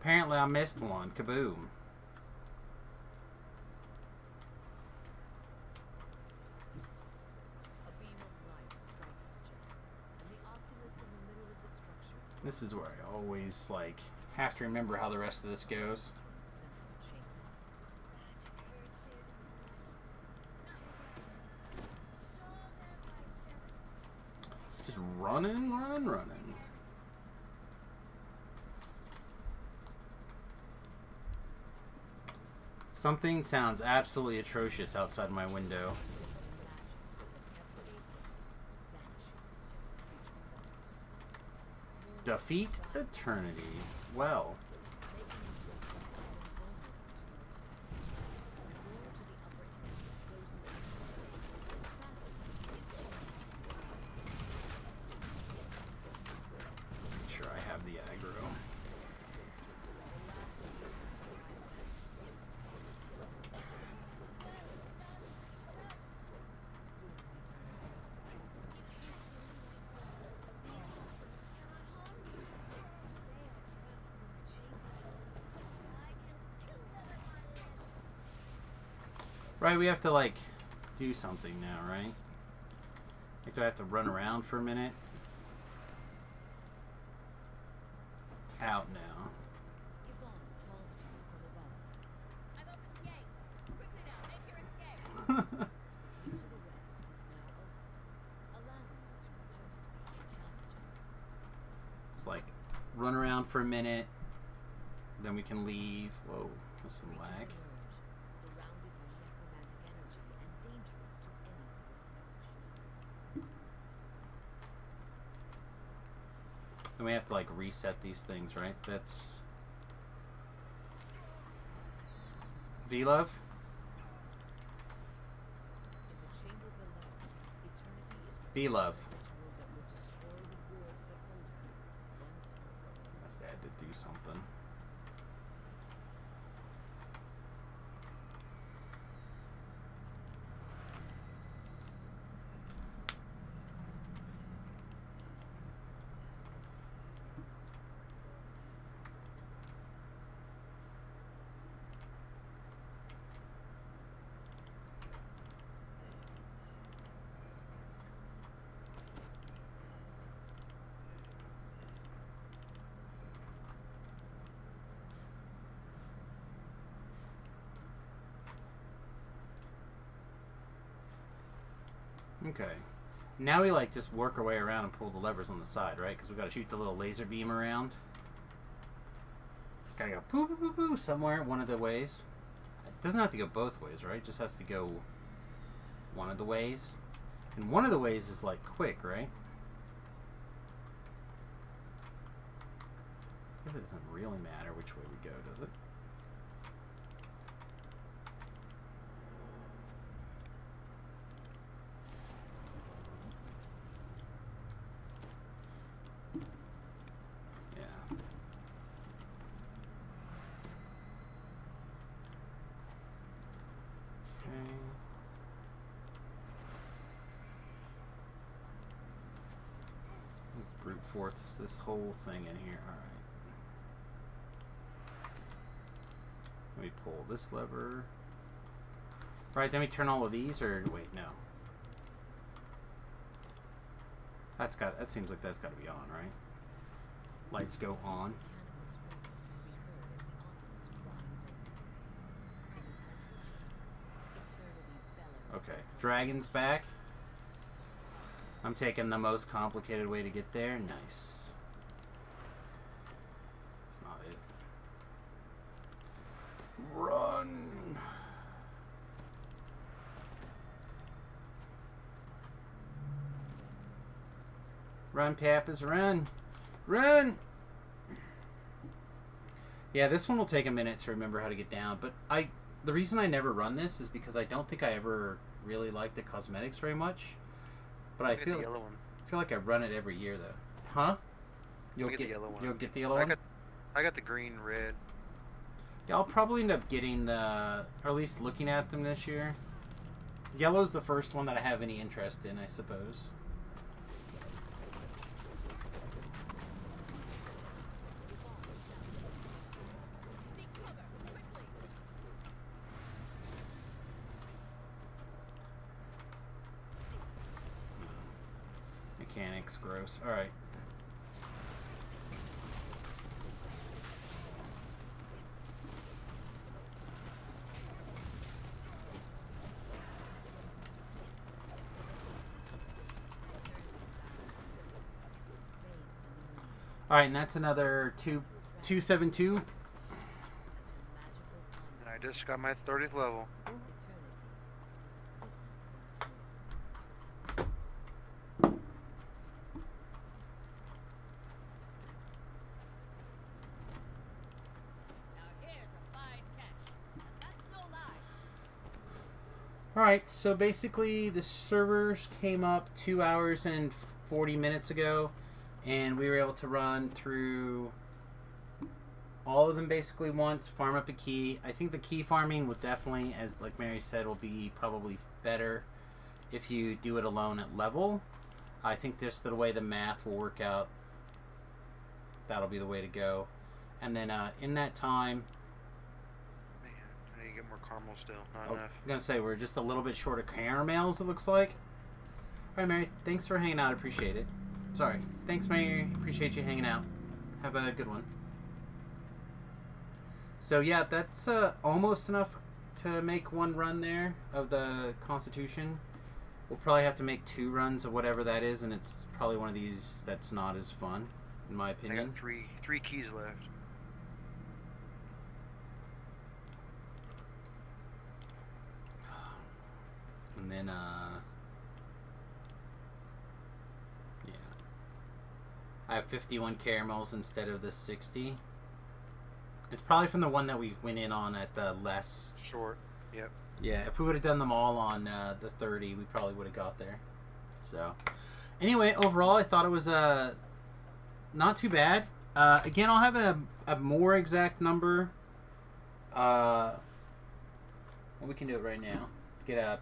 Apparently I missed one. Kaboom. A beam of light strikes the gem, and the oculus in the middle of the structure This is where I always, like, have to remember how the rest of this goes. the central chamber. Just running. Something sounds absolutely atrocious outside my window. Defeat Eternity. Well. Make sure I have the aggro. Right, we have to, like, do something now, right? Like, do I have to run around for a minute? Out now. Yvonne calls to you from above. I've opened the gate. Quickly now, make your escape. The key to the west is now open, allowing you to return to the hidden passages. It's like run around for a minute, then we can leave. Whoa, there's some Creatures lag. emerge, surrounded by necromantic energy and dangerous to any who approach. And we have to like reset these things, right? That's V-Love? In the chamber below, eternity is V-Love. ritual that will destroy the worlds that hold her once and for all. Must have had to do something. Okay. Now we like just work our way around and pull the levers on the side, right? Because we got to shoot the little laser beam around. Gotta go poo poo poo poo somewhere one of the ways. It doesn't have to go both ways, right? It just has to go one of the ways. And one of the ways is like quick, right? I guess it doesn't really matter which way we go, does it? Yeah. Okay. Let's brute force this whole thing in here. Alright. Let me pull this lever. Right, then we turn all of these, or wait, no. That seems like that's got to be on, right? Lights go on. Okay, dragon's back. I'm taking the most complicated way to get there. Nice. That's not it. Run. Run, Pappas, run. Run! Yeah, this one will take a minute to remember how to get down, but the reason I never run this is because I don't think I ever really like the cosmetics very much. But I Get feel the yellow one. like I run it every year though. Huh? Get the yellow one. You'll get the yellow one? I got the green, red. Yeah, I'll probably end up getting or at least looking at them this year. Yellow's the first one that I have any interest in, I suppose. Seek cover, quickly. Mechanics, gross. Alright. Alright, and that's another 272. As a magical And I just got my 30th level. eternity is a prison once more. Now here's a fine catch, and that's no lie. Alright, so basically the servers came up 2 hours and 40 minutes ago, and we were able to run through all of them basically once, farm up a key. I think the key farming will definitely, as like Mary said, will be probably better if you do it alone at level. I think just the way the math will work out, that'll be the way to go. And then in that time, Man, I need to get more caramel still. Not I'm enough. gonna say we're just a little bit short of caramels, it looks like. Alright, Mary, thanks for hanging out. I appreciate it. Sorry. Thanks, Mary. Appreciate you hanging out. Have a good one. So, yeah, that's almost enough to make one run there of the Constitution. We'll probably have to make 2 runs of whatever that is, and it's probably one of these that's not as fun, in my I opinion. got three keys left. And then, yeah. I have 51 caramels instead of the 60. It's probably from the one that we went in on at the less. Short. Yep. Yeah, if we would have done them all on the 30, we probably would have got there. So, anyway, overall, I thought it was not too bad. Again, I'll have a more exact number. Well, we can do it right now. Get a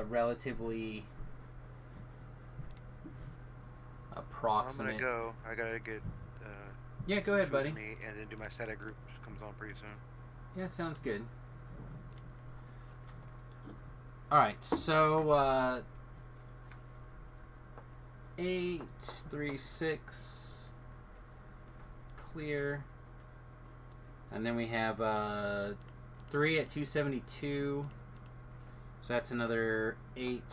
relatively approximate. I'm gonna go. I gotta get. Yeah, go ahead, food buddy. to me, and then do my static group. Comes on pretty soon. Yeah, sounds good. Alright, so 8, 3, 6 clear. And then we have 3 at 272. So that's another 8,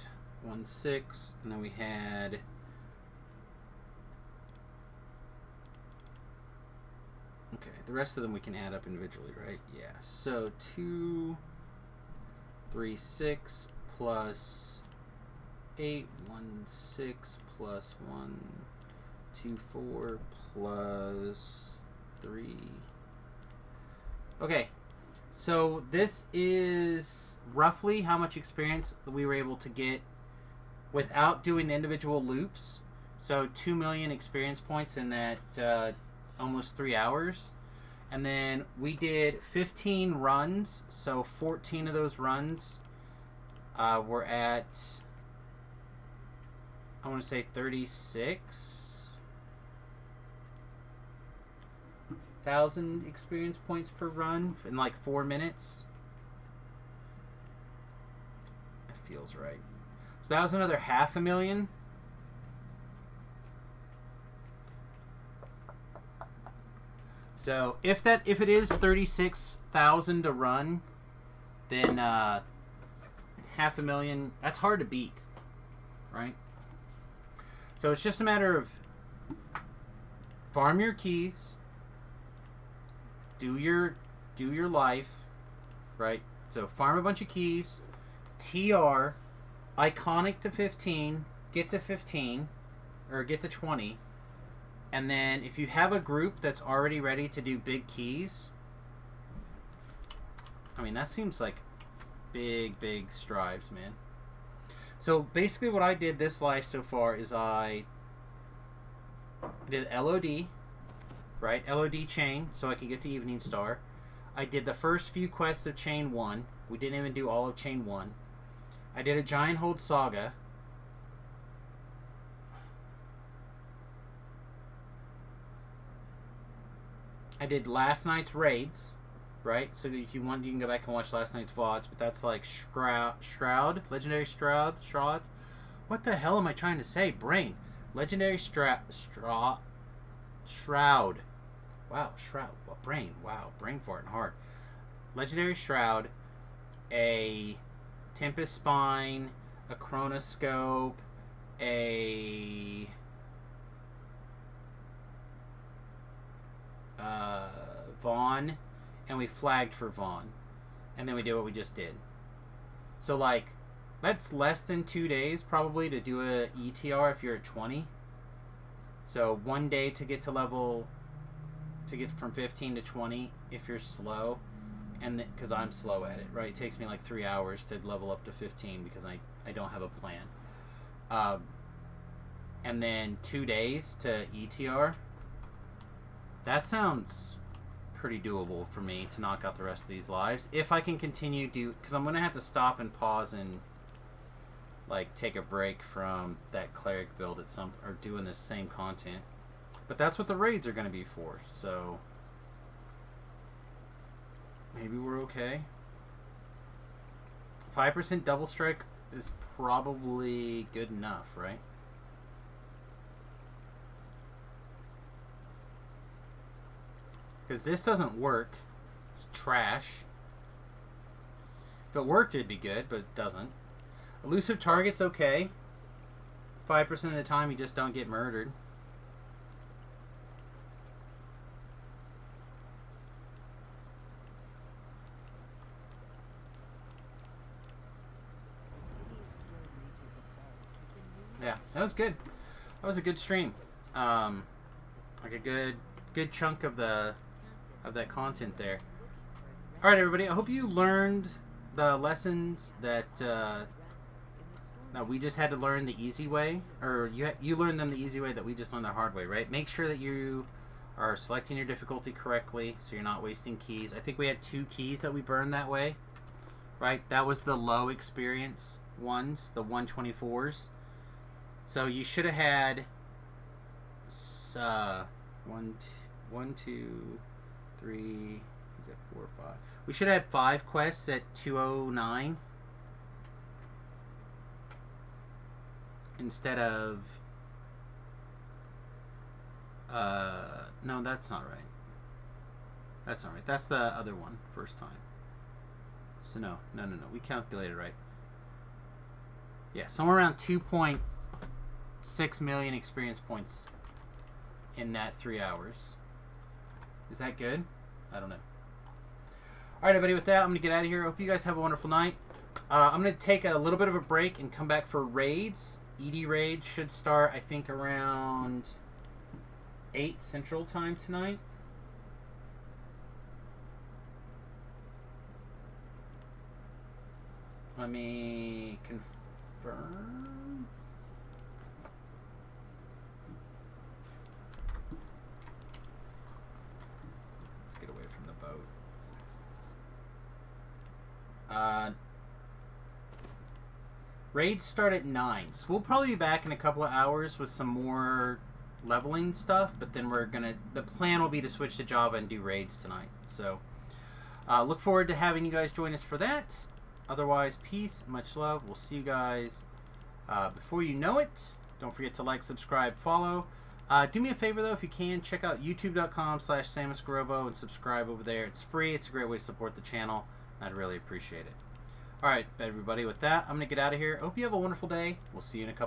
1, 6. And then we had okay, the rest of them we can add up individually, right? Yeah. So 2, 3, 6 plus 8, 1, 6 plus 1, 2, 4 plus 3. Okay. So this is roughly how much experience we were able to get without doing the individual loops. So 2 million experience points in that almost 3 hours. And then we did 15 runs, so 14 of those runs were at, I want to say 36,000 experience points per run in like 4 minutes. That feels right. So that was another 500,000. So if it is 36,000 to run, then 500,000. That's hard to beat, right? So it's just a matter of farm your keys, do your life, right? So farm a bunch of keys, TR, iconic to 15, get to 15, or get to 20. And then if you have a group that's already ready to do big keys, I mean, that seems like big strides, man. So basically what I did this life so far is I did LOD, right? LOD chain, so I could get to Evening Star. I did the first few quests of Chain 1. We didn't even do all of Chain 1. I did a Giant Hold Saga. I did last night's raids, right? So if you want, you can go back and watch last night's VODs, but that's like Shroud, Legendary Shroud. What the hell am I trying to say? Brain. Legendary Shroud. Wow, Shroud. Well, brain. Wow, brain farting hard. Legendary Shroud, a Tempest Spine, a Chronoscope, a Vaughn, and we flagged for Vaughn, and then we did what we just did. So like that's less than 2 days probably to do a ETR if you're at 20. So 1 day to get to get from 15 to 20 if you're slow, and because I'm slow at it, right? It takes me like 3 hours to level up to 15 because I don't have a plan. And then 2 days to ETR. That sounds pretty doable for me to knock out the rest of these lives. If I can continue because I'm going to have to stop and pause and like take a break from that cleric build at or doing this same content. But that's what the raids are going to be for, so maybe we're okay. 5% double strike is probably good enough, right? Because this doesn't work. It's trash. If it worked, it'd be good, but it doesn't. Elusive target's okay. 5% of the time, you just don't get murdered. Yeah, that was good. That was a good stream. Like a good chunk of that content there. All right, everybody. I hope you learned the lessons that we just had to learn the easy way, or you learned them the easy way that we just learned the hard way, right? Make sure that you are selecting your difficulty correctly, so you're not wasting keys. I think we had 2 keys that we burned that way, right? That was the low experience ones, the 124s. So you should have had 1, 2, 3, is that 4, 5? We should have had 5 quests at 209 instead of no, that's not right. That's not right. That's the other one, first time. So no. We calculated right. Yeah, somewhere around 2.6 million experience points in that 3 hours. Is that good? I don't know. Alright, everybody, with that, I'm going to get out of here. I hope you guys have a wonderful night. I'm going to take a little bit of a break and come back for raids. ED raids should start, I think, around 8 Central Time tonight. Let me confirm. Let's get away from the boat. Raids start at 9, so we'll probably be back in a couple of hours with some more leveling stuff, but then the plan will be to switch to Java and do raids tonight. So look forward to having you guys join us for that. Otherwise, peace, much love. We'll see you guys before you know it. Don't forget to like, subscribe, follow. Do me a favor, though, if you can, check out youtube.com/SamusGarobo and subscribe over there. It's free. It's a great way to support the channel. I'd really appreciate it. All right, everybody, with that, I'm going to get out of here. Hope you have a wonderful day. We'll see you in a couple